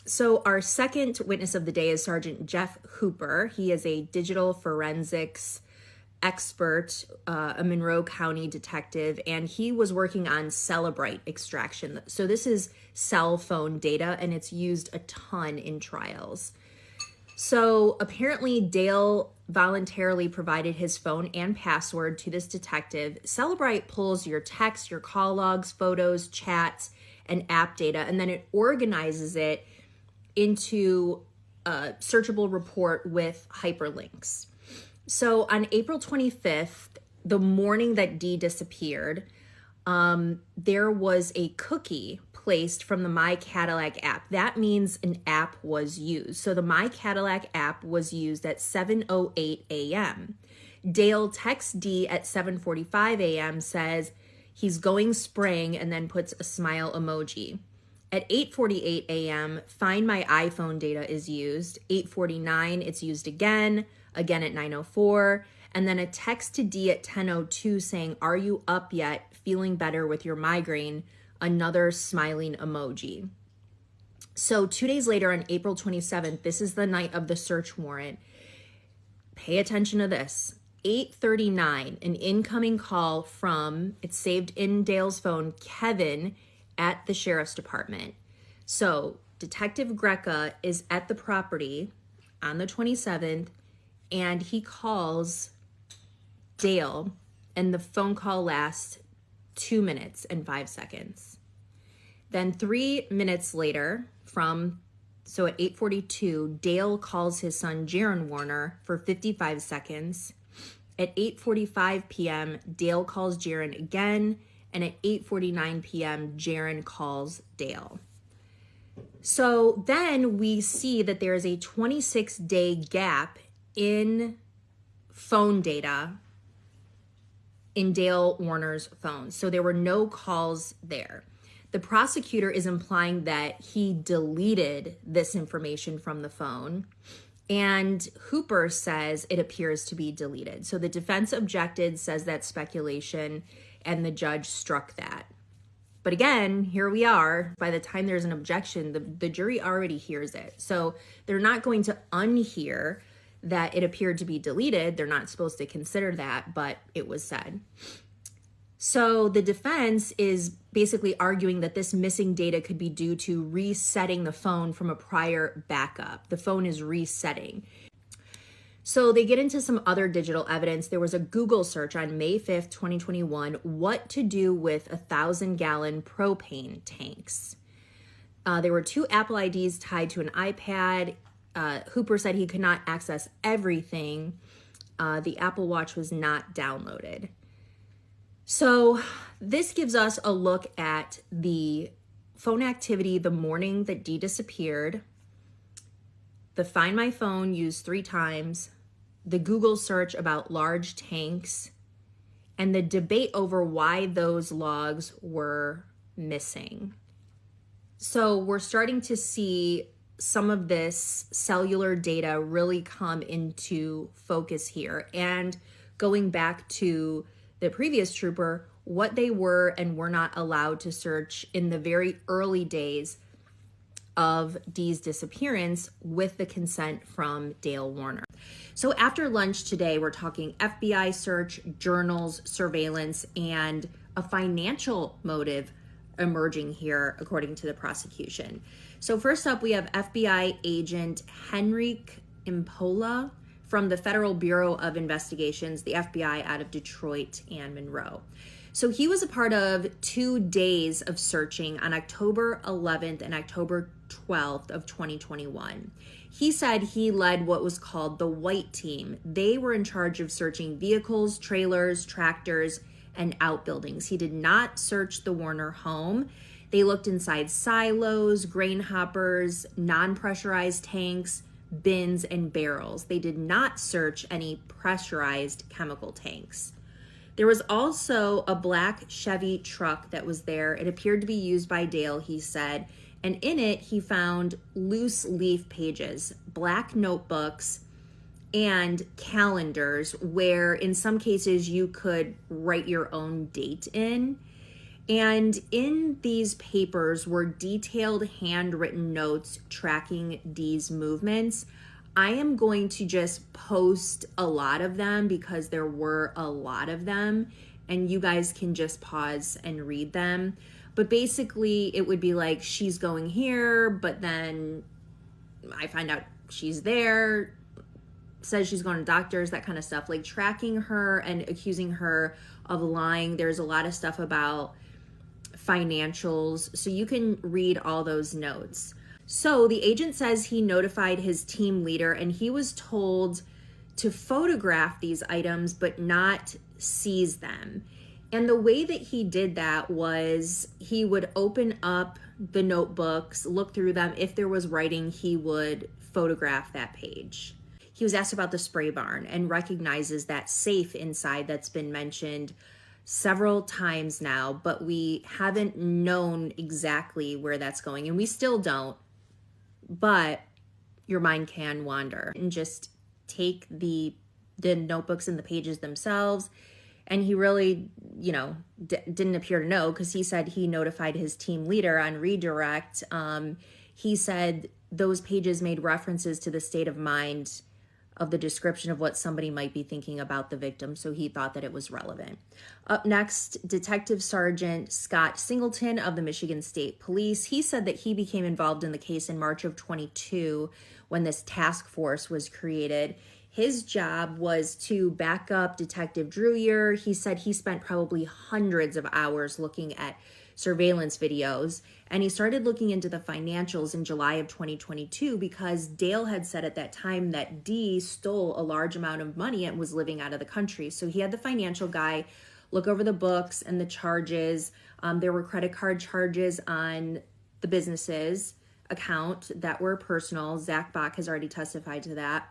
So our second witness of the day is Sergeant Jeff Hooper. He is a digital forensics expert, a Monroe County detective, and he was working on Celebrite extraction. So this is cell phone data, and it's used a ton in trials. So apparently Dale voluntarily provided his phone and password to this detective. Celebrite pulls your text, your call logs, photos, chats, and app data, and then it organizes it into a searchable report with hyperlinks. So on April 25th, the morning that Dee disappeared, there was a cookie placed from the My Cadillac app. That means an app was used. So the My Cadillac app was used at 7:08 a.m. Dale texts Dee at 7:45 a.m., says he's going spring, and then puts a smile emoji. At 8:48 a.m., Find My iPhone data is used. 8:49, it's used again at 9:04, and then a text to Dee at 10:02 saying, "Are you up yet? Feeling better with your migraine?" Another smiling emoji. So 2 days later, on April 27th, this is the night of the search warrant. Pay attention to this. 8:39, an incoming call from, it's saved in Dale's phone, Kevin at the Sheriff's Department. So Detective Greca is at the property on the 27th, and he calls Dale, and the phone call lasts 2 minutes and 5 seconds. Then 3 minutes later, so at 8:42, Dale calls his son Jaron Warner for 55 seconds. At 8:45 p.m., Dale calls Jaron again, and at 8:49 p.m., Jaron calls Dale. So then we see that there is a 26-day gap in phone data in Dale Warner's phone. So there were no calls there. The prosecutor is implying that he deleted this information from the phone, and Hooper says it appears to be deleted. So the defense objected, says that's speculation, and the judge struck that. But again, here we are. By the time there's an objection, the jury already hears it. So they're not going to unhear that it appeared to be deleted. They're not supposed to consider that, but it was said. So the defense is basically arguing that this missing data could be due to resetting the phone from a prior backup. The phone is resetting. So they get into some other digital evidence. There was a Google search on May 5th, 2021, what to do with 1,000-gallon propane tanks. There were 2 Apple IDs tied to an iPad. Hooper said he could not access everything. The Apple Watch was not downloaded. So this gives us a look at the phone activity the morning that Dee disappeared, the Find My Phone used 3 times, the Google search about large tanks, and the debate over why those logs were missing. So we're starting to see some of this cellular data really come into focus here. And going back to the previous trooper, what they were and were not allowed to search in the very early days of Dee's disappearance with the consent from Dale Warner. So after lunch today, we're talking FBI search, journals, surveillance, and a financial motive emerging here, according to the prosecution. So first up, we have FBI agent Henrique Impola from the Federal Bureau of Investigations, the FBI out of Detroit and Monroe. So he was a part of 2 days of searching on October 11th and October 12th of 2021. He said he led what was called the White Team. They were in charge of searching vehicles, trailers, tractors, and outbuildings. He did not search the Warner home. They looked inside silos, grain hoppers, non-pressurized tanks, bins, and barrels. They did not search any pressurized chemical tanks. There was also a black Chevy truck that was there. It appeared to be used by Dale, he said, and in it he found loose leaf pages, black notebooks, and calendars where in some cases you could write your own date in. And in these papers were detailed handwritten notes tracking Dee's movements. I am going to just post a lot of them because there were a lot of them, and you guys can just pause and read them. But basically it would be like, she's going here, but then I find out she's there, says she's going to doctors, that kind of stuff, like tracking her and accusing her of lying. There's a lot of stuff about financials, so you can read all those notes. So the agent says he notified his team leader and he was told to photograph these items but not seize them. And the way that he did that was he would open up the notebooks, look through them. If there was writing, he would photograph that page. He was asked about the spray barn and recognizes that safe inside that's been mentioned several times now, but we haven't known exactly where that's going, and we still don't, but your mind can wander. And just take the notebooks and the pages themselves, and he really, didn't appear to know, because he said he notified his team leader on redirect. He said those pages made references to the state of mind of the description of what somebody might be thinking about the victim, so he thought that it was relevant. Up next, Detective Sergeant Scott Singleton of the Michigan State Police. He said that he became involved in the case in March of 22 when this task force was created. His job was to back up Detective Drewier. He said he spent probably hundreds of hours looking at surveillance videos, and he started looking into the financials in July of 2022 because Dale had said at that time that Dee stole a large amount of money and was living out of the country. So he had the financial guy look over the books and the charges. There were credit card charges on the business's account that were personal. Zach Bach has already testified to that.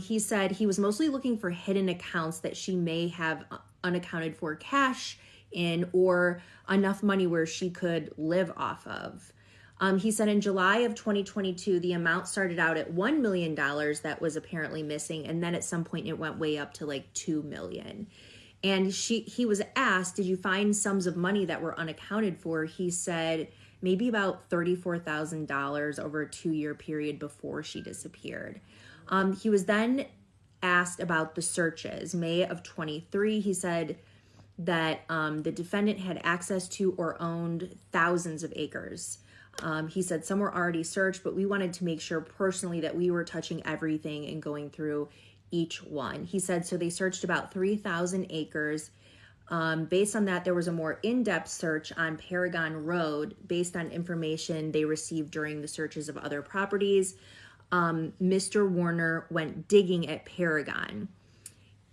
He said he was mostly looking for hidden accounts that she may have unaccounted for cash in, or enough money where she could live off of. He said in July of 2022, the amount started out at $1 million that was apparently missing, and then at some point it went way up to like $2 million. And he was asked, did you find sums of money that were unaccounted for? He said maybe about $34,000 over a 2-year period before she disappeared. He was then asked about the searches. May of 23, he said that the defendant had access to or owned thousands of acres. He said some were already searched, but we wanted to make sure personally that we were touching everything and going through each one. He said so they searched about 3,000 acres. Based on that, there was a more in-depth search on Paragon Road based on information they received during the searches of other properties. Mr. Warner went digging at Paragon.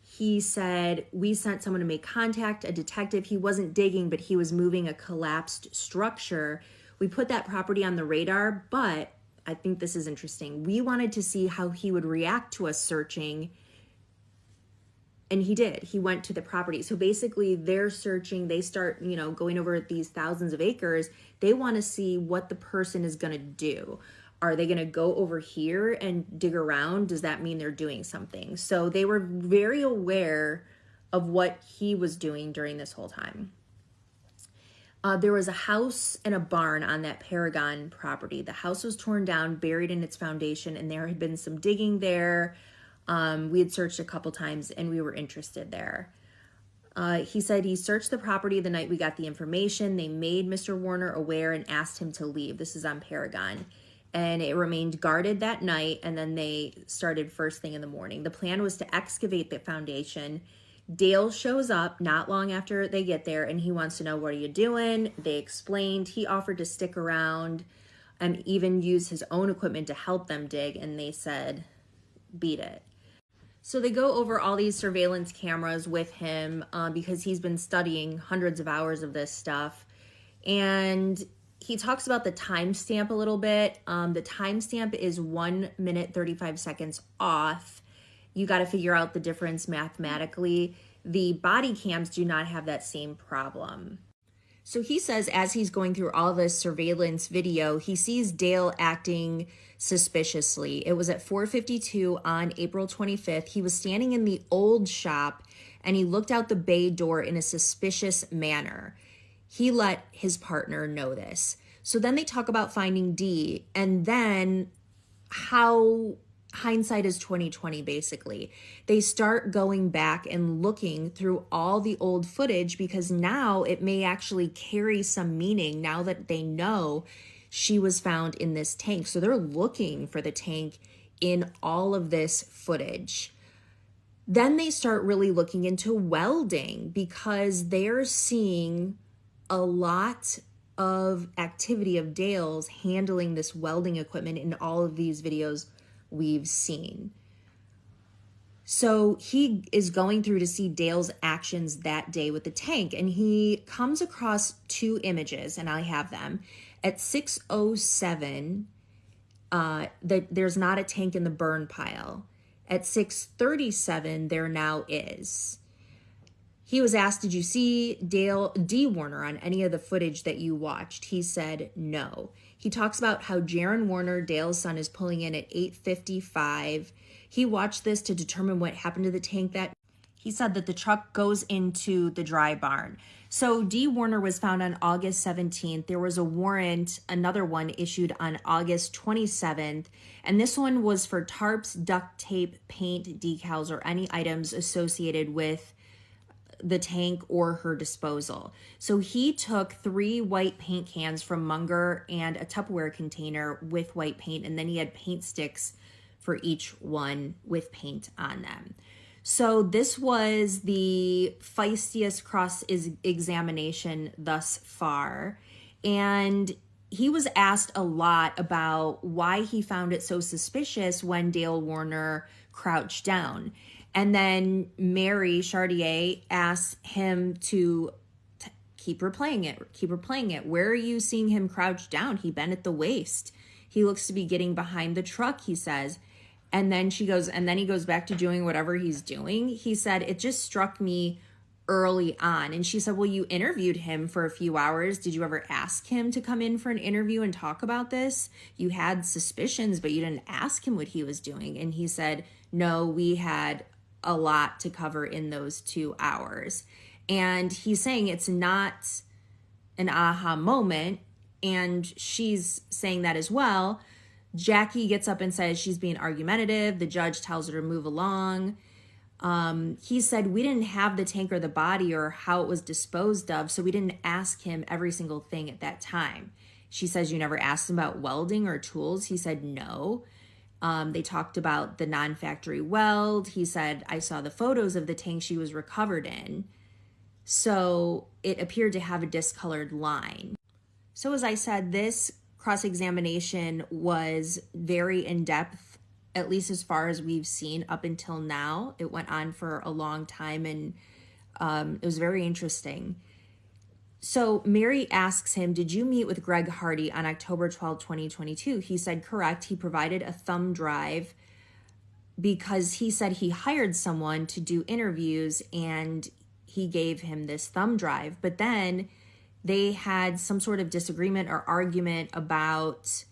He said, we sent someone to make contact, a detective. He wasn't digging, but he was moving a collapsed structure. We put that property on the radar, but I think this is interesting. We wanted to see how he would react to us searching, and he did. He went to the property. So basically, they're searching. They start, going over these thousands of acres. They want to see what the person is going to do. Are they going to go over here and dig around? Does that mean they're doing something? So they were very aware of what he was doing during this whole time. There was a house and a barn on that Paragon property. The house was torn down, buried in its foundation, and there had been some digging there. We had searched a couple times, and we were interested there. He said he searched the property the night we got the information. They made Mr. Warner aware and asked him to leave. This is on Paragon. And it remained guarded that night, and then they started first thing in the morning. The plan was to excavate the foundation. Dale shows up not long after they get there, and he wants to know, what are you doing? They explained. He offered to stick around and even use his own equipment to help them dig, and they said, beat it. So they go over all these surveillance cameras with him because he's been studying hundreds of hours of this stuff. And he talks about the timestamp a little bit. The timestamp is 1 minute 35 seconds off. You got to figure out the difference mathematically. The body cams do not have that same problem. So he says as he's going through all this surveillance video, he sees Dale acting suspiciously. It was at 4:52 on April 25th. He was standing in the old shop and he looked out the bay door in a suspicious manner. He let his partner know this. So then they talk about finding Dee, and then how hindsight is 2020, basically. They start going back and looking through all the old footage because now it may actually carry some meaning now that they know she was found in this tank. So they're looking for the tank in all of this footage. Then they start really looking into welding because they're seeing a lot of activity of Dale's handling this welding equipment in all of these videos we've seen. So he is going through to see Dale's actions that day with the tank, and he comes across two images, and I have them. At 6:07, there's not a tank in the burn pile. At 6:37, there now is. He was asked, did you see Dee Warner on any of the footage that you watched? He said no. He talks about how Jaron Warner, Dale's son, is pulling in at 8:55. He watched this to determine what happened to the tank that he said that the truck goes into the dry barn. So Dee Warner was found on August 17th. There was a warrant, another one issued on August 27th. And this one was for tarps, duct tape, paint, decals, or any items associated with the tank or her disposal. So he took 3 white paint cans from Munger and a Tupperware container with white paint, and then he had paint sticks for each one with paint on them. So this was the feistiest cross-examination thus far, and he was asked a lot about why he found it so suspicious when Dale Warner crouched down. And then Mary Chartier asked him to keep replaying it. Where are you seeing him crouched down? He bent at the waist. He looks to be getting behind the truck, he says. And then she goes, and then he goes back to doing whatever he's doing. He said, it just struck me early on. And she said, well, you interviewed him for a few hours. Did you ever ask him to come in for an interview and talk about this? You had suspicions, but you didn't ask him what he was doing. And he said, no, we had a lot to cover in those 2 hours. And he's saying it's not an aha moment. And she's saying that as well. Jackie gets up and says she's being argumentative. The judge tells her to move along. He said, we didn't have the tank or the body or how it was disposed of, so we didn't ask him every single thing at that time. She says, you never asked him about welding or tools? He said, no. They talked about the non-factory weld. He said, I saw the photos of the tank she was recovered in. So it appeared to have a discolored line. So as I said, this cross-examination was very in-depth, at least as far as we've seen up until now. It went on for a long time, and it was very interesting. So Mary asks him, did you meet with Greg Hardy on October 12, 2022? He said, correct. He provided a thumb drive because he said he hired someone to do interviews and he gave him this thumb drive. But then they had some sort of disagreement or argument about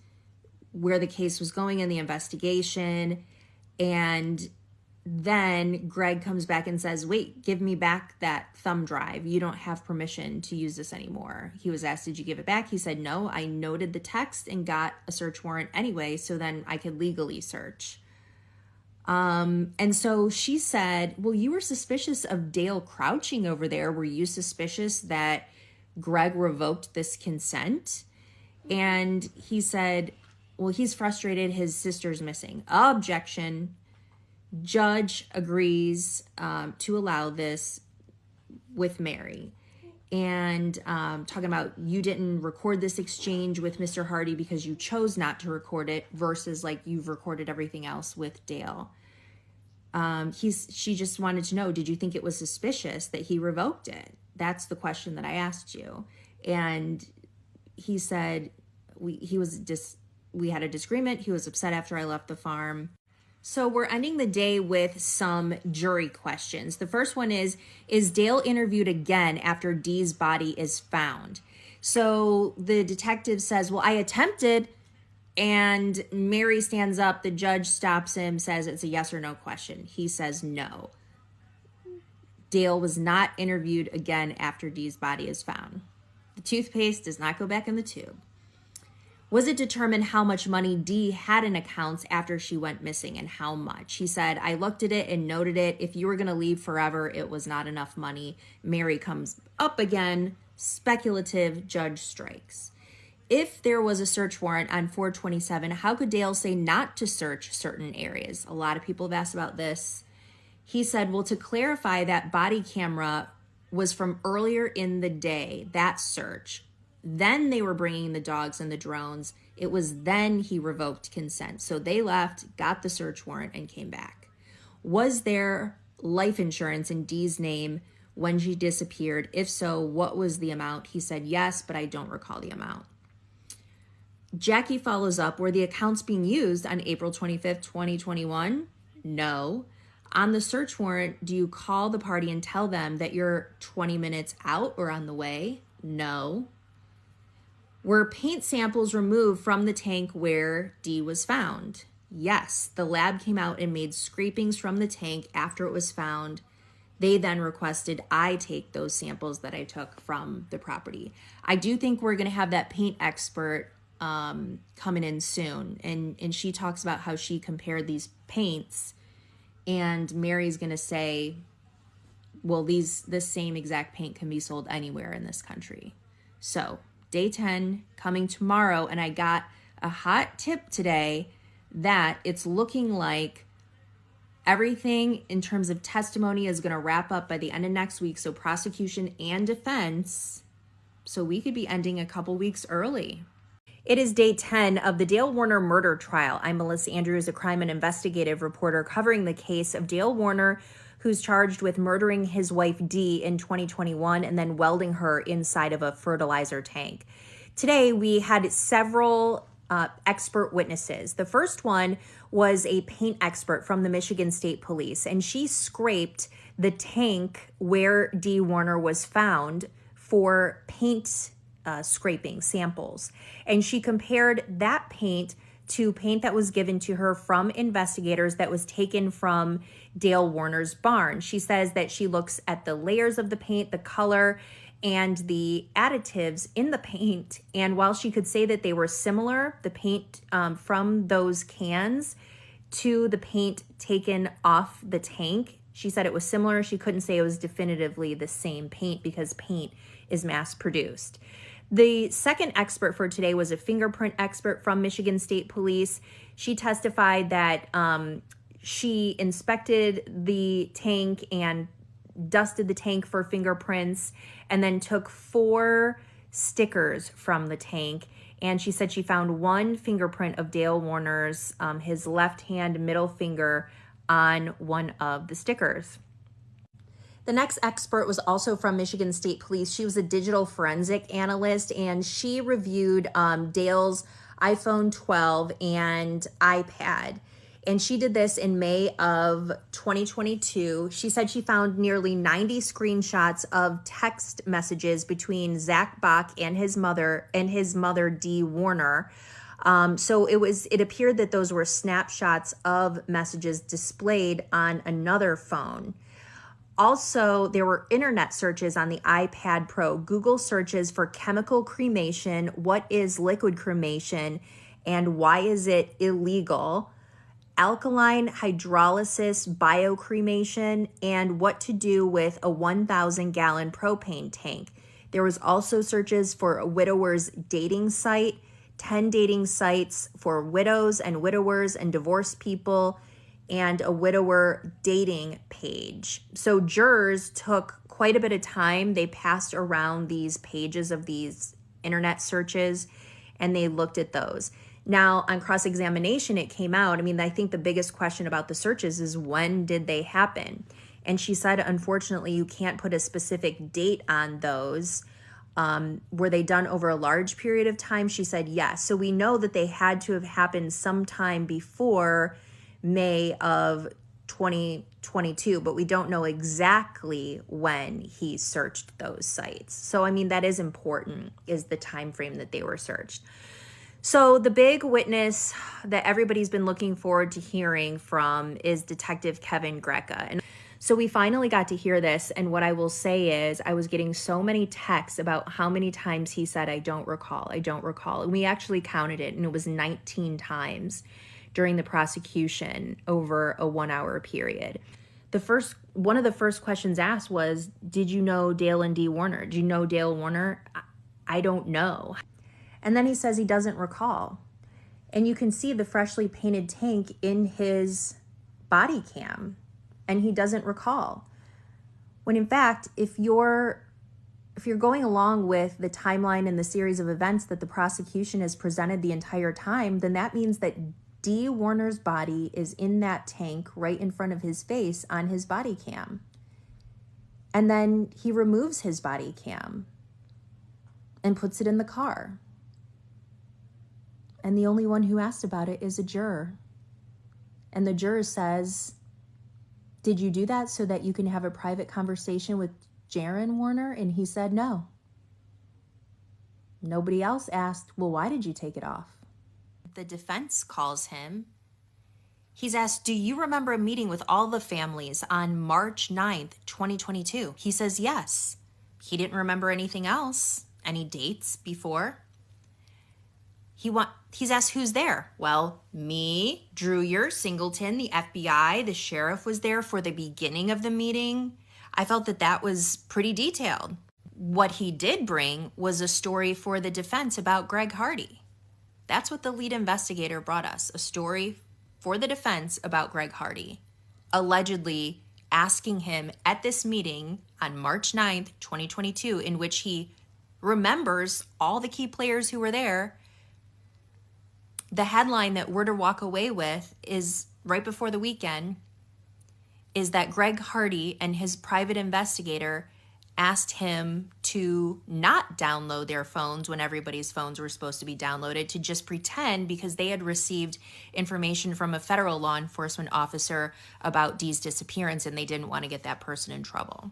where the case was going in the investigation. And then Greg comes back and says, wait, give me back that thumb drive. You don't have permission to use this anymore. He was asked, did you give it back? He said, no, I noted the text and got a search warrant anyway, so then I could legally search. And so she said, well, you were suspicious of Dale crouching over there. Were you suspicious that Greg revoked this consent? And he said, well, he's frustrated. His sister's missing. Objection. Judge agrees to allow this with Mary. And talking about you didn't record this exchange with Mr. Hardy because you chose not to record it versus like you've recorded everything else with Dale. She just wanted to know, did you think it was suspicious that he revoked it? That's the question that I asked you. And he said we had a disagreement. He was upset after I left the farm. So we're ending the day with some jury questions. The first one is Dale interviewed again after Dee's body is found? So the detective says, well, I attempted, and Mary stands up. The judge stops him, says it's a yes or no question. He says no. Dale was not interviewed again after Dee's body is found. The toothpaste does not go back in the tube. Was it determined how much money Dee had in accounts after she went missing, and how much? He said, I looked at it and noted it. If you were going to leave forever, it was not enough money. Mary comes up again. Speculative. Judge strikes. If there was a search warrant on 427, how could Dale say not to search certain areas? A lot of people have asked about this. He said, well, to clarify, that body camera was from earlier in the day, that search. Then they were bringing the dogs and the drones. It was then he revoked consent. So they left, got the search warrant, and came back. Was there life insurance in Dee's name when she disappeared? If so, what was the amount? He said yes, but I don't recall the amount. Jackie follows up, were the accounts being used on April 25th, 2021? No. On the search warrant, do you call the party and tell them that you're 20 minutes out or on the way? No. Were paint samples removed from the tank where Dee was found? Yes. The lab came out and made scrapings from the tank after it was found. They then requested I take those samples that I took from the property. I do think we're going to have that paint expert coming in soon. And she talks about how she compared these paints, and Mary's going to say, well, this same exact paint can be sold anywhere in this country. So day 10 coming tomorrow, and I got a hot tip today that it's looking like everything in terms of testimony is going to wrap up by the end of next week. So prosecution and defense. So we could be ending a couple weeks early. It is day 10 of the Dale Warner murder trial. I'm Melissa Andrews, a crime and investigative reporter covering the case of Dale Warner, who's charged with murdering his wife Dee in 2021 and then welding her inside of a fertilizer tank. Today, we had several expert witnesses. The first one was a paint expert from the Michigan State Police, and she scraped the tank where Dee Warner was found for paint scraping samples. And she compared that paint to paint that was given to her from investigators that was taken from Dale Warner's barn. She says that she looks at the layers of the paint, the color, and the additives in the paint. And while she could say that they were similar, the paint from those cans to the paint taken off the tank, she said it was similar. She couldn't say it was definitively the same paint because paint is mass produced. The second expert for today was a fingerprint expert from Michigan State Police. She testified that she inspected the tank and dusted the tank for fingerprints and then took 4 stickers from the tank. And she said she found one fingerprint of Dale Warner's, his left hand middle finger, on one of the stickers. The next expert was also from Michigan State Police. She was a digital forensic analyst, and she reviewed Dale's iPhone 12 and iPad. And she did this in May of 2022. She said she found nearly 90 screenshots of text messages between Zach Bach and his mother Dee Warner. So it appeared that those were snapshots of messages displayed on another phone. Also, there were internet searches on the iPad Pro, Google searches for chemical cremation, what is liquid cremation, and why is it illegal, alkaline hydrolysis biocremation, and what to do with a 1,000-gallon propane tank. There was also searches for a widower's dating site, 10 dating sites for widows and widowers and divorced people, and a widower dating page. So jurors took quite a bit of time. They passed around these pages of these internet searches and they looked at those. Now, on cross-examination, it came out. I mean, I think the biggest question about the searches is when did they happen? And she said, unfortunately, you can't put a specific date on those. Were they done over a large period of time? She said yes. So we know that they had to have happened sometime before May of 2022, but we don't know exactly when he searched those sites. So I mean, that is important, is the time frame that they were searched. So the big witness that everybody's been looking forward to hearing from is Detective Kevin Greca. And so we finally got to hear this, and what I will say is I was getting so many texts about how many times he said, I don't recall. And we actually counted it, and it was 19 times during the prosecution over a 1-hour period. One of the first questions asked was, did you know Dale and Dee Warner? Do you know Dale Warner? I don't know. And then he says he doesn't recall. And you can see the freshly painted tank in his body cam, and he doesn't recall. When in fact, if you're going along with the timeline and the series of events that the prosecution has presented the entire time, then that means that Dee Warner's body is in that tank right in front of his face on his body cam. And then he removes his body cam and puts it in the car. And the only one who asked about it is a juror. And the juror says, did you do that so that you can have a private conversation with Jaron Warner? And he said no. Nobody else asked, well, why did you take it off? The defense calls him. He's asked, do you remember a meeting with all the families on March 9th, 2022? He says yes. He didn't remember anything else, any dates before. He's asked, who's there? Well, me, Dreyer, Singleton, the FBI, the sheriff was there for the beginning of the meeting. I felt that that was pretty detailed. What he did bring was a story for the defense about Greg Hardy. That's what the lead investigator brought us, a story for the defense about Greg Hardy, allegedly asking him at this meeting on March 9th, 2022, in which he remembers all the key players who were there. The headline that we're to walk away with is right before the weekend, is that Greg Hardy and his private investigator asked him to not download their phones when everybody's phones were supposed to be downloaded, to just pretend because they had received information from a federal law enforcement officer about Dee's disappearance and they didn't want to get that person in trouble.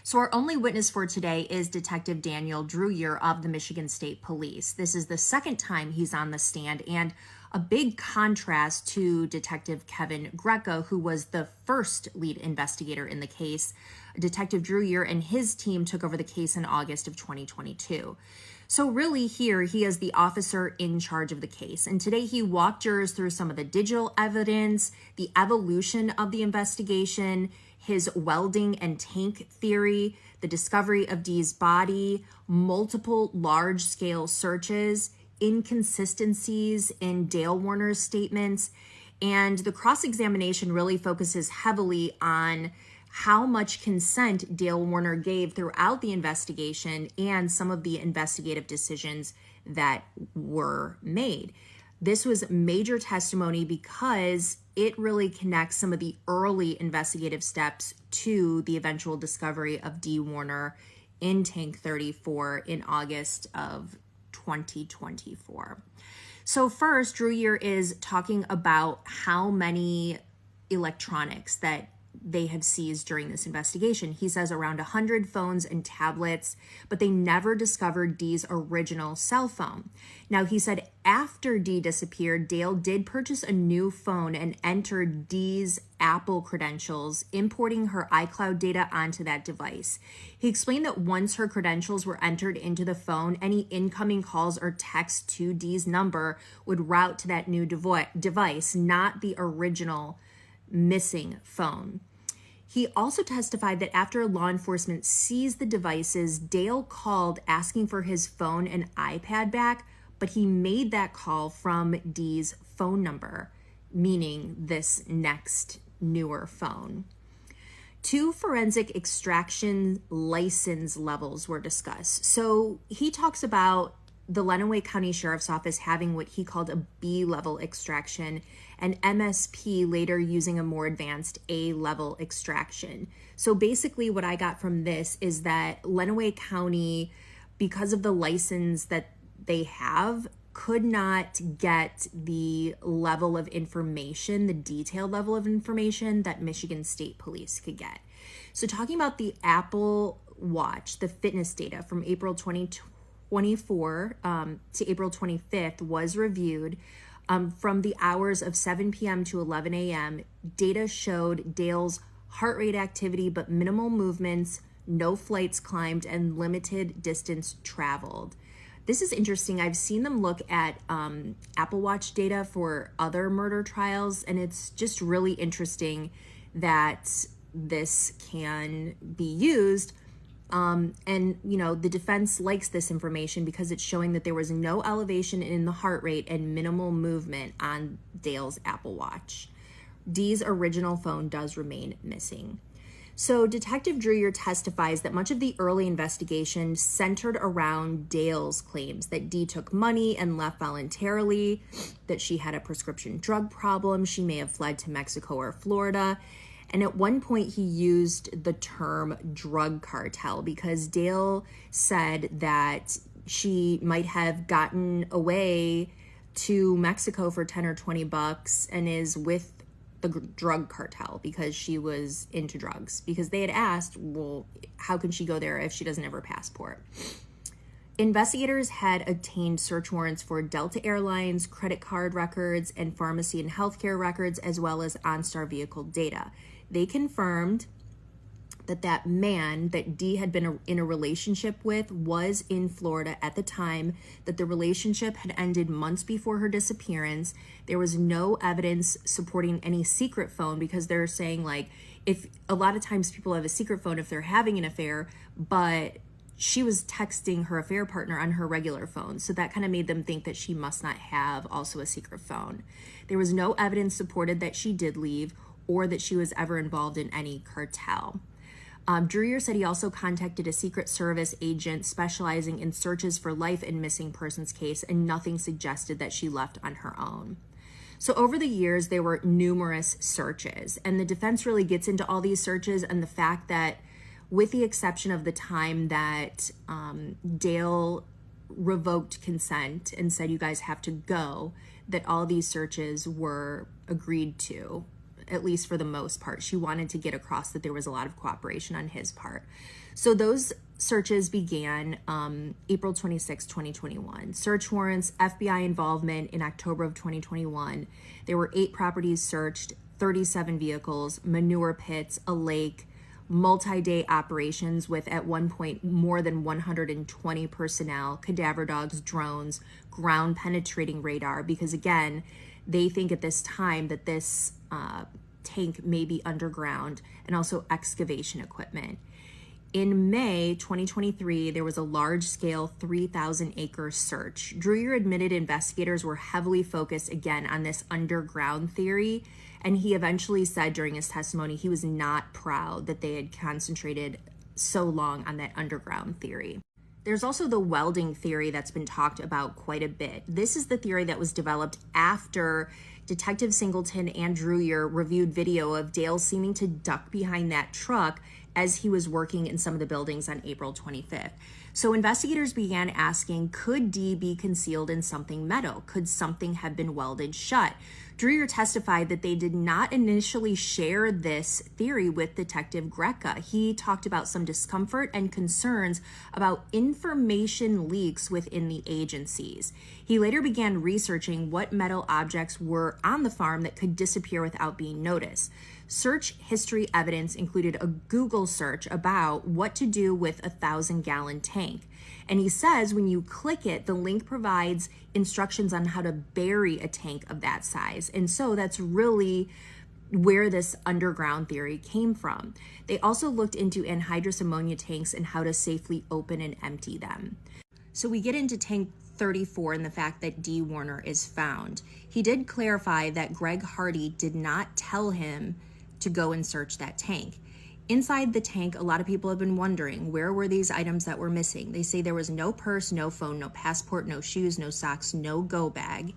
So our only witness for today is Detective Daniel Dreyer of the Michigan State Police. This is the second time he's on the stand, and a big contrast to Detective Kevin Greca, who was the first lead investigator in the case. Detective Dreyer and his team took over the case in August of 2022. So really here, he is the officer in charge of the case. And today he walked jurors through some of the digital evidence, the evolution of the investigation, his welding and tank theory, the discovery of Dee's body, multiple large-scale searches, inconsistencies in Dale Warner's statements, and the cross-examination really focuses heavily on how much consent Dale Warner gave throughout the investigation and some of the investigative decisions that were made. This was major testimony because it really connects some of the early investigative steps to the eventual discovery of Dee Warner in Tank 34 in August of 2024. So first, Dreyer is talking about how many electronics that they have seized during this investigation. He says around 100 phones and tablets, but they never discovered Dee's original cell phone. Now, he said after Dee disappeared, Dale did purchase a new phone and entered Dee's Apple credentials, importing her iCloud data onto that device. He explained that once her credentials were entered into the phone, any incoming calls or texts to Dee's number would route to that new device, not the original missing phone. He also testified that after law enforcement seized the devices, Dale called asking for his phone and iPad back, but he made that call from Dee's phone number, meaning this next newer phone. 2 forensic extraction license levels were discussed. So he talks about the Lenawee County Sheriff's Office having what he called a B-level extraction, and MSP later using a more advanced A-level extraction. So basically what I got from this is that Lenawee County, because of the license that they have, could not get the level of information, the detailed level of information that Michigan State Police could get. So talking about the Apple Watch, the fitness data from April 2024 to April 25th was reviewed. From the hours of 7 p.m. to 11 a.m., data showed Dale's heart rate activity, but minimal movements, no flights climbed, and limited distance traveled. This is interesting. I've seen them look at Apple Watch data for other murder trials, and it's just really interesting that this can be used. And, you know, the defense likes this information because it's showing that there was no elevation in the heart rate and minimal movement on Dale's Apple Watch. Dee's original phone does remain missing. So Detective Dreyer testifies that much of the early investigation centered around Dale's claims that Dee took money and left voluntarily, that she had a prescription drug problem, she may have fled to Mexico or Florida. And at one point he used the term drug cartel because Dale said that she might have gotten away to Mexico for 10 or 20 bucks and is with the drug cartel because she was into drugs, because they had asked, well, how can she go there if she doesn't have her passport? Investigators had obtained search warrants for Delta Airlines, credit card records, and pharmacy and healthcare records, as well as OnStar vehicle data. They confirmed that that man that Dee had been in a relationship with was in Florida at the time, that the relationship had ended months before her disappearance. There was no evidence supporting any secret phone, because they're saying, like, if a lot of times people have a secret phone if they're having an affair, but she was texting her affair partner on her regular phone. So that kind of made them think that she must not have also a secret phone. There was no evidence supported that she did leave or that she was ever involved in any cartel. Dreyer said he also contacted a Secret Service agent specializing in searches for life and missing persons case, and nothing suggested that she left on her own. So over the years, there were numerous searches, and the defense really gets into all these searches and the fact that, with the exception of the time that Dale revoked consent and said, you guys have to go, that all these searches were agreed to, at least for the most part. She wanted to get across that there was a lot of cooperation on his part. So those searches began April 26, 2021. Search warrants, FBI involvement in October of 2021. There were 8 properties searched, 37 vehicles, manure pits, a lake, multi-day operations with, at one point, more than 120 personnel, cadaver dogs, drones, ground penetrating radar, because again, they think at this time that this tank may be underground, and also excavation equipment. In May 2023, there was a large-scale 3,000-acre search. Dreyer admitted investigators were heavily focused again on this underground theory, and he eventually said during his testimony he was not proud that they had concentrated so long on that underground theory. There's also the welding theory that's been talked about quite a bit. This is the theory that was developed after Detective Singleton and Dreyer reviewed video of Dale seeming to duck behind that truck as he was working in some of the buildings on April 25th. So investigators began asking, could Dee be concealed in something metal? Could something have been welded shut? Dreyer testified that they did not initially share this theory with Detective Greca. He talked about some discomfort and concerns about information leaks within the agencies. He later began researching what metal objects were on the farm that could disappear without being noticed. Search history evidence included a Google search about what to do with a 1,000-gallon tank. And he says when you click it, the link provides instructions on how to bury a tank of that size. And so that's really where this underground theory came from. They also looked into anhydrous ammonia tanks and how to safely open and empty them. So we get into tank 34 and the fact that Dee Warner is found. He did clarify that Greg Hardy did not tell him to go and search that tank. Inside the tank, a lot of people have been wondering, where were these items that were missing? They say there was no purse, no phone, no passport, no shoes, no socks, no go bag.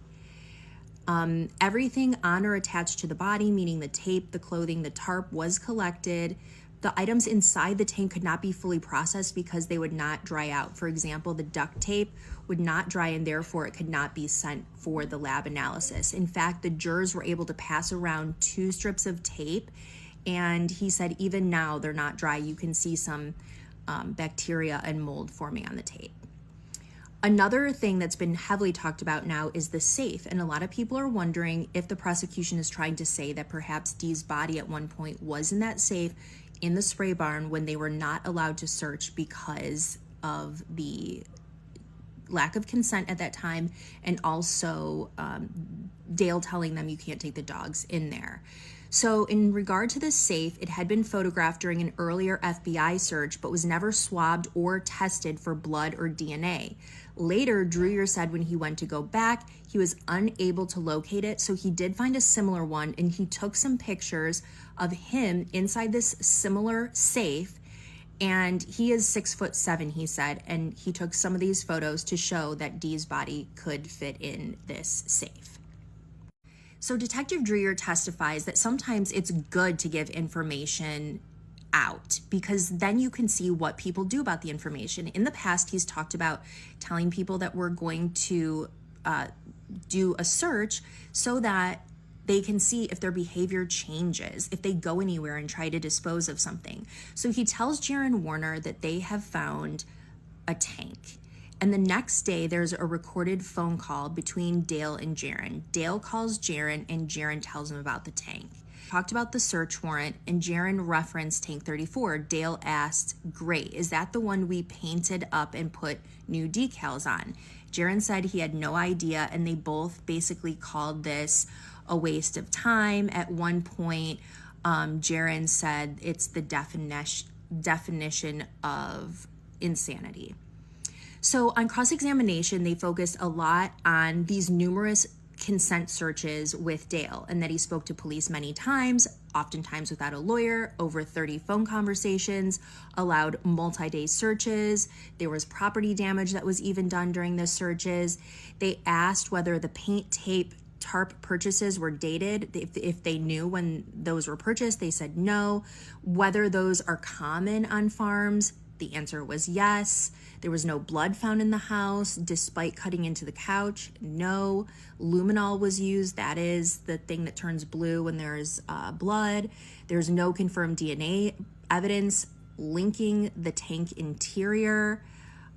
Everything on or attached to the body, meaning the tape, the clothing, the tarp, was collected. The items inside the tank could not be fully processed because they would not dry out. For example, the duct tape would not dry and therefore it could not be sent for the lab analysis. In fact, the jurors were able to pass around 2 strips of tape, and he said even now they're not dry. You can see some bacteria and mold forming on the tape. Another thing that's been heavily talked about now is the safe, and a lot of people are wondering if the prosecution is trying to say that perhaps Dee's body at one point was in that safe in the spray barn when they were not allowed to search because of the lack of consent at that time, and also Dale telling them you can't take the dogs in there. So in regard to the safe, it had been photographed during an earlier FBI search, but was never swabbed or tested for blood or DNA. Later, Dreyer said when he went to go back, he was unable to locate it, so he did find a similar one, and he took some pictures of him inside this similar safe. And he is 6'7", he said, and he took some of these photos to show that Dee's body could fit in this safe. So Detective Dreyer testifies that sometimes it's good to give information out because then you can see what people do about the information. In the past, he's talked about telling people that we're going to do a search so that they can see if their behavior changes, if they go anywhere and try to dispose of something. So he tells Jaron Warner that they have found a tank. And the next day, there's a recorded phone call between Dale and Jaron. Dale calls Jaron, and Jaron tells him about the tank. Talked about the search warrant, and Jaron referenced Tank 34. Dale asked, "Great, is that the one we painted up and put new decals on?" Jaron said he had no idea, and they both basically called this a waste of time. At one point, Jaron said it's the definition of insanity. So on cross-examination, they focused a lot on these numerous consent searches with Dale, and that he spoke to police many times, oftentimes without a lawyer, over 30 phone conversations, allowed multi-day searches. There was property damage that was even done during the searches. They asked whether the paint, tape, tarp purchases were dated. If they knew when those were purchased, they said no. Whether those are common on farms, the answer was yes. There was no blood found in the house, despite cutting into the couch. No. Luminol was used. That is the thing that turns blue when there's blood. There's no confirmed DNA evidence linking the tank interior.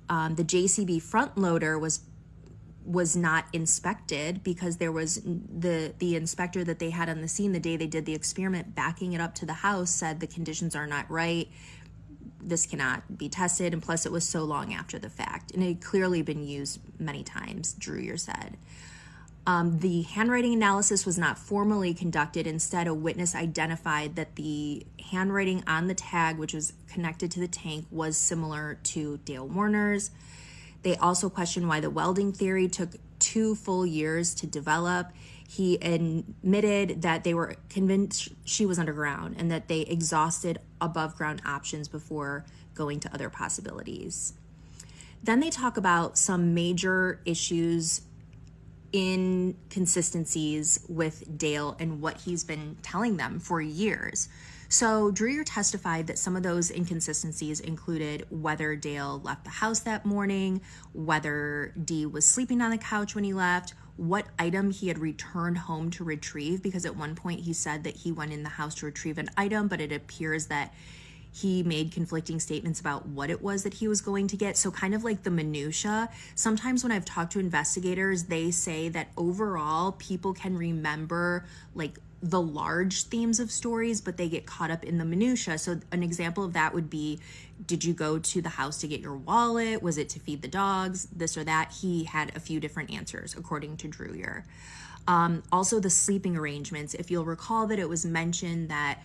The JCB front loader was not inspected because there was the inspector that they had on the scene the day they did the experiment backing it up to the house said the conditions are not right. This cannot be tested, and plus it was so long after the fact, and it had clearly been used many times, Dreyer said. The handwriting analysis was not formally conducted. Instead, a witness identified that the handwriting on the tag, which was connected to the tank, was similar to Dale Warner's. They also questioned why the welding theory took 2 full years to develop. He admitted that they were convinced she was underground and that they exhausted above ground options before going to other possibilities. Then they talk about some major issues, inconsistencies with Dale and what he's been telling them for years. So Dreyer testified that some of those inconsistencies included whether Dale left the house that morning, whether Dee was sleeping on the couch when he left, what item he had returned home to retrieve, because at one point he said that he went in the house to retrieve an item, but it appears that he made conflicting statements about what it was that he was going to get. So kind of like the minutia. Sometimes when I've talked to investigators, they say that overall people can remember like the large themes of stories, but they get caught up in the minutia. So an example of that would be, did you go to the house to get your wallet? Was it to feed the dogs? This or that? He had a few different answers, according to Dreyer. Also the sleeping arrangements. If you'll recall that it was mentioned that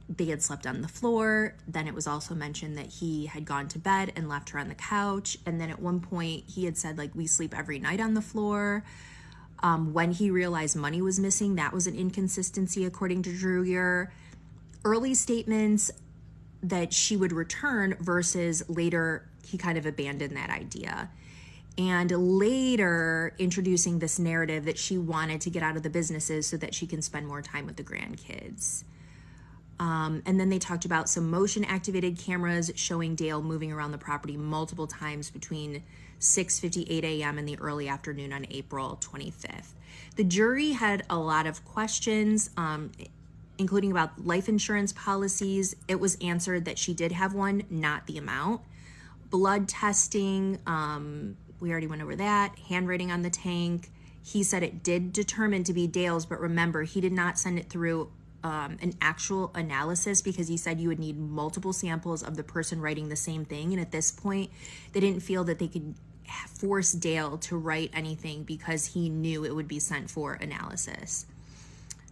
they had slept on the floor. Then it was also mentioned that he had gone to bed and left her on the couch. And then at one point he had said, like, we sleep every night on the floor. When he realized money was missing, that was an inconsistency according to Dreyer. Early statements that she would return, versus later he kind of abandoned that idea. And later introducing this narrative that she wanted to get out of the businesses so that she can spend more time with the grandkids. And then they talked about some motion activated cameras showing Dale moving around the property multiple times between 6:58 a.m. in the early afternoon on April 25th. The jury had a lot of questions, including about life insurance policies. It was answered that she did have one, not the amount. Blood testing, we already went over that. Handwriting on the tank. He said it did determine to be Dale's, but remember, he did not send it through an actual analysis because he said you would need multiple samples of the person writing the same thing. And at this point, they didn't feel that they could force Dale to write anything because he knew it would be sent for analysis.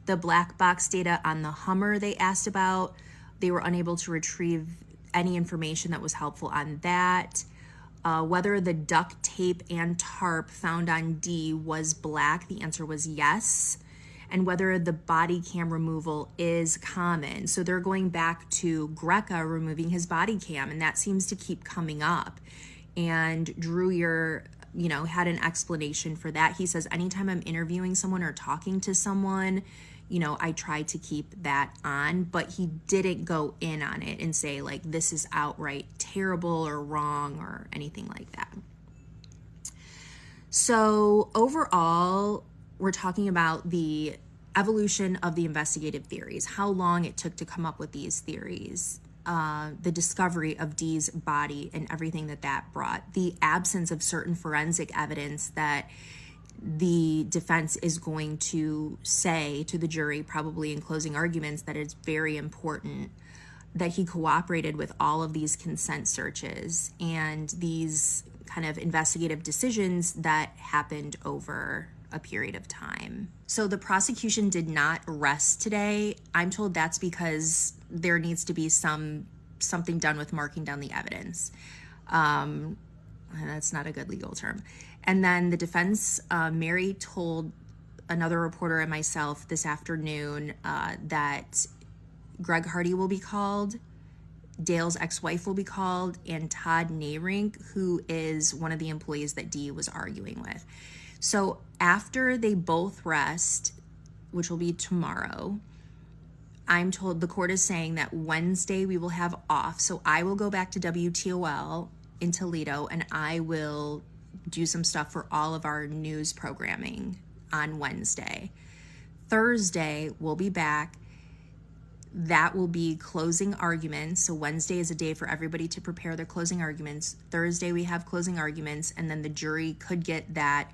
The black box data on the Hummer they asked about, they were unable to retrieve any information that was helpful on that. Whether the duct tape and tarp found on Dee was black, the answer was yes. And whether the body cam removal is common. So they're going back to Greca removing his body cam, and that seems to keep coming up. And Drewier, had an explanation for that. He says, anytime I'm interviewing someone or talking to someone, I try to keep that on, but he didn't go in on it and say like, this is outright terrible or wrong or anything like that. So overall, we're talking about the evolution of the investigative theories, how long it took to come up with these theories, the discovery of Dee's body and everything that brought, the absence of certain forensic evidence that the defense is going to say to the jury, probably in closing arguments, that it's very important that he cooperated with all of these consent searches and these kind of investigative decisions that happened over a period of time. So the prosecution did not rest today. I'm told that's because there needs to be something done with marking down the evidence. That's not a good legal term. And then the defense, Mary told another reporter and myself this afternoon that Greg Hardy will be called, Dale's ex-wife will be called, and Todd Nayrink, who is one of the employees that Dee was arguing with. So after they both rest, which will be tomorrow, I'm told the court is saying that Wednesday we will have off. So I will go back to WTOL in Toledo and I will do some stuff for all of our news programming on Wednesday. Thursday, we'll be back. That will be closing arguments. So Wednesday is a day for everybody to prepare their closing arguments. Thursday, we have closing arguments, and then the jury could get that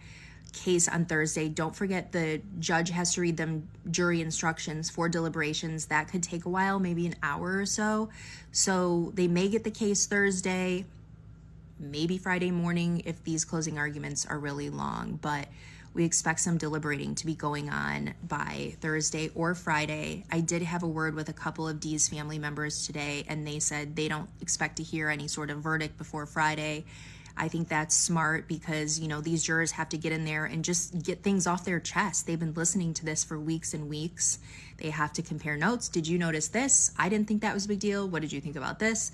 case on Thursday. Don't forget the judge has to read them jury instructions for deliberations. That could take a while, maybe an hour or so. So they may get the case Thursday, maybe Friday morning if these closing arguments are really long, but we expect some deliberating to be going on by Thursday or Friday. I did have a word with a couple of Dee's family members today, and they said they don't expect to hear any sort of verdict before Friday. I think that's smart because, these jurors have to get in there and just get things off their chest. They've been listening to this for weeks and weeks. They have to compare notes. Did you notice this? I didn't think that was a big deal. What did you think about this?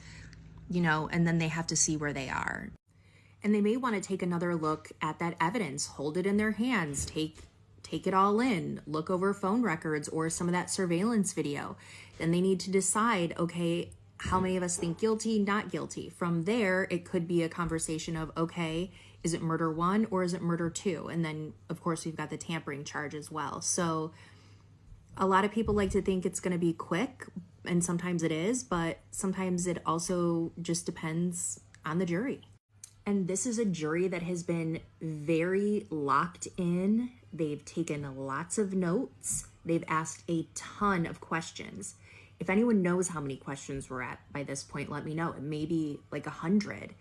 And then they have to see where they are. And they may want to take another look at that evidence, hold it in their hands, take it all in, look over phone records or some of that surveillance video. Then they need to decide, okay, how many of us think guilty, not guilty? From there, it could be a conversation of, okay, is it murder 1 or is it murder 2? And then, of course, we've got the tampering charge as well. So a lot of people like to think it's going to be quick, and sometimes it is, but sometimes it also just depends on the jury. And this is a jury that has been very locked in. They've taken lots of notes. They've asked a ton of questions. If anyone knows how many questions we're at by this point, let me know. It may be like 100.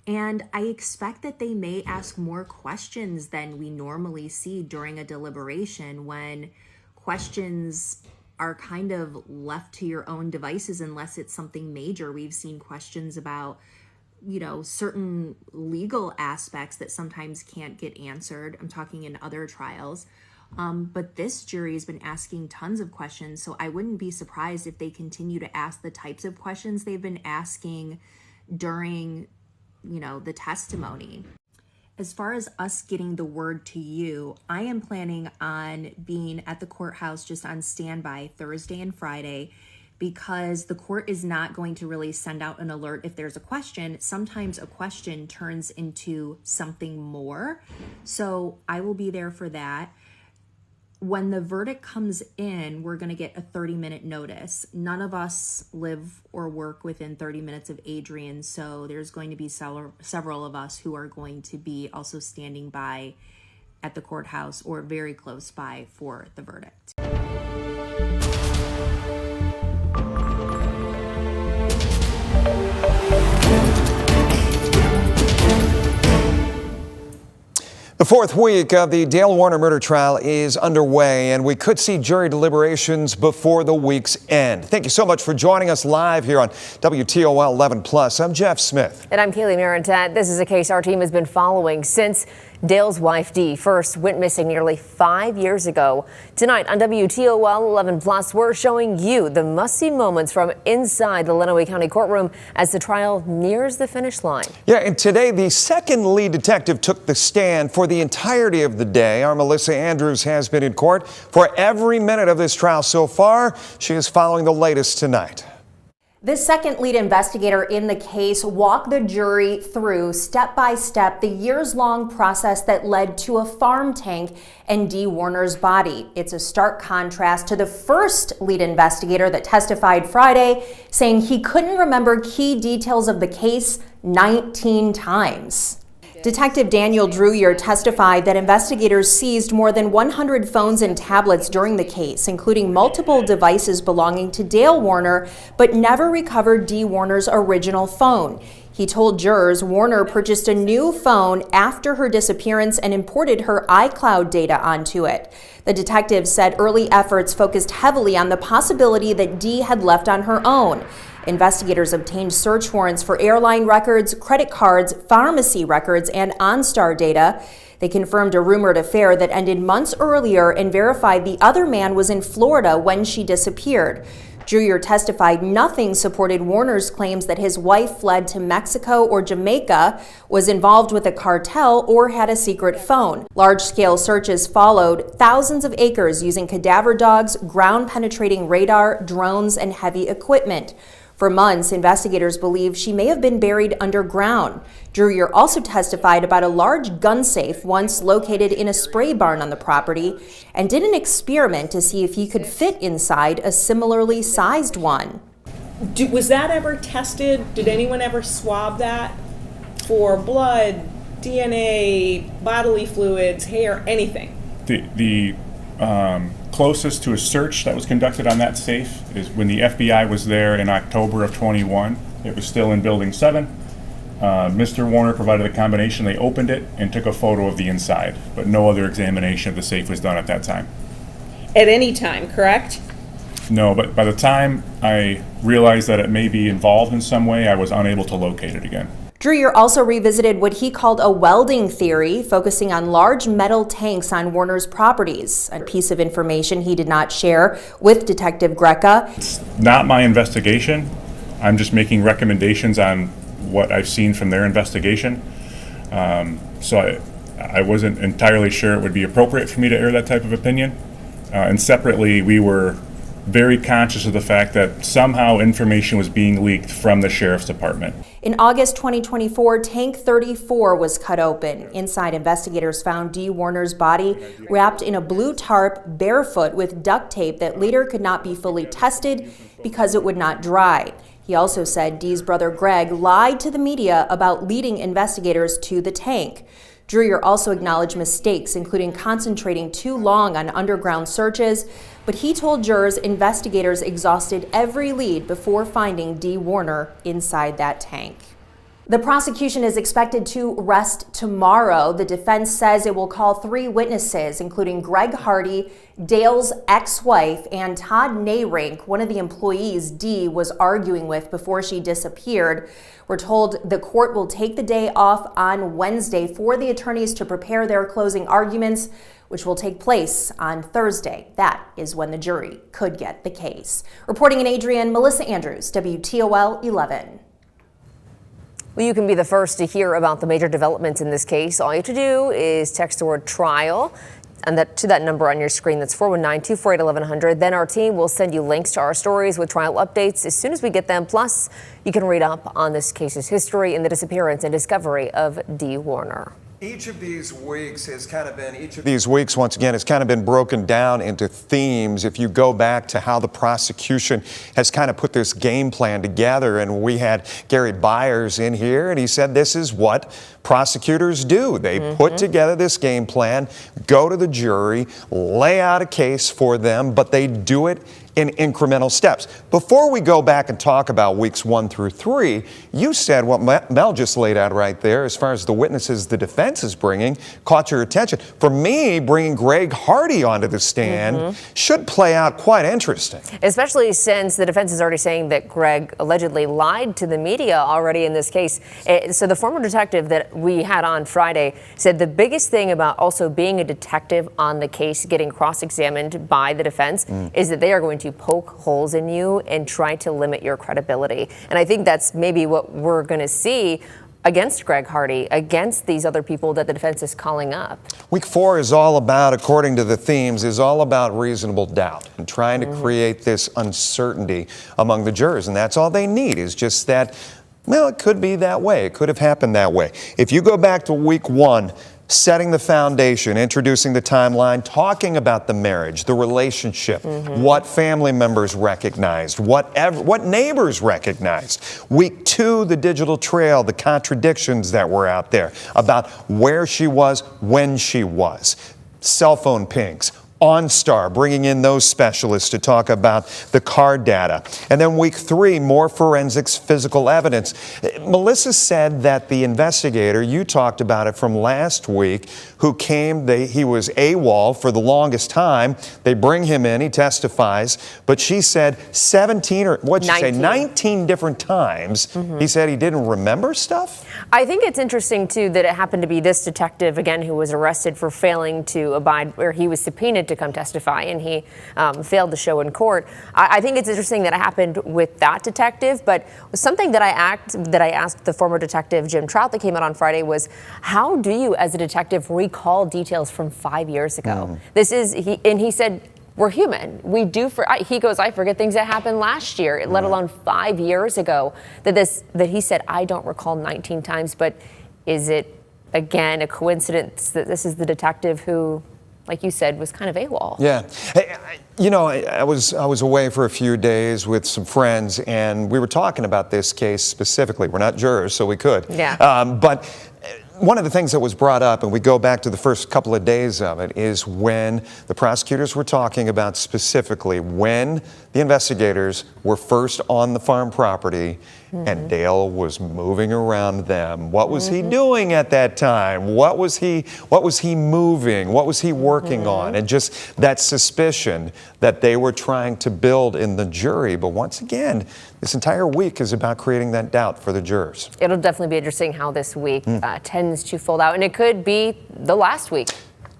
And I expect that they may ask more questions than we normally see during a deliberation when questions are kind of left to your own devices unless it's something major. We've seen questions about certain legal aspects that sometimes can't get answered. I'm talking in other trials. But this jury has been asking tons of questions, so I wouldn't be surprised if they continue to ask the types of questions they've been asking during, the testimony. As far as us getting the word to you, I am planning on being at the courthouse just on standby Thursday and Friday, because the court is not going to really send out an alert if there's a question. Sometimes a question turns into something more. So I will be there for that. When the verdict comes in, we're going to get a 30-minute notice. None of us live or work within 30 minutes of Adrian, so there's going to be several of us who are going to be also standing by at the courthouse or very close by for the verdict. The fourth week of the Dale Warner murder trial is underway, and we could see jury deliberations before the week's end. Thank you so much for joining us live here on WTOL 11+. I'm Jeff Smith. And I'm Kaylee Marentat. This is a case our team has been following since Dale's wife, Dee, first went missing nearly 5 years ago. Tonight on WTOL 11+, we're showing you the must-see moments from inside the Lenawee County courtroom as the trial nears the finish line. Yeah, and today the second lead detective took the stand for the entirety of the day. Our Melissa Andrews has been in court for every minute of this trial so far. She is following the latest tonight. This second lead investigator in the case walked the jury through step by step the years-long process that led to a farm tank and Dee Warner's body. It's a stark contrast to the first lead investigator that testified Friday, saying he couldn't remember key details of the case 19 times. Detective Daniel Drewier testified that investigators seized more than 100 phones and tablets during the case, including multiple devices belonging to Dale Warner, but never recovered Dee Warner's original phone. He told jurors Warner purchased a new phone after her disappearance and imported her iCloud data onto it. The detective said early efforts focused heavily on the possibility that Dee had left on her own. Investigators obtained search warrants for airline records, credit cards, pharmacy records, and OnStar data. They confirmed a rumored affair that ended months earlier and verified the other man was in Florida when she disappeared. Drewier testified nothing supported Warner's claims that his wife fled to Mexico or Jamaica, was involved with a cartel, or had a secret phone. Large-scale searches followed, thousands of acres using cadaver dogs, ground-penetrating radar, drones, and heavy equipment. For months, investigators believe she may have been buried underground. Drewier also testified about a large gun safe once located in a spray barn on the property and did an experiment to see if he could fit inside a similarly sized one. Was that ever tested? Did anyone ever swab that for blood, DNA, bodily fluids, hair, anything? The closest to a search that was conducted on that safe is when the FBI was there in October of 21. It was still in Building 7. Mr. Warner provided a combination. They opened it and took a photo of the inside, but no other examination of the safe was done at that time. At any time, correct? No, but by the time I realized that it may be involved in some way, I was unable to locate it again. Drewier also revisited what he called a welding theory, focusing on large metal tanks on Warner's properties, a piece of information he did not share with Detective Greca. It's not my investigation. I'm just making recommendations on what I've seen from their investigation. So I wasn't entirely sure it would be appropriate for me to air that type of opinion. And separately, we were very conscious of the fact that somehow information was being leaked from the Sheriff's Department. In August 2024, Tank 34 was cut open. Inside, investigators found Dee Warner's body wrapped in a blue tarp, barefoot, with duct tape that later could not be fully tested because it would not dry. He also said Dee's brother Greg lied to the media about leading investigators to the tank. Drewier also acknowledged mistakes, including concentrating too long on underground searches, but he told jurors investigators exhausted every lead before finding Dee Warner inside that tank. The prosecution is expected to rest tomorrow. The defense says it will call 3 witnesses, including Greg Hardy, Dale's ex-wife, and Todd Nayrink, one of the employees Dee was arguing with before she disappeared. We're told the court will take the day off on Wednesday for the attorneys to prepare their closing arguments, which will take place on Thursday. That is when the jury could get the case. Reporting in Adrian, Melissa Andrews, WTOL 11. Well, you can be the first to hear about the major developments in this case. All you have to do is text the word trial and to that number on your screen. That's 419-248-1100. Then our team will send you links to our stories with trial updates as soon as we get them. Plus, you can read up on this case's history and the disappearance and discovery of Dee Warner. Each of these weeks, once again, has kind of been broken down into themes. If you go back to how the prosecution has kind of put this game plan together, and we had Gary Byers in here, and he said this is what prosecutors do. They put together this game plan, go to the jury, lay out a case for them, but they do it in incremental steps. Before we go back and talk about weeks 1 through 3, you said what Mel just laid out right there as far as the witnesses the defense is bringing caught your attention. For me, bringing Greg Hardy onto the stand should play out quite interesting. Especially since the defense is already saying that Greg allegedly lied to the media already in this case. So the former detective that we had on Friday said the biggest thing about also being a detective on the case, getting cross-examined by the defense, is that they are going to poke holes in you and try to limit your credibility. And I think that's maybe what we're going to see against Greg Hardy, against these other people that the defense is calling up. Week 4 is all about, according to the themes, is all about reasonable doubt and trying to create this uncertainty among the jurors. And that's all they need, is just that, well, it could be that way. It could have happened that way. If you go back to week 1, setting the foundation, introducing the timeline, talking about the marriage, the relationship, what family members recognized, what neighbors recognized. Week 2, the digital trail, the contradictions that were out there about where she was, when she was, cell phone pings. OnStar, bringing in those specialists to talk about the car data. And then week 3, more forensics, physical evidence. Melissa said that the investigator, you talked about it from last week, who came, he was AWOL for the longest time. They bring him in, he testifies, but she said 19 different times. He said he didn't remember stuff? I think it's interesting, too, that it happened to be this detective, again, who was arrested for failing to abide, or he was subpoenaed to come testify, and he failed to show in court. I think it's interesting that it happened with that detective, but something that I asked the former detective, Jim Trout, that came out on Friday was, how do you, as a detective, recall details from 5 years ago? He said, we're human. We do. He goes, I forget things that happened last year, let alone 5 years ago. That he said, I don't recall 19 times. But is it again a coincidence that this is the detective who, like you said, was kind of AWOL? Yeah. Hey, I was away for a few days with some friends, and we were talking about this case specifically. We're not jurors, so we could. Yeah. But one of the things that was brought up, and we go back to the first couple of days of it, is when the prosecutors were talking about specifically when the investigators were first on the farm property and Dale was moving around them. What was he doing at that time? What was he moving? What was he working on? And just that suspicion that they were trying to build in the jury. But once again, this entire week is about creating that doubt for the jurors. It'll definitely be interesting how this week tends to fold out, and it could be the last week.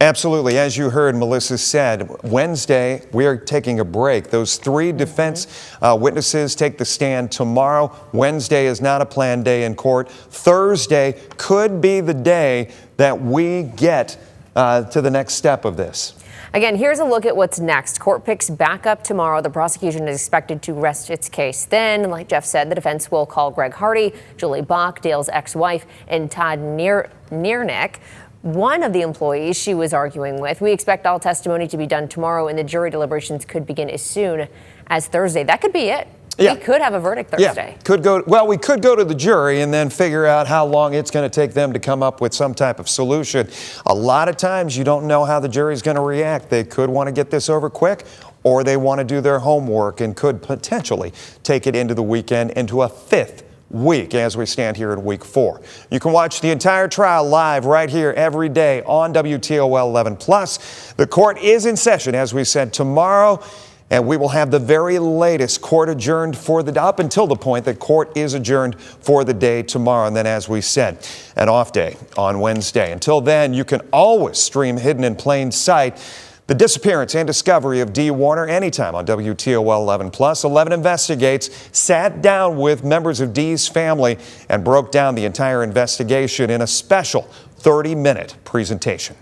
Absolutely. As you heard, Melissa said, Wednesday, we are taking a break. Those 3 defense witnesses take the stand tomorrow. Wednesday is not a planned day in court. Thursday could be the day that we get to the next step of this. Again, here's a look at what's next. Court picks back up tomorrow. The prosecution is expected to rest its case. Then, like Jeff said, the defense will call Greg Hardy, Julie Bach, Dale's ex-wife, and Todd Niernick, one of the employees she was arguing with. We expect all testimony to be done tomorrow, and the jury deliberations could begin as soon as Thursday. That could be it. Yeah. We could have a verdict Thursday. Yeah, we could go to the jury and then figure out how long it's going to take them to come up with some type of solution. A lot of times you don't know how the jury's going to react. They could want to get this over quick, or they want to do their homework and could potentially take it into the weekend, into a 5th week as we stand here in week 4. You can watch the entire trial live right here every day on WTOL 11+. The court is in session, as we said, tomorrow. And we will have the very latest court adjourned up until the point that court is adjourned for the day tomorrow. And then, as we said, an off day on Wednesday. Until then, you can always stream Hidden in Plain Sight, the disappearance and discovery of Dee Warner, anytime on WTOL 11+. 11 Investigates sat down with members of Dee's family and broke down the entire investigation in a special 30-minute presentation.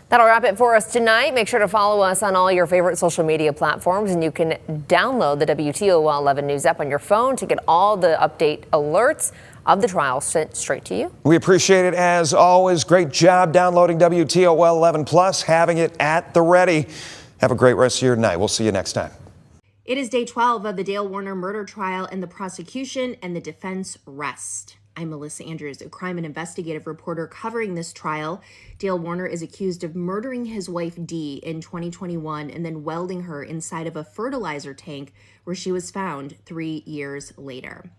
That'll wrap it for us tonight. Make sure to follow us on all your favorite social media platforms, and you can download the WTOL 11 News app on your phone to get all the update alerts of the trial sent straight to you. We appreciate it as always. Great job downloading WTOL 11+, having it at the ready. Have a great rest of your night. We'll see you next time. It is day 12 of the Dale Warner murder trial, and the prosecution and the defense rest. I'm Melissa Andrews, a crime and investigative reporter covering this trial. Dale Warner is accused of murdering his wife Dee in 2021 and then welding her inside of a fertilizer tank where she was found 3 years later.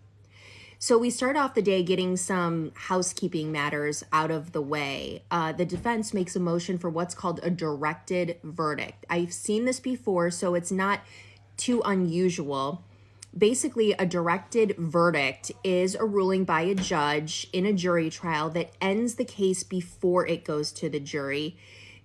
So we start off the day getting some housekeeping matters out of the way. The defense makes a motion for what's called a directed verdict. I've seen this before, so it's not too unusual. Basically, a directed verdict is a ruling by a judge in a jury trial that ends the case before it goes to the jury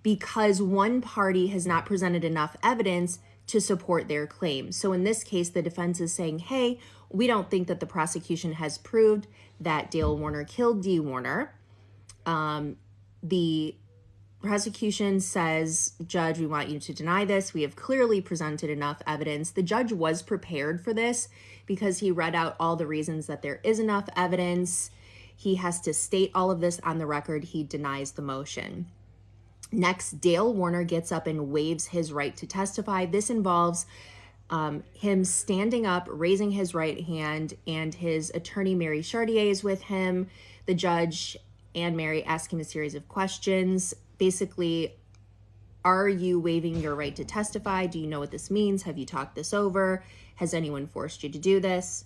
because one party has not presented enough evidence to support their claim. So in this case, the defense is saying, hey, we don't think that the prosecution has proved that Dale Warner killed Dee Warner. The prosecution says, Judge, we want you to deny this. We have clearly presented enough evidence. The judge was prepared for this because he read out all the reasons that there is enough evidence. He has to state all of this on the record. He denies the motion. Next, Dale Warner gets up and waives his right to testify. This involves him standing up, raising his right hand, and his attorney, Mary Chartier, is with him. The judge and Mary ask him a series of questions. Basically, are you waiving your right to testify? Do you know what this means? Have you talked this over? Has anyone forced you to do this?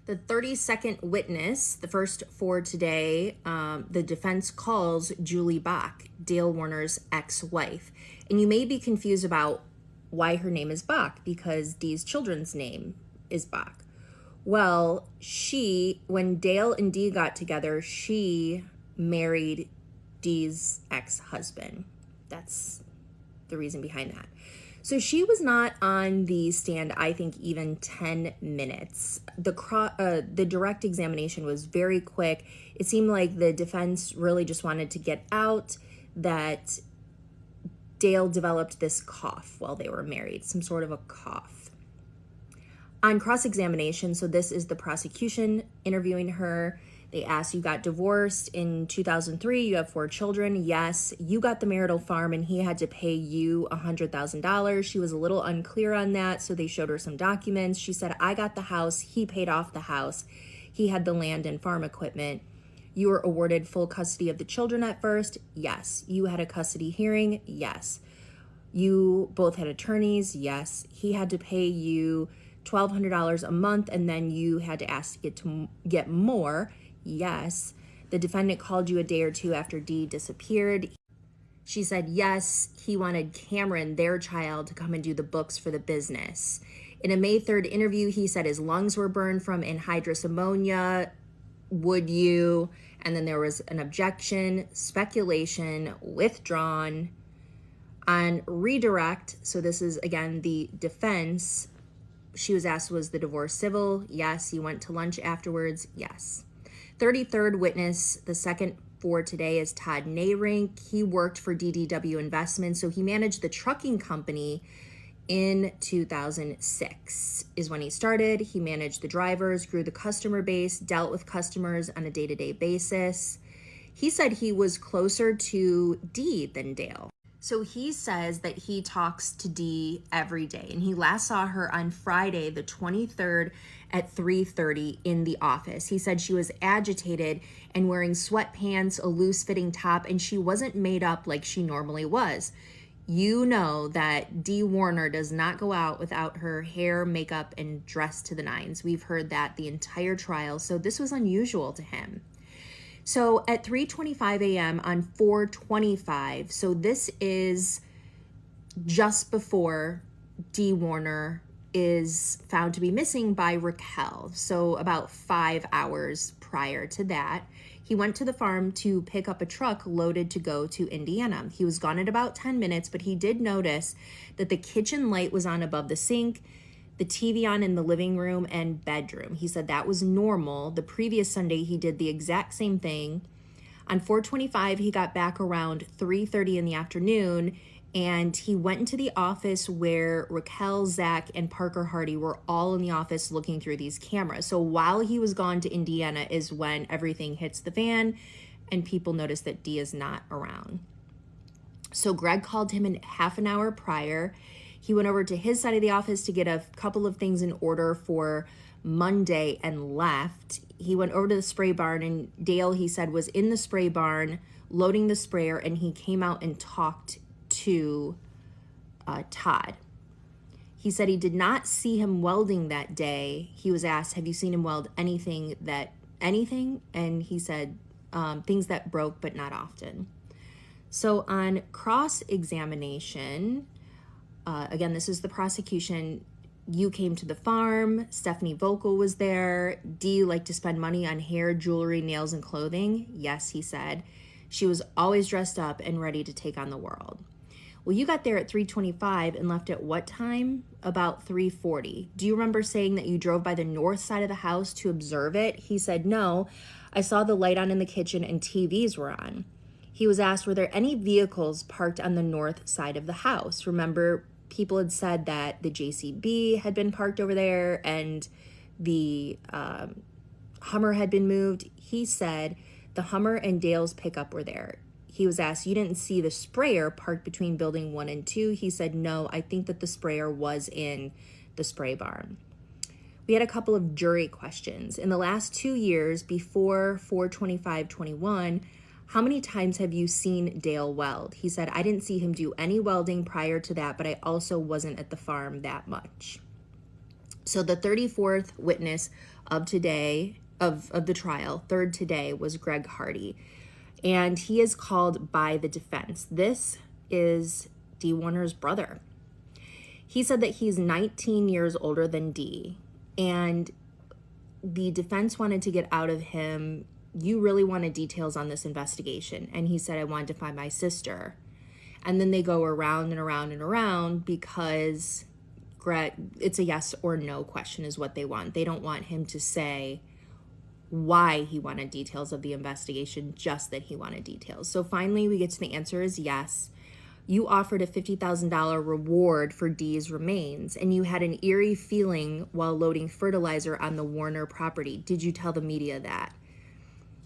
The 32nd witness, the first for today, the defense calls Julie Bach, Dale Warner's ex-wife. And you may be confused about why her name is Bach, because Dee's children's name is Bach. Well, when Dale and Dee got together, she married Dee's ex-husband. That's the reason behind that. So she was not on the stand, I think, even 10 minutes. The direct examination was very quick. It seemed like the defense really just wanted to get out that Dale developed this cough while they were married, some sort of a cough. On cross-examination, so this is the prosecution interviewing her. They asked, you got divorced in 2003, you have 4 children. Yes, you got the marital farm and he had to pay you $100,000. She was a little unclear on that, so they showed her some documents. She said, I got the house, he paid off the house. He had the land and farm equipment. You were awarded full custody of the children at first. Yes. You had a custody hearing. Yes. You both had attorneys. Yes. He had to pay you $1,200 a month, and then you had to ask to get more. Yes. The defendant called you a day or two after Dee disappeared. She said, yes, he wanted Cameron, their child, to come and do the books for the business. In a May 3rd interview, he said his lungs were burned from anhydrous ammonia. Would you? And then there was an objection, speculation, withdrawn. On redirect, so this is, again, the defense, she was asked, was the divorce civil? Yes. You went to lunch afterwards? Yes. 33rd witness, the second for today, is Todd Nayrink. He worked for DDW Investments, so he managed the trucking company in 2006 is when he started. He managed the drivers, grew the customer base, dealt with customers on a day-to-day basis. He said he was closer to Dee than Dale. So he says that he talks to Dee every day, and he last saw her on Friday, the 23rd at 3:30 in the office. He said she was agitated and wearing sweatpants, a loose-fitting top, and she wasn't made up like she normally was. You know that Dee Warner does not go out without her hair, makeup, and dress to the nines. We've heard that the entire trial, so this was unusual to him. So at 3:25 a.m. on 4/25, so this is just before Dee Warner is found to be missing by Raquel. So about 5 hours prior to that, he went to the farm to pick up a truck loaded to go to Indiana. He was gone at about 10 minutes, but he did notice that the kitchen light was on above the sink, the TV on in the living room and bedroom. He said that was normal. The previous Sunday, he did the exact same thing. On 4/25, he got back around 3:30 in the afternoon, and he went into the office where Raquel, Zach, and Parker Hardy were all in the office looking through these cameras. So while he was gone to Indiana is when everything hits the fan and people notice that Dee is not around. So Greg called him in half an hour prior. He went over to his side of the office to get a couple of things in order for Monday and left. He went over to the spray barn, and Dale, he said, was in the spray barn loading the sprayer, and he came out and talked to Todd. He said he did not see him welding that day. He was asked, have you seen him weld anything? And he said, things that broke, but not often. So on cross-examination, again, this is the prosecution. You came to the farm. Stephanie Vocal was there. Dee liked to spend money on hair, jewelry, nails, and clothing. Yes, he said. She was always dressed up and ready to take on the world. Well, you got there at 3:25 and left at what time? About 3:40. Do you remember saying that you drove by the north side of the house to observe it? He said, no, I saw the light on in the kitchen and TVs were on. He was asked, were there any vehicles parked on the north side of the house? Remember, people had said that the JCB had been parked over there and the Hummer had been moved. He said the Hummer and Dale's pickup were there. He was asked, you didn't see the sprayer parked between building 1 and 2? He said, no, I think that the sprayer was in the spray barn. We had a couple of jury questions. In the last 2 years, before 4/25/21, how many times have you seen Dale weld? He said, I didn't see him do any welding prior to that, but I also wasn't at the farm that much. So the 34th witness of today, of the trial, third today, was Greg Hardy. And he is called by the defense. This is Dee Warner's brother. He said that he's 19 years older than Dee, and the defense wanted to get out of him, you really wanted details on this investigation. And he said, I wanted to find my sister. And then they go around and around and around because Greg, it's a yes or no question is what they want. They don't want him to say why he wanted details of the investigation, just that he wanted details. So finally we get to the answer is yes. You offered a $50,000 reward for Dee's remains, and you had an eerie feeling while loading fertilizer on the Warner property. Did you tell the media that?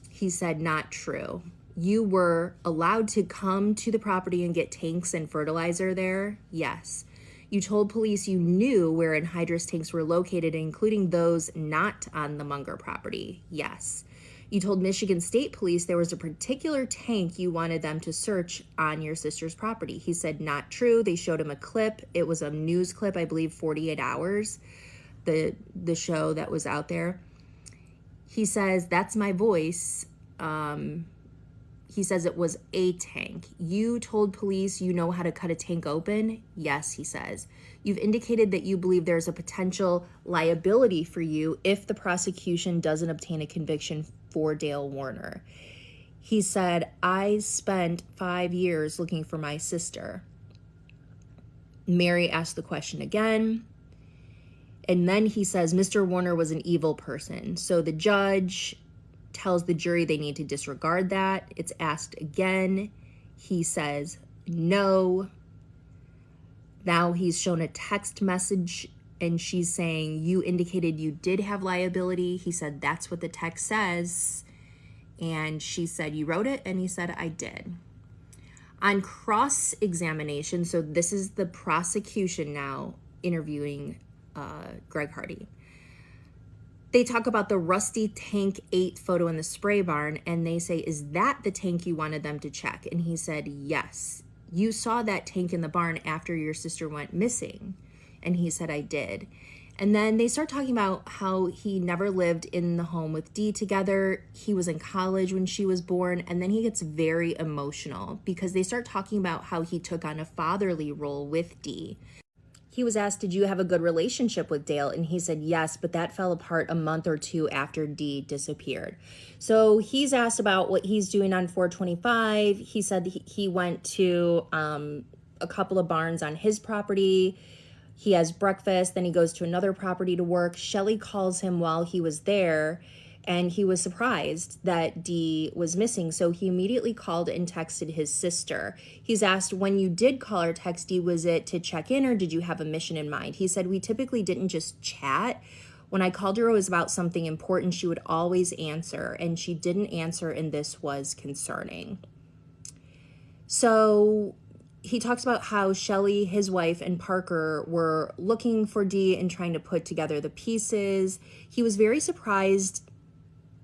He said, not true. You were allowed to come to the property and get tanks and fertilizer there? Yes. You told police you knew where anhydrous tanks were located, including those not on the Munger property? Yes. You told Michigan State Police there was a particular tank you wanted them to search on your sister's property? He said, not true. They showed him a clip. It was a news clip, I believe 48 Hours, the show that was out there. He says, that's my voice. He says it was a tank. You told police you know how to cut a tank open? Yes, he says. You've indicated that you believe there's a potential liability for you if the prosecution doesn't obtain a conviction for Dale Warner. He said, I spent 5 years looking for my sister. Mary asked the question again. And then he says, Mr. Warner was an evil person. So the judge tells the jury they need to disregard that. It's asked again. He says no. Now he's shown a text message and she's saying, you indicated you did have liability. He said, that's what the text says. And she said, you wrote it? And he said, I did. On cross-examination, so this is the prosecution now interviewing Greg Hardy. They talk about the rusty tank 8 photo in the spray barn, and they say, is that the tank you wanted them to check? And he said, yes. You saw that tank in the barn after your sister went missing. And he said, I did. And then they start talking about how he never lived in the home with Dee together. He was in college when she was born. And then he gets very emotional because they start talking about how he took on a fatherly role with Dee. He was asked, did you have a good relationship with Dale? And he said, yes, but that fell apart a month or two after Dee disappeared. So he's asked about what he's doing on 425. He said he went to a couple of barns on his property. He has breakfast, then he goes to another property to work. Shelley calls him while he was there, and he was surprised that Dee was missing. So he immediately called and texted his sister. He's asked, when you did call or text Dee, was it to check in or did you have a mission in mind? He said, we typically didn't just chat. When I called her, it was about something important. She would always answer, and she didn't answer, and this was concerning. So he talks about how Shelley, his wife, and Parker were looking for Dee and trying to put together the pieces. He was very surprised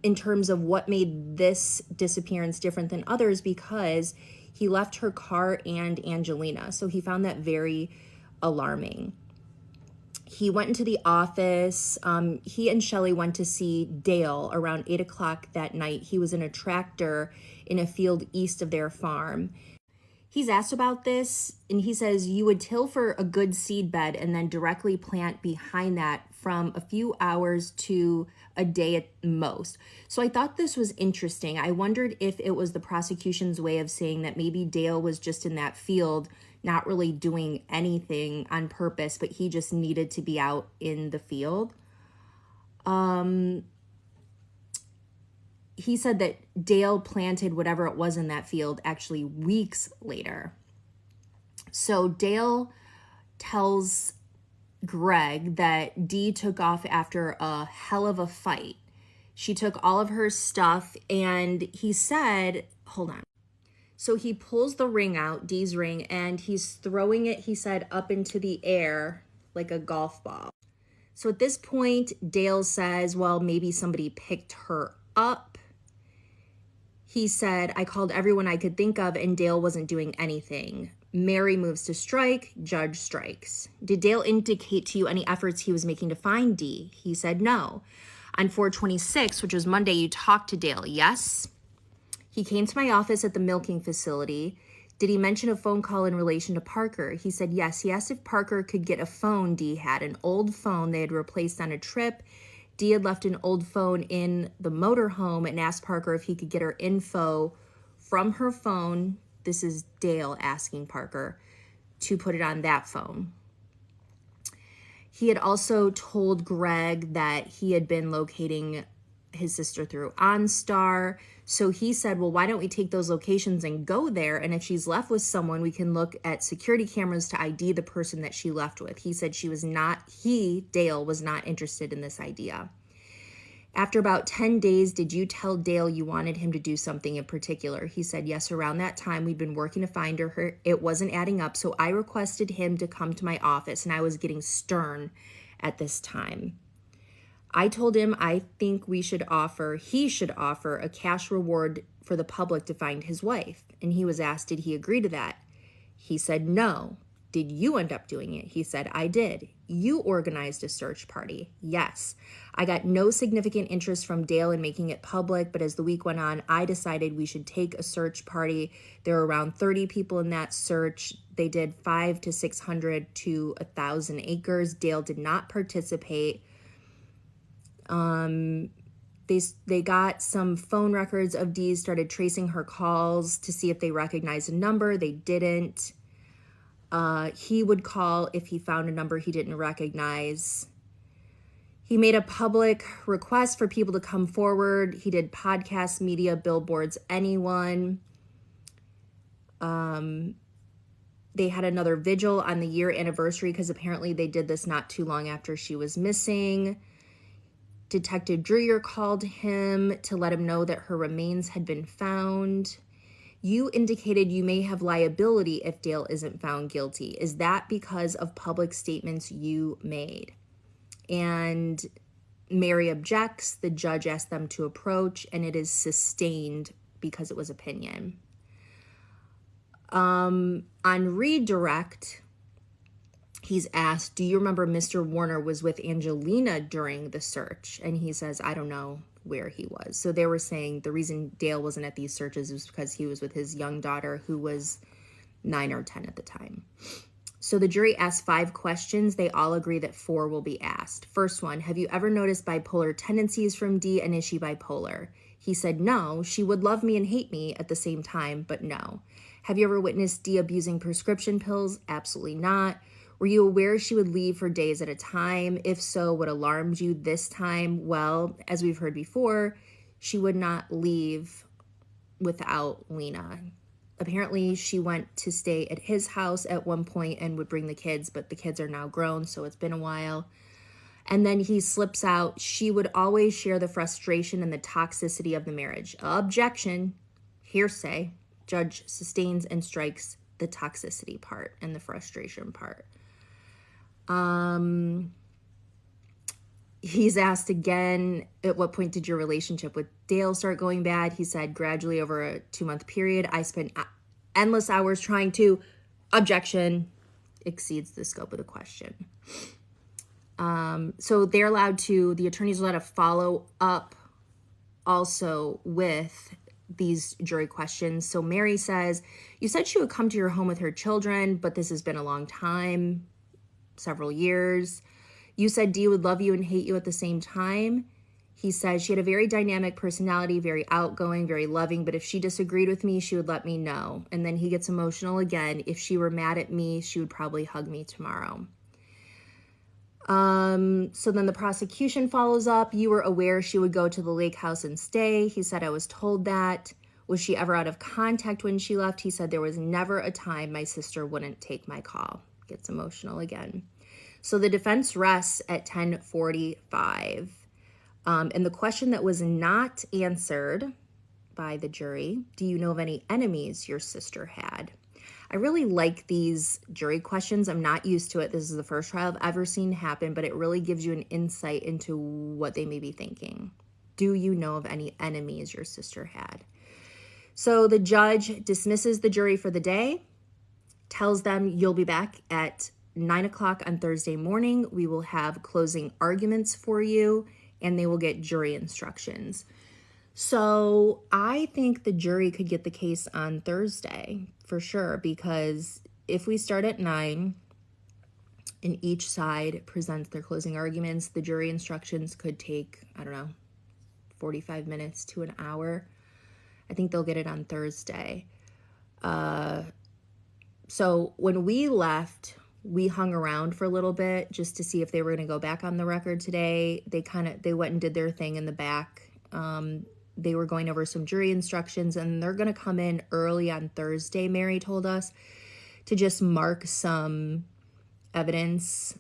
in terms of what made this disappearance different than others because he left her car and Angelina. So he found that very alarming. He went into the office. He and Shelley went to see Dale around 8 o'clock that night. He was in a tractor in a field east of their farm. He's asked about this, and he says you would till for a good seed bed and then directly plant behind that from a few hours to a day at most. So I thought this was interesting. I wondered if it was the prosecution's way of saying that maybe Dale was just in that field, not really doing anything on purpose, but he just needed to be out in the field. He said that Dale planted whatever it was in that field actually weeks later. So Dale tells Greg that Dee took off after a hell of a fight. She took all of her stuff, and he said, hold on. So he pulls the ring out, Dee's ring, and he's throwing it, he said, up into the air like a golf ball. So at this point, Dale says, well, maybe somebody picked her up. He said, I called everyone I could think of and Dale wasn't doing anything. Mary moves to strike, judge strikes. Did Dale indicate to you any efforts he was making to find Dee? He said no. On 4/26, which was Monday, you talked to Dale, yes? He came to my office at the milking facility. Did he mention a phone call in relation to Parker? He said yes. He asked if Parker could get a phone Dee had, an old phone they had replaced on a trip. Dee had left an old phone in the motorhome and asked Parker if he could get her info from her phone. This is Dale asking Parker to put it on that phone. He had also told Greg that he had been locating his sister through OnStar. So he said, well, why don't we take those locations and go there? And if she's left with someone, we can look at security cameras to ID the person that she left with. He said Dale was not interested in this idea. After about 10 days, did you tell Dale you wanted him to do something in particular? He said, yes, around that time, we'd been working to find her. It wasn't adding up, so I requested him to come to my office, and I was getting stern at this time. I told him I think he should offer a cash reward for the public to find his wife. And he was asked, did he agree to that? He said, no. Did you end up doing it? He said, I did. You organized a search party. Yes. I got no significant interest from Dale in making it public, but as the week went on, I decided we should take a search party. There were around 30 people in that search. They did 500 to 600 to 1,000 acres. Dale did not participate. They got some phone records of Dee, started tracing her calls to see if they recognized a number. They didn't. He would call if he found a number he didn't recognize. He made a public request for people to come forward. He did podcasts, media, billboards, anyone. They had another vigil on the year anniversary because apparently they did this not too long after she was missing. Detective Dreyer called him to let him know that her remains had been found. You indicated you may have liability if Dale isn't found guilty. Is that because of public statements you made? And Mary objects. The judge asked them to approach, and it is sustained because it was opinion. On redirect, he's asked, do you remember Mr. Warner was with Angelina during the search? And he says, I don't know where he was. So they were saying the reason Dale wasn't at these searches was because he was with his young daughter who was 9 or 10 at the time. So the jury asked 5 questions. They all agree that 4 will be asked. First one, have you ever noticed bipolar tendencies from Dee, and is she bipolar? He said no. She would love me and hate me at the same time, but no. Have you ever witnessed Dee abusing prescription pills? Absolutely not. Were you aware she would leave for days at a time? If so, what alarmed you this time? Well, as we've heard before, she would not leave without Lena. Apparently, she went to stay at his house at one point and would bring the kids, but the kids are now grown, so it's been a while. And then he slips out, she would always share the frustration and the toxicity of the marriage. Objection, hearsay. Judge sustains and strikes the toxicity part and the frustration part. He's asked again, at what point did your relationship with Dale start going bad? He said, gradually over a 2-month period. I spent endless hours trying to, objection, exceeds the scope of the question. So they're allowed to, the attorneys are allowed to follow up also with these jury questions. So Mary says, you said she would come to your home with her children, but this has been a long time, several years. You said Dee would love you and hate you at the same time. He says she had a very dynamic personality, very outgoing, very loving, but if she disagreed with me, she would let me know. And then he gets emotional again. If she were mad at me, she would probably hug me tomorrow. So then the prosecution follows up. You were aware she would go to the lake house and stay. He said, I was told that. Was she ever out of contact when she left? He said, there was never a time my sister wouldn't take my call. Gets emotional again. So the defense rests at 10:45. And the question that was not answered by the jury, do you know of any enemies your sister had? I really like these jury questions. I'm not used to it. This is the first trial I've ever seen happen, but it really gives you an insight into what they may be thinking. Do you know of any enemies your sister had? So the judge dismisses the jury for the day, tells them you'll be back at 9 o'clock on Thursday morning. We will have closing arguments for you, and they will get jury instructions. So I think the jury could get the case on Thursday for sure, because if we start at 9 and each side presents their closing arguments, the jury instructions could take, 45 minutes to an hour. I think they'll get it on Thursday. So when we left, we hung around for a little bit just to see if they were going to go back on the record today. They went and did their thing in the back. They were going over some jury instructions, and they're going to come in early on Thursday, Mary told us, to just mark some evidence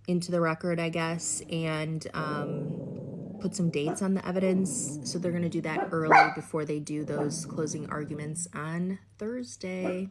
into the record, I guess, and put some dates on the evidence. So they're going to do that early before they do those closing arguments on Thursday.